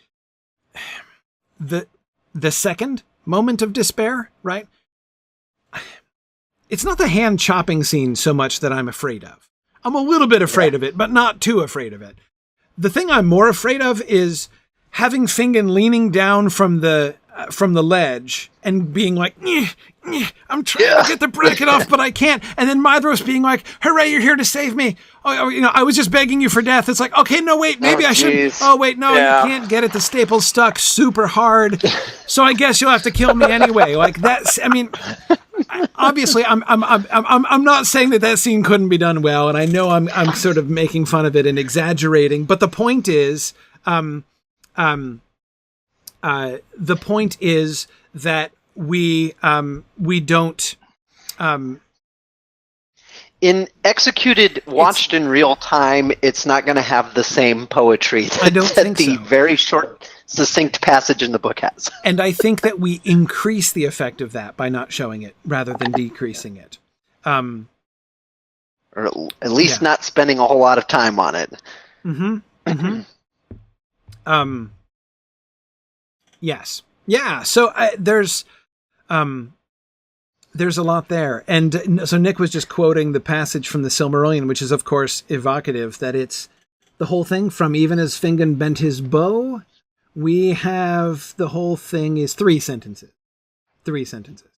The second moment of despair, right? It's not the hand chopping scene so much that I'm afraid of. I'm a little bit afraid of it, but not too afraid of it. The thing I'm more afraid of is having Fingon leaning down from the ledge and being like, "Nyeh, nyeh, I'm trying to get the bracket off, but I can't." And then Mydros being like, "Hooray, you're here to save me. Oh, I was just begging you for death." It's like, okay, no, wait, maybe I should. Oh, wait, no, you can't get it. The staple's stuck super hard. So I guess you'll have to kill me anyway. Like that's, I mean, obviously I'm not saying that scene couldn't be done well. And I know I'm sort of making fun of it and exaggerating, but the point is, the point is that we don't. In executed, watched in real time, it's not going to have the same poetry that, I don't think the so. very short, succinct passage in the book has. And I think that we increase the effect of that by not showing it rather than decreasing it. Or at least not spending a whole lot of time on it. Mm-hmm. Mm-hmm. Yes. Yeah. So there's a lot there. And so Nick was just quoting the passage from the Silmarillion, which is, of course, evocative, that it's the whole thing from even as Fingon bent his bow, we have the whole thing is 3 sentences. 3 sentences.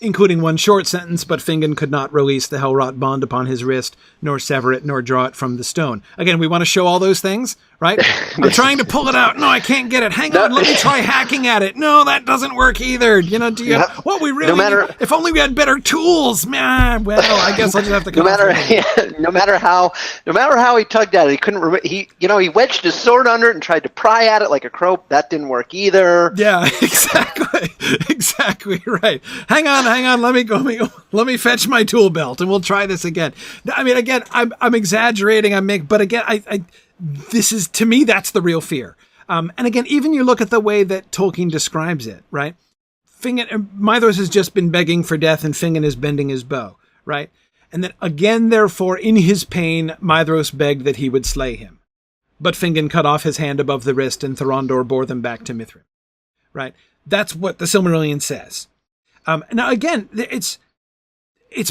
Including one short sentence, but Fingon could not release the Hellwrought bond upon his wrist, nor sever it, nor draw it from the stone. Again, we want to show all those things, right? I'm trying to pull it out. No, I can't get it. Hang on, let me try hacking at it. No, that doesn't work either. Do you what we really need, if only we had better tools, man. Well, I guess I'll just have to come no matter how he tugged at it, he couldn't he wedged his sword under it and tried to pry at it like a crow. That didn't work either. Yeah, exactly right. Hang on, let me fetch my tool belt and we'll try this again. I mean, again, I'm exaggerating, but again, this is, to me, that's the real fear. And again, even you look at the way that Tolkien describes it, right? Mydros has just been begging for death and Fingon is bending his bow, right? And then again, therefore, in his pain, Mydros begged that he would slay him. But Fingon cut off his hand above the wrist and Thorondor bore them back to Mithrin, right? That's what the Silmarillion says. Now, again, it's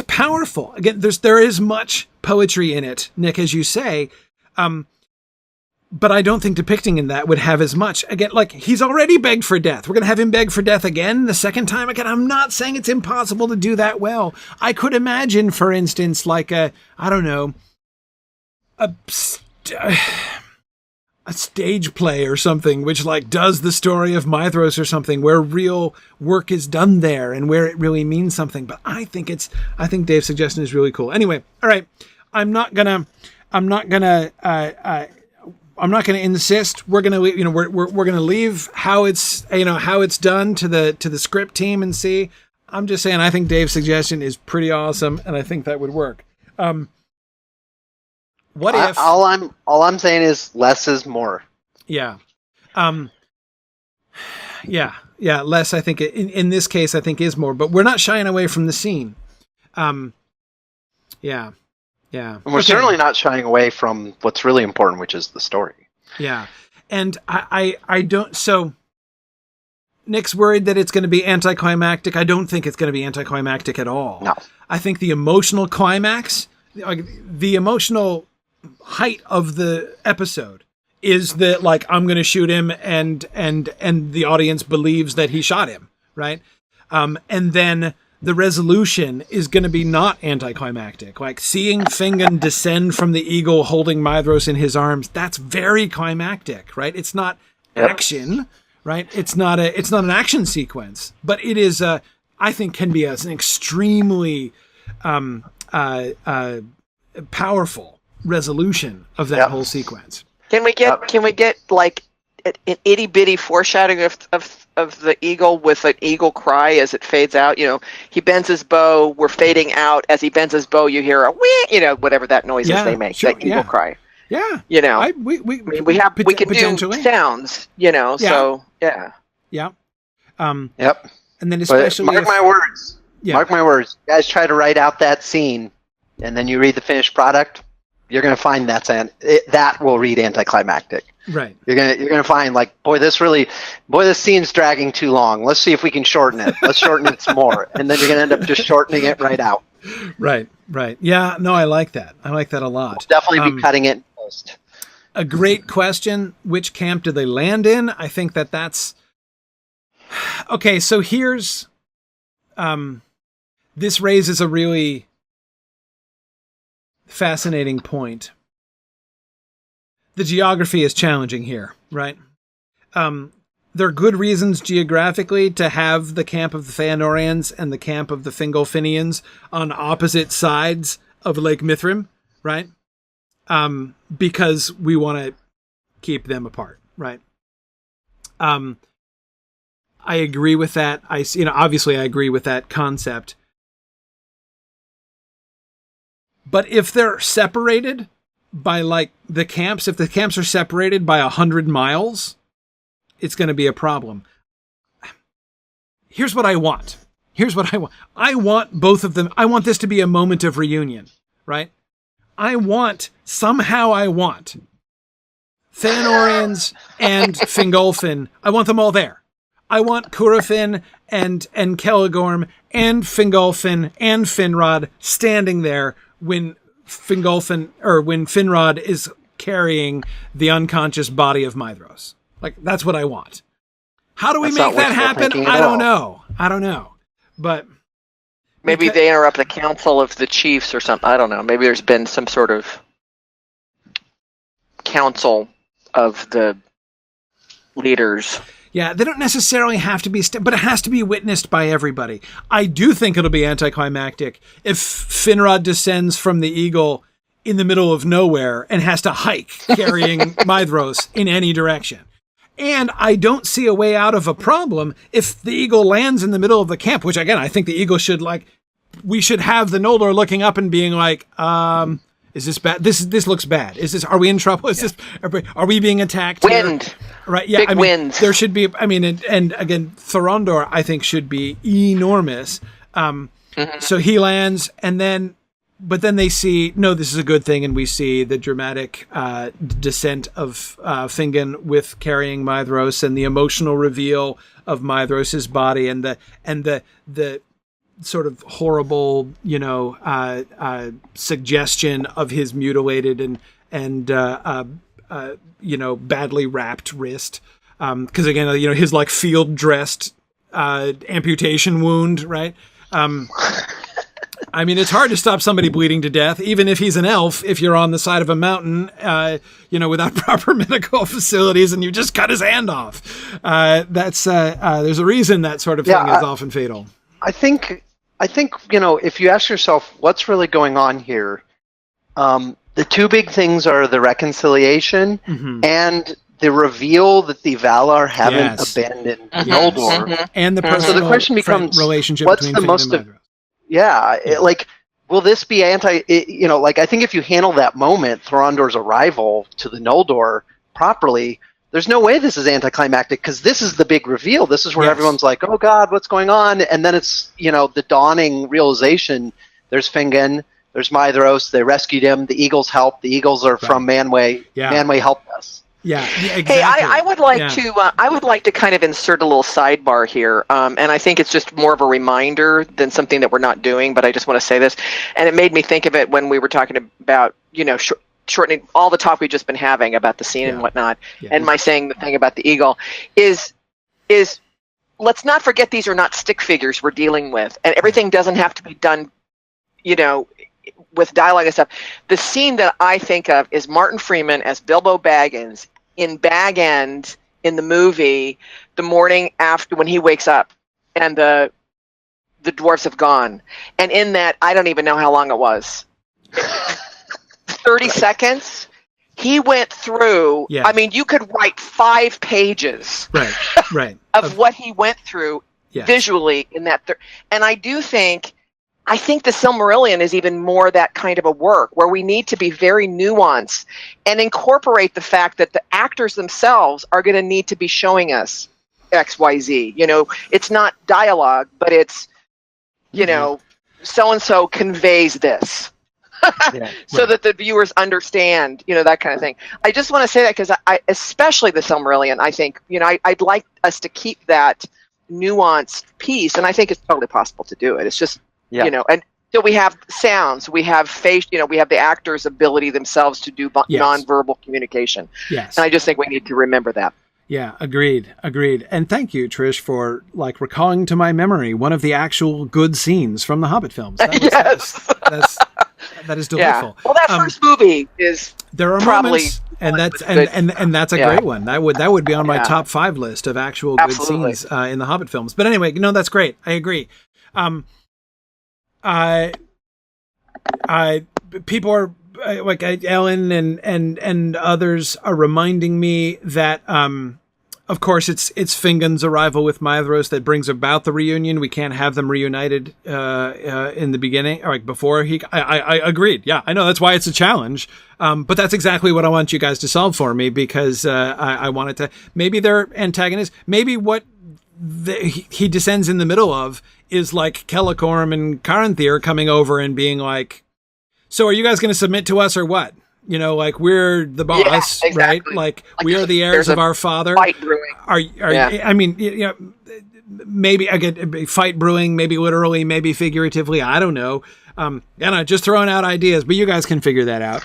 powerful. Again, there is much poetry in it, Nick, as you say. But I don't think depicting in that would have as much. Again, like, he's already begged for death. We're going to have him beg for death again the second time. Again, I'm not saying it's impossible to do that well. I could imagine, for instance, like a stage play or something, which like does the story of Mydros or something, where real work is done there and where it really means something. But I think Dave's suggestion is really cool. Anyway, all right. I'm not gonna insist. We're gonna we're gonna leave how it's done to the script team and see. I'm just saying I think Dave's suggestion is pretty awesome, and I think that would work. What if all I'm saying is less is more? Yeah. Yeah. Less, I think in this case, I think is more, but we're not shying away from the scene. Yeah. And we're certainly not shying away from what's really important, which is the story. Yeah. And I don't, so Nick's worried that it's going to be anticlimactic. I don't think it's going to be anticlimactic at all. No. I think the emotional climax, the emotional height of the episode is that, like, I'm going to shoot him and the audience believes that he shot him. Right. And then the resolution is going to be not anticlimactic. Like seeing Fingon descend from the eagle holding Mydros in his arms, that's very climactic, right? It's not action, right? It's not an action sequence, but it is I think can be an extremely powerful resolution of that whole sequence. Can we get like an itty bitty foreshadowing of the eagle with an eagle cry as it fades out? He bends his bow. We're fading out. As he bends his bow, you hear a wee, whatever that noise is they make, that eagle cry. Yeah. We can potentially do sounds, so yeah. Yeah. Yep. And then especially mark my words. Yeah. Mark my words. You guys try to write out that scene and then you read the finished product, you're going to find that will read anticlimactic. Right. You're gonna find like, this scene's dragging too long. Let's see if we can shorten it. Let's shorten it some more, and then you're gonna end up just shortening it right out. Right. Yeah. No, I like that. I like that a lot. We'll definitely be cutting it in post. A great question. Which camp do they land in? I think that's okay. So here's, this raises a really fascinating point. The geography is challenging here, right? There are good reasons geographically to have the camp of the Feanorians and the camp of the Fingolfinians on opposite sides of Lake Mithrim, right? Because we want to keep them apart, right? I agree with that. Obviously I agree with that concept. But if they're separated by like the camps, if the camps are separated by 100 miles, it's going to be a problem. Here's what I want. I want both of them. I want this to be a moment of reunion, right? I want Feanorians and Fingolfin. I want them all there. I want Curufin and Celegorm and Fingolfin and Finrod standing there when Finrod is carrying the unconscious body of Maedhros. Like, that's what I want. How do we make that happen? I don't know. But maybe they interrupt a council of the chiefs or something. I don't know. Maybe there's been some sort of council of the leaders. Yeah, they don't necessarily have to be, but it has to be witnessed by everybody. I do think it'll be anticlimactic if Finrod descends from the eagle in the middle of nowhere and has to hike carrying Maedhros in any direction. And I don't see a way out of a problem if the eagle lands in the middle of the camp, which again, I think the eagle we should have the Noldor looking up and being like, is this bad? This looks bad. Are we in trouble? Are we being attacked? Wind. Here? Right. Yeah. Big winds. There should be, and again, Thorondor, I think, should be enormous. So he lands but then they see, no, this is a good thing. And we see the dramatic descent of Fingon with carrying Maedhros and the emotional reveal of Maedhros' body and the sort of horrible, suggestion of his mutilated and badly wrapped wrist. Because again, his like field dressed amputation wound, right? It's hard to stop somebody bleeding to death, even if he's an elf, if you're on the side of a mountain, without proper medical facilities and you just cut his hand off. There's a reason that sort of thing is often fatal. I think, if you ask yourself what's really going on here, the two big things are the reconciliation and the reveal that the Valar haven't abandoned Noldor. And the personal, so the question becomes, relationship what's between the most Fingon and Maedhros. Will this be I think if you handle that moment, Thorondor's arrival to the Noldor properly, there's no way this is anticlimactic because this is the big reveal. This is where everyone's like, oh God, what's going on? And then it's, the dawning realization, there's Fingon, there's Maedhros, they rescued him, the Eagles helped, the Eagles are from Manwë, Manwë helped us. Yeah, exactly. Hey, I would like to kind of insert a little sidebar here, and I think it's just more of a reminder than something that we're not doing. But I just want to say this, and it made me think of it when we were talking about shortening all the talk we've just been having about the scene and whatnot, and my saying the thing about the eagle is let's not forget these are not stick figures we're dealing with, and everything doesn't have to be done, with dialogue and stuff. The scene that I think of is Martin Freeman as Bilbo Baggins in Bag End in the movie, the morning after when he wakes up and the dwarves have gone. And in that, I don't even know how long it was. 30 seconds. He went through, you could write 5 pages right. of what he went through visually in that. And I think the Silmarillion is even more that kind of a work where we need to be very nuanced and incorporate the fact that the actors themselves are going to need to be showing us X, Y, Z. It's not dialogue, but it's, so-and-so conveys this. so that the viewers understand, that kind of thing. I just want to say that because I especially the Silmarillion, I think, I'd like us to keep that nuanced piece, and I think it's totally possible to do it. It's just, and so we have sounds, we have face, we have the actors' ability themselves to do nonverbal communication. Yes. And I just think we need to remember that. Yeah, agreed. And thank you, Trish, for recalling to my memory one of the actual good scenes from the Hobbit films. That is delightful. Yeah. Well, that first movie is there are probably moments, and that's a great one. That would be on my top 5 list of actual good scenes in the Hobbit films. But anyway, that's great. I agree. People are like Ellen and others are reminding me that of course it's Fingon's arrival with Maedhros that brings about the reunion. We can't have them reunited in the beginning, or before he. I agreed. Yeah, I know that's why it's a challenge. But that's exactly what I want you guys to solve for me, because I wanted to. Maybe they're antagonists. Maybe what he descends in the middle of is like Kellicorm and Caranthir coming over and being like, so are you guys going to submit to us or what? We're the boss, right? Like we are the heirs of our father. Fight brewing. I mean, maybe I get fight brewing, maybe literally, maybe figuratively. I don't know. And I'm just throwing out ideas, but you guys can figure that out.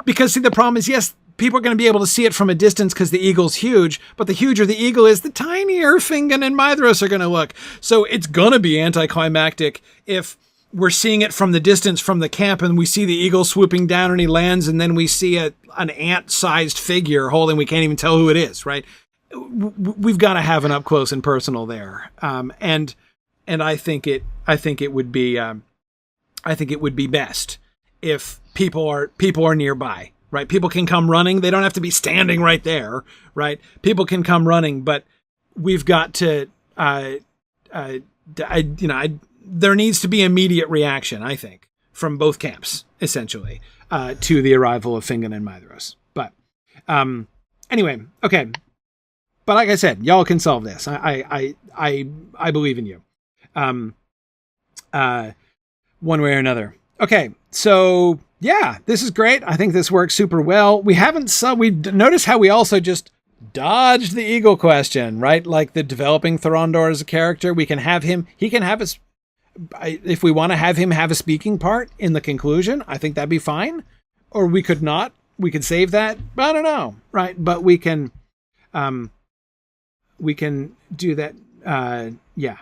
Because see, the problem is, yes, people are going to be able to see it from a distance because the eagle's huge, but the huger the eagle is, the tinier Fingon and Maedhros are going to look. So it's going to be anticlimactic if we're seeing it from the distance from the camp and we see the eagle swooping down and he lands, and then we see an ant-sized figure holding, we can't even tell who it is, right? We've got to have an up close and personal there. And I think it would be best if people are nearby, right? People can come running. They don't have to be standing right there, right? People can come running, but we've got to, there needs to be immediate reaction, I think, from both camps, essentially, to the arrival of Fingon and Maedhros. But anyway, okay. But like I said, y'all can solve this. I believe in you, one way or another. Okay, so yeah, this is great. I think this works super well. We noticed how we also just dodged the eagle question, right? Like the developing Thorondor as a character, he can have if we want to have him have a speaking part in the conclusion, I think that'd be fine. Or we could not. We could save that. I don't know, right? But we can do that. Yeah.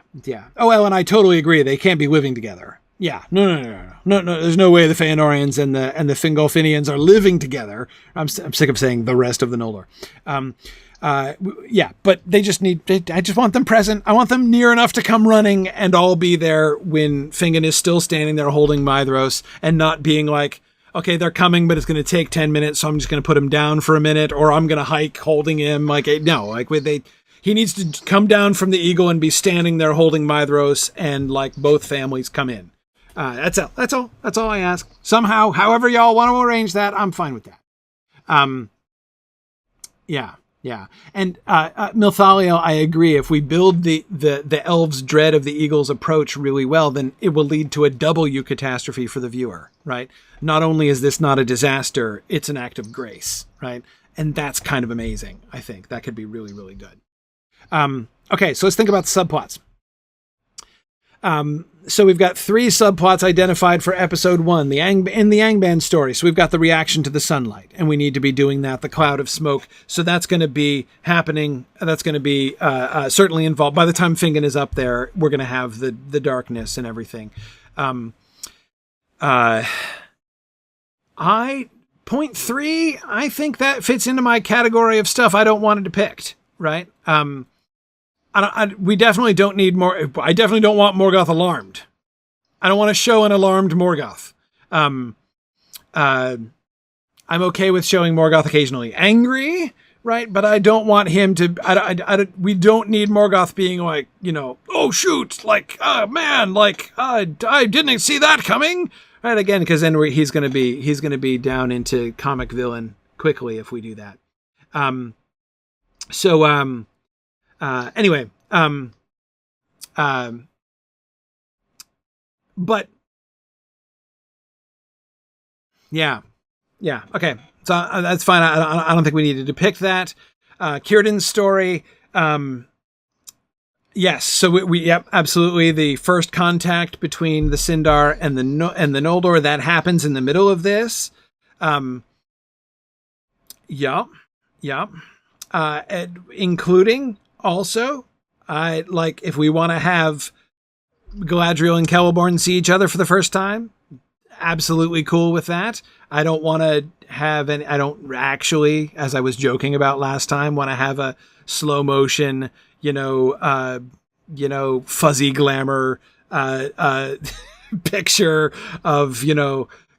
Oh, Ellen, I totally agree. They can't be living together. Yeah. No. There's no way the Feanorians and the Fingolfinians are living together. I'm sick of saying the rest of the Noldor. Yeah, but I just want them present. I want them near enough to come running and all be there when Fingon is still standing there holding Maedhros, and not being like, okay, they're coming, but it's going to take 10 minutes, so I'm just going to put him down for a minute, or I'm going to hike holding him. He needs to come down from the eagle and be standing there holding Maedhros, and both families come in. That's all I ask. Somehow, however y'all want to arrange that, I'm fine with that. Yeah. And Milthalio, I agree. If we build the elves' dread of the eagle's approach really well, then it will lead to a W catastrophe for the viewer, right? Not only is this not a disaster, it's an act of grace, right? And that's kind of amazing, I think. That could be really, really good. Okay, so let's think about the subplots. So we've got 3 subplots identified for episode 1, in the Angband story. So we've got the reaction to the sunlight, and we need to be doing that, the cloud of smoke. So that's going to be happening. That's going to be certainly involved. By the time Fingon is up there, we're going to have the darkness and everything. Point 3, I think that fits into my category of stuff I don't want to depict, right? We definitely don't need more. I definitely don't want Morgoth alarmed. I don't want to show an alarmed Morgoth. I'm okay with showing Morgoth occasionally angry, right? But I don't want him to. We don't need Morgoth being like, oh shoot, oh man, I didn't see that coming, right? Again, because then he's gonna be down into comic villain quickly if we do that. Anyway, but Yeah. Yeah. Okay. So that's fine. I don't think we need to depict that. Círdan's story. Yes. So yep, absolutely. The first contact between the Sindar and the Noldor, that happens in the middle of this. Yep. Yep. Including also, like if we want to have Galadriel and Celeborn see each other for the first time, absolutely cool with that. I don't want to have any, I don't actually, as I was joking about last time, want to have a slow motion, fuzzy glamour, picture of,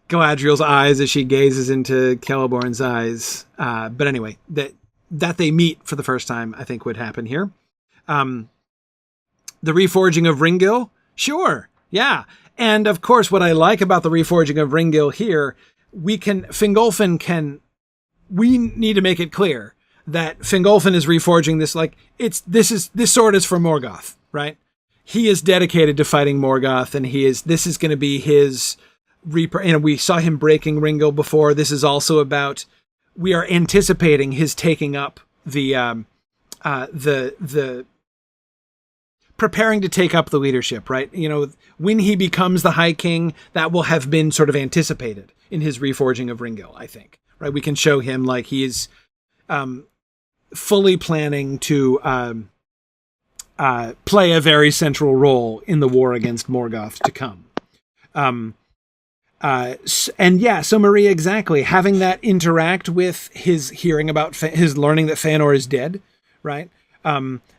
Galadriel's eyes as she gazes into Celeborn's eyes. But anyway, that they meet for the first time, I think would happen here. The reforging of Ringil. Sure. Yeah. And of course, what I like about the reforging of Ringil here, Fingolfin we need to make it clear that Fingolfin is reforging this, this sword is for Morgoth, right? He is dedicated to fighting Morgoth, and this is going to be his we saw him breaking Ringil before. This is also about, we are anticipating his taking up the preparing to take up the leadership, right? When he becomes the High King, that will have been sort of anticipated in his reforging of Ringil, I think, right? We can show him like he is fully planning to play a very central role in the war against Morgoth to come. So Maria, exactly, having that interact with his hearing about his learning that Feanor is dead, right?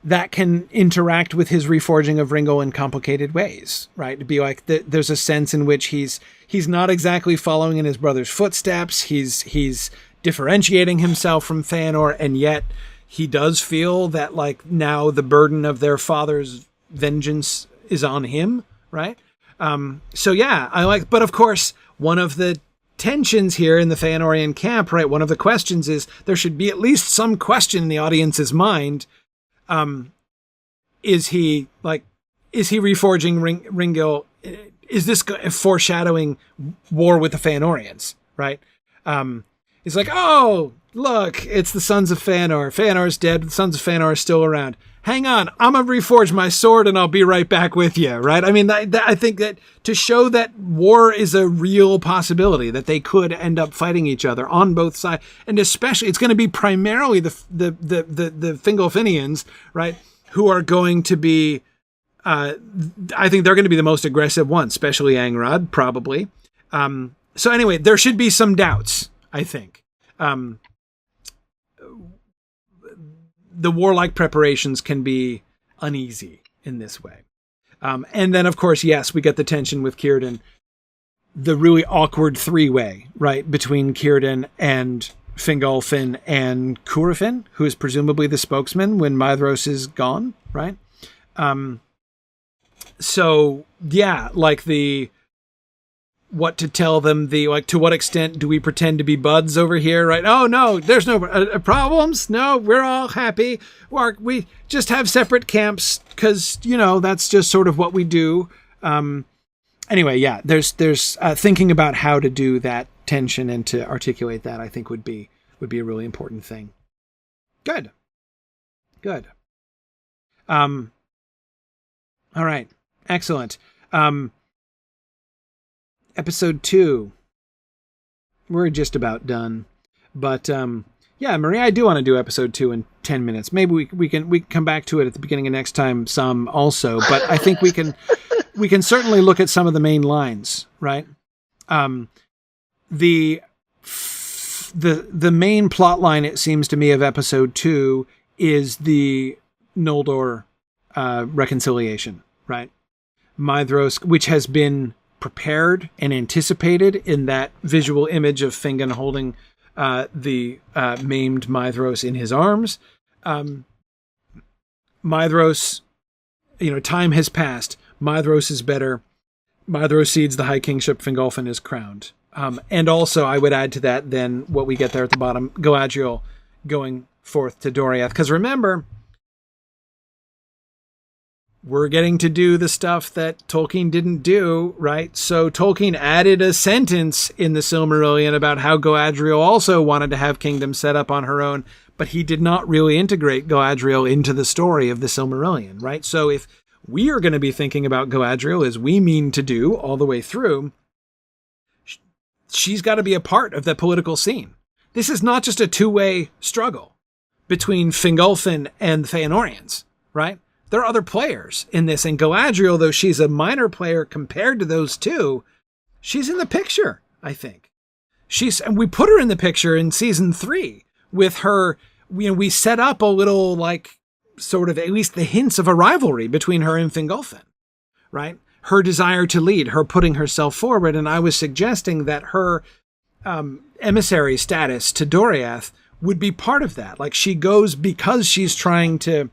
That can interact with his reforging of Ringil in complicated ways, right? To be like, there's a sense in which he's not exactly following in his brother's footsteps. He's differentiating himself from Feanor, and yet he does feel that like now the burden of their father's vengeance is on him, right? So yeah, but of course, one of the tensions here in the Feanorian camp, right? One of the questions is there should be at least some question in the audience's mind. Is he reforging Ringil? Is this foreshadowing war with the Feanorians, right? He's like, oh, look, it's the Sons of Feanor. Feanor's dead, but the Sons of Feanor are still around. Hang on, I'm going to reforge my sword and I'll be right back with you, right? I mean, I think that to show that war is a real possibility, that they could end up fighting each other on both sides, and especially it's going to be primarily the Fingolfinians, right, who are going to be, I think they're going to be the most aggressive ones, especially Angrod, probably. So anyway, there should be some doubts, I think. The warlike preparations can be uneasy in this way. And then, of course, yes, we get the tension with Círdan, the really awkward three-way, right, between Círdan and Fingolfin and Curufin, who is presumably the spokesman when Maedhros is gone, right? So, yeah, like what to tell them, to what extent do we pretend to be buds over here, right? Oh, no, there's no problems. No, we're all happy. We just have separate camps because, that's just sort of what we do. Anyway, yeah, there's thinking about how to do that tension and to articulate that, I think would be a really important thing. Good. All right. Excellent. Episode 2. We're just about done. But yeah, Maria, I do want to do episode 2 in 10 minutes. Maybe we can come back to it at the beginning of next time some also, but I think we can certainly look at some of the main lines, right? The main plot line, it seems to me, of episode 2 is the Noldor reconciliation, right? Maedhros, which has been prepared and anticipated in that visual image of Fingon holding the maimed Maedhros in his arms. Maedhros, time has passed. Maedhros is better. Maedhros cedes the High Kingship. Fingolfin is crowned. And also, I would add to that then what we get there at the bottom, Galadriel going forth to Doriath. Because remember, we're getting to do the stuff that Tolkien didn't do, right? So Tolkien added a sentence in the Silmarillion about how Galadriel also wanted to have kingdom set up on her own, but he did not really integrate Galadriel into the story of the Silmarillion, right? So if we are going to be thinking about Galadriel as we mean to do all the way through, she's got to be a part of the political scene. This is not just a two-way struggle between Fingolfin and the Feanorians, right? There are other players in this, and Galadriel, though she's a minor player compared to those two, she's in the picture, I think. And we put her in the picture in season 3 with her, we set up a little, like, sort of at least the hints of a rivalry between her and Fingolfin, right? Her desire to lead, her putting herself forward, and I was suggesting that her emissary status to Doriath would be part of that. Like, she goes because she's trying to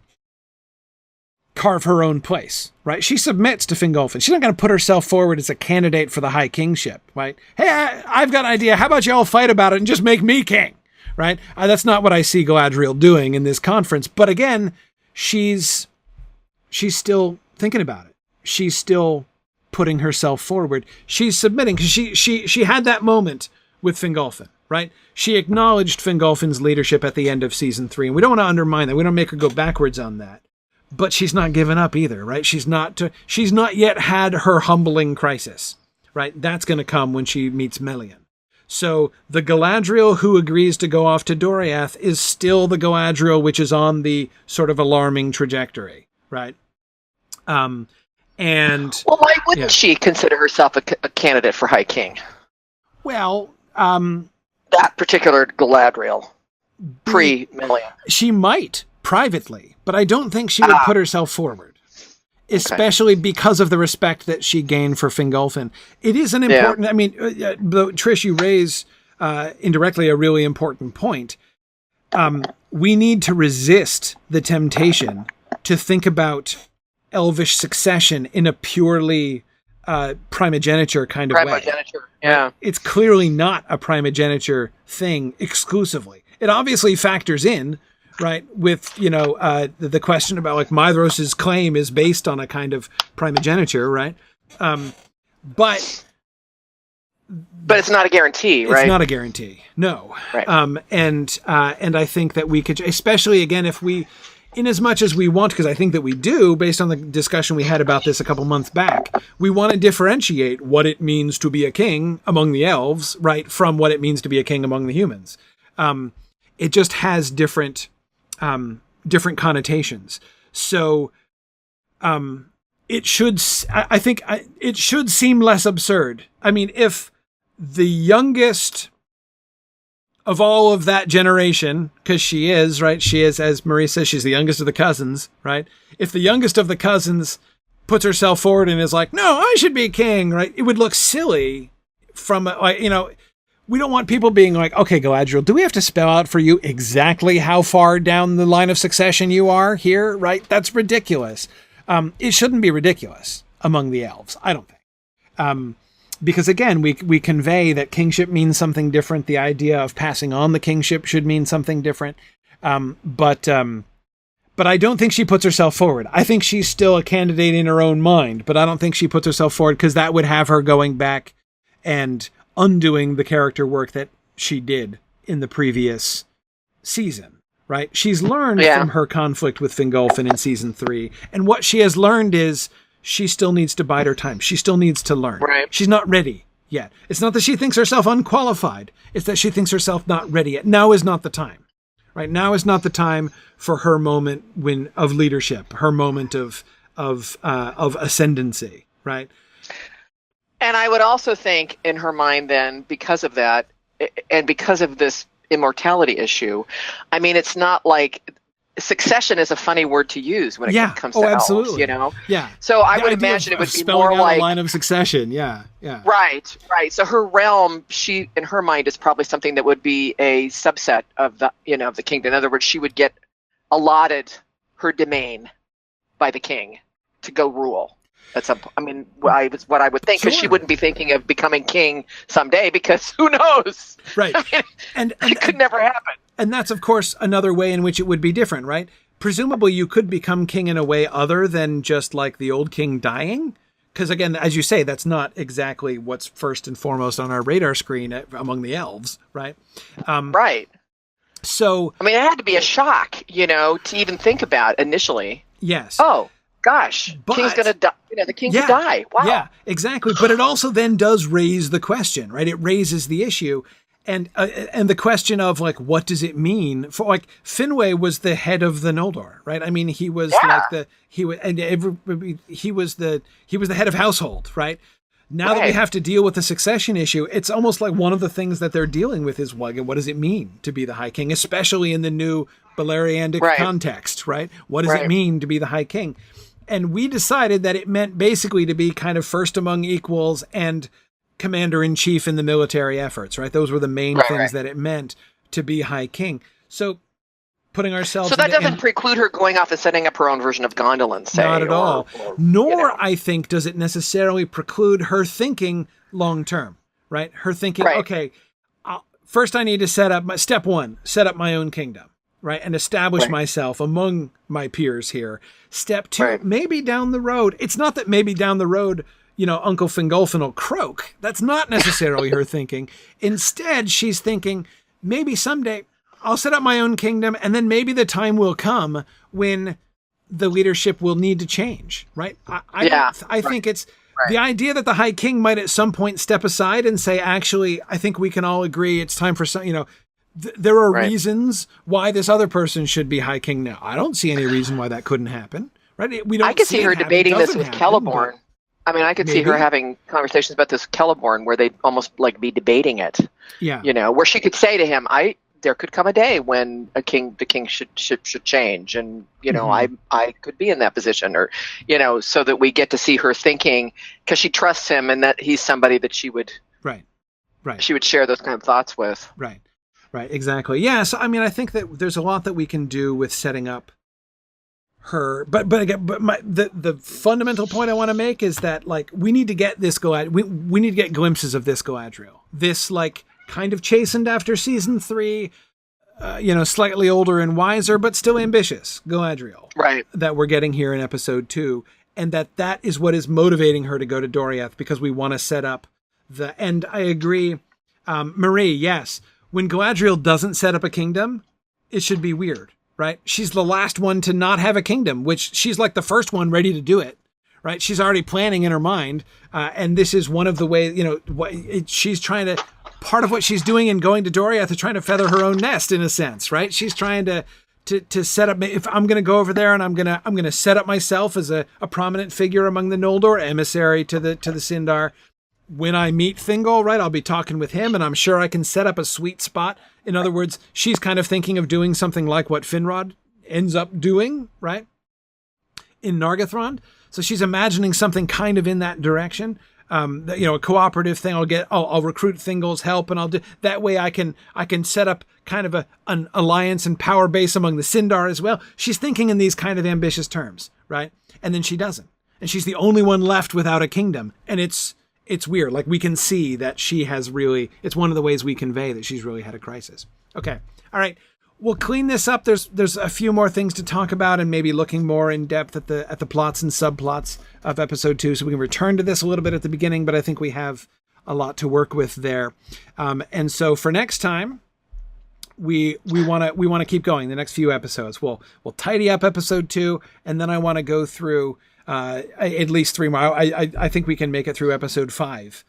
carve her own place, right? She submits to Fingolfin. She's not going to put herself forward as a candidate for the High Kingship, right? Hey, I've got an idea. How about y'all fight about it and just make me king, right? That's not what I see Galadriel doing in this conference. But again, she's still thinking about it. She's still putting herself forward. She's submitting because she had that moment with Fingolfin, right? She acknowledged Fingolfin's leadership at the end of season 3, and we don't want to undermine that. We don't make her go backwards on that. But she's not given up either, right? She's not yet had her humbling crisis, right? That's going to come when she meets Melian. So the Galadriel who agrees to go off to Doriath is still the Galadriel which is on the sort of alarming trajectory, right? And well, why wouldn't she consider herself a candidate for High King? Well, that particular Galadriel, pre-Melian. She might privately, but I don't think she would put herself forward, especially because of the respect that she gained for Fingolfin. It is an important, I mean, Trish, you raise indirectly a really important point. We need to resist the temptation to think about elvish succession in a purely primogeniture kind of way. Yeah. It's clearly not a primogeniture thing exclusively. It obviously factors in, right, with, the question about, like, Maedhros's claim is based on a kind of primogeniture, right? But it's not a guarantee, right? It's not a guarantee, no. Right. And I think that we could, especially, again, if we, in as much as we want, because I think that we do, based on the discussion we had about this a couple months back, we want to differentiate what it means to be a king among the elves, right, from what it means to be a king among the humans. It just has different connotations. So, it should seem less absurd. I mean, if the youngest of all of that generation, because she is, right? She is, as Marie says, she's the youngest of the cousins, right? If the youngest of the cousins puts herself forward and is like, no, I should be king, right? It would look silly from, we don't want people being like, okay, Galadriel, do we have to spell out for you exactly how far down the line of succession you are here, right? That's ridiculous. It shouldn't be ridiculous among the elves, I don't think. Because again, we convey that kingship means something different. The idea of passing on the kingship should mean something different. But I don't think she puts herself forward. I think she's still a candidate in her own mind, but I don't think she puts herself forward because that would have her going back and undoing the character work that she did in the previous season, right? She's learned from her conflict with Fingolfin in season 3. And what she has learned is she still needs to bide her time. She still needs to learn. Right. She's not ready yet. It's not that she thinks herself unqualified. It's that she thinks herself not ready yet. Now is not the time, right? Now is not the time for her moment of leadership, her moment of ascendancy, right? And I would also think in her mind then, because of that, and because of this immortality issue, I mean, it's not like succession is a funny word to use when it comes to absolutely. elves, Yeah. So I would imagine it would be more out like a line of succession. Yeah. Right. So her realm, she in her mind is probably something that would be a subset of the of the kingdom. In other words, she would get allotted her domain by the king to go rule. That's what I would think, because she wouldn't be thinking of becoming king someday, because who knows? Right. I mean, it could never happen. And that's, of course, another way in which it would be different, right? presumably you could become king in a way other than just like the old king dying. Because again, as you say, that's not exactly what's first and foremost on our radar screen among the elves, right? Right. So, I mean, it had to be a shock, to even think about initially. Yes. Oh, gosh, king's going to die. The king could die. Wow. Yeah, exactly. But it also then does raise the question, right? It raises the issue. And the question of like, what does it mean for like Finwë was the head of the Noldor, right? I mean, he was the head of household, right? Now that we have to deal with the succession issue, it's almost like one of the things that they're dealing with is what does it mean to be the High King, especially in the new Beleriandic context, right? What does it mean to be the High King? And we decided that it meant basically to be kind of first among equals and commander-in-chief in the military efforts, right? Those were the main things that it meant to be High King. So putting ourselves... So that doesn't preclude her going off and setting up her own version of Gondolin, say. Not at all. Nor, I think, does it necessarily preclude her thinking long-term, right? Her thinking, okay, first I need to set up my own kingdom, right? And establish myself among my peers here. Step 2, maybe down the road. It's not that maybe down the road... Uncle Fingolfin will croak. That's not necessarily her thinking. Instead, she's thinking, maybe someday I'll set up my own kingdom, and then maybe the time will come when the leadership will need to change, right? I think it's the idea that the High King might at some point step aside and say, actually, I think we can all agree it's time for some, there are reasons why this other person should be High King now. I don't see any reason why that couldn't happen, right? I could see her debating this with Celeborn. I mean, I could see her having conversations about this Celeborn where they'd almost like be debating it. Yeah. Where she could say to him, there could come a day when the king should change. And, I could be in that position or, so that we get to see her thinking because she trusts him and that he's somebody that she would, she would share those kind of thoughts with. Right. Exactly. Yeah. So, I mean, I think that there's a lot that we can do with setting up her, but the fundamental point I want to make is that like we need to get this we need to get glimpses of this Galadriel, this like kind of chastened after season 3, slightly older and wiser but still ambitious Galadriel, right? That we're getting here in episode 2, and that is what is motivating her to go to Doriath because we want to set up and I agree, Marie. Yes, when Galadriel doesn't set up a kingdom, it should be weird. Right? She's the last one to not have a kingdom, which she's like the first one ready to do it. Right? She's already planning in her mind. And this is one of the ways, she's trying to, part of what she's doing in going to Doriath is trying to feather her own nest in a sense, right? She's trying to set up, if I'm going to go over there and I'm going to set up myself as a prominent figure among the Noldor, emissary to the Sindar. When I meet Thingol, right, I'll be talking with him and I'm sure I can set up a sweet spot. In other words, she's kind of thinking of doing something like what Finrod ends up doing, right, in Nargothrond. So she's imagining something kind of in that direction. A cooperative thing. I'll recruit Thingol's help and I'll do that way. I can set up kind of an alliance and power base among the Sindar as well. She's thinking in these kind of ambitious terms, right? And then she doesn't. And she's the only one left without a kingdom. And it's weird. Like we can see that she has really, it's one of the ways we convey that she's really had a crisis. Okay. All right. We'll clean this up. There's a few more things to talk about and maybe looking more in depth at the plots and subplots of episode 2. So we can return to this a little bit at the beginning, but I think we have a lot to work with there. And so for next time, we want to keep going the next few episodes. We'll tidy up episode 2 and then I want to go through at least 3 more. I think we can make it through episode 5.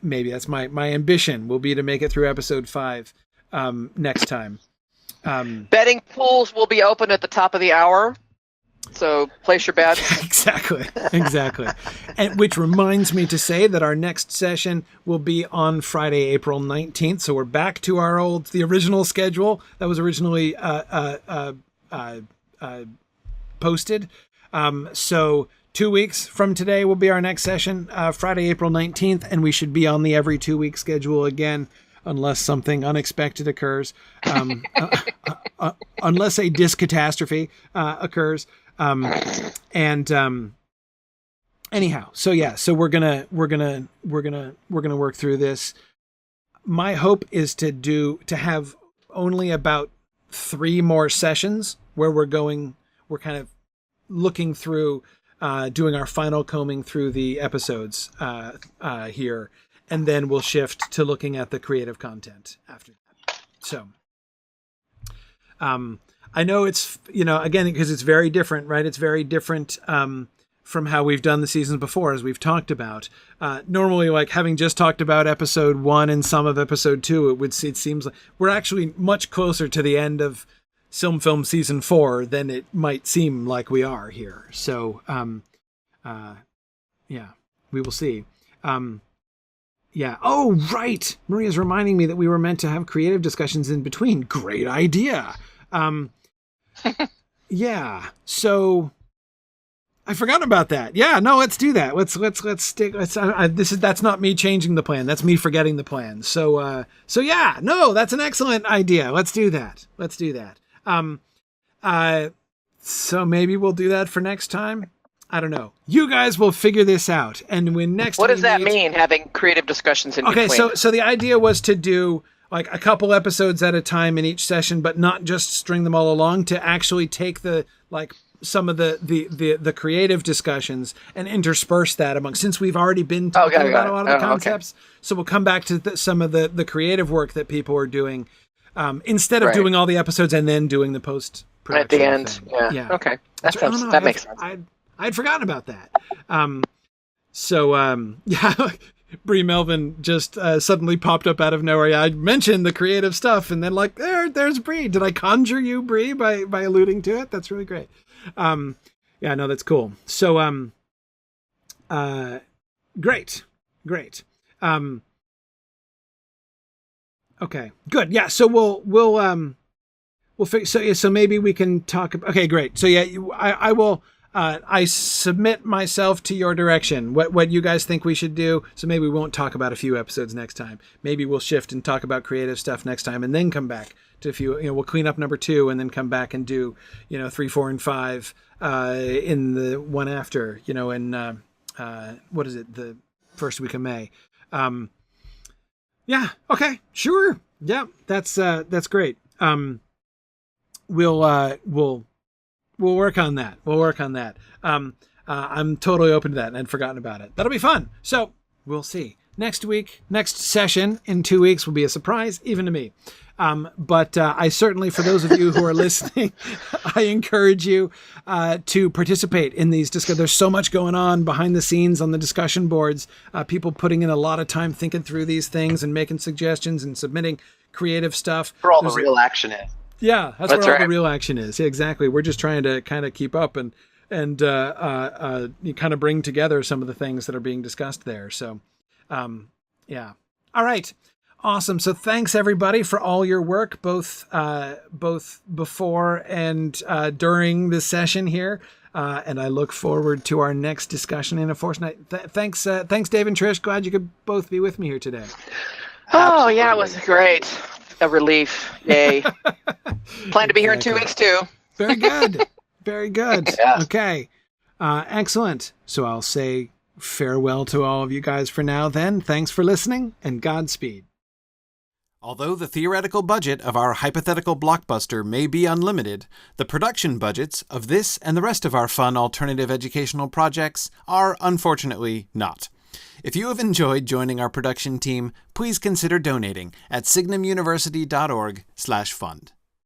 Maybe that's my ambition will be to make it through episode 5 next time. Betting pools will be open at the top of the hour, so place your bets. Exactly. And which reminds me to say that our next session will be on Friday, April 19th. So we're back to the original schedule that was originally posted. So 2 weeks from today will be our next session, Friday, April 19th, and we should be on the every 2-week schedule again, unless something unexpected occurs, unless a discatastrophe occurs. Anyhow, so we're gonna work through this. My hope is to have only about 3 more sessions where we're kind of looking through, doing our final combing through the episodes here, and then we'll shift to looking at the creative content after that. So, I know it's, again, because it's very different, right? It's very different from how we've done the seasons before, as we've talked about. Normally, like having just talked about episode 1 and some of episode 2, it seems like we're actually much closer to the end of Silm Film season 4 than it might seem like we are here. So, yeah, we will see. Yeah. Oh, right. Maria's reminding me that we were meant to have creative discussions in between. Great idea. Yeah. So I forgot about that. Yeah. No, let's do that. Let's stick. That's not me changing the plan. That's me forgetting the plan. So yeah. No, that's an excellent idea. Let's do that. So maybe we'll do that for next time. I don't know. You guys will figure this out. And when next What does that mean, having creative discussions in between? Okay, so the idea was to do like a couple episodes at a time in each session, but not just string them all along, to actually take some of the creative discussions and intersperse that among, since we've already been talking about a lot of the concepts. Okay. So we'll come back to some of the creative work that people are doing, instead of doing all the episodes and then doing the post-production at the end. Thing. Yeah. Okay. That makes sense. I'd forgotten about that. Yeah, Bree Melvin just suddenly popped up out of nowhere. I mentioned the creative stuff, and then there's Bree. Did I conjure you, Bree, by alluding to it? That's really great. Yeah, no, that's cool. So, great. Okay, good. Yeah, so we'll figure. So maybe we can talk. Okay, great. So yeah, I will. I submit myself to your direction, what you guys think we should do. So maybe we won't talk about a few episodes next time. Maybe we'll shift and talk about creative stuff next time, and then come back to a few, we'll clean up number 2 and then come back and do, 3, 4, and 5, in the one after, in, what is it? The first week of May. Yeah. Okay. Sure. Yeah. That's great. We'll work on that. I'm totally open to that, and I'd forgotten about it. That'll be fun. So we'll see. Next session in 2 weeks will be a surprise, even to me. But I certainly, for those of you who are listening, I encourage you to participate in these discussions. There's so much going on behind the scenes on the discussion boards. People putting in a lot of time thinking through these things and making suggestions and submitting creative stuff. For all the real action is. Yeah, that's where all the real action is. Yeah, exactly. We're just trying to kind of keep up and you kind of bring together some of the things that are being discussed there. So, yeah. All right. Awesome. So thanks everybody for all your work, both before and during this session here. And I look forward to our next discussion in a fortnight. Thanks, Dave and Trish. Glad you could both be with me here today. Oh, yeah, it was great. A relief. Yay. Plan to be here in 2 weeks too. Very good. Very good. Yeah. Okay. Excellent. So I'll say farewell to all of you guys for now then. Thanks for listening, and Godspeed. Although the theoretical budget of our hypothetical blockbuster may be unlimited, the production budgets of this and the rest of our fun alternative educational projects are unfortunately not. If you have enjoyed joining our production team, please consider donating at signumuniversity.org/fund.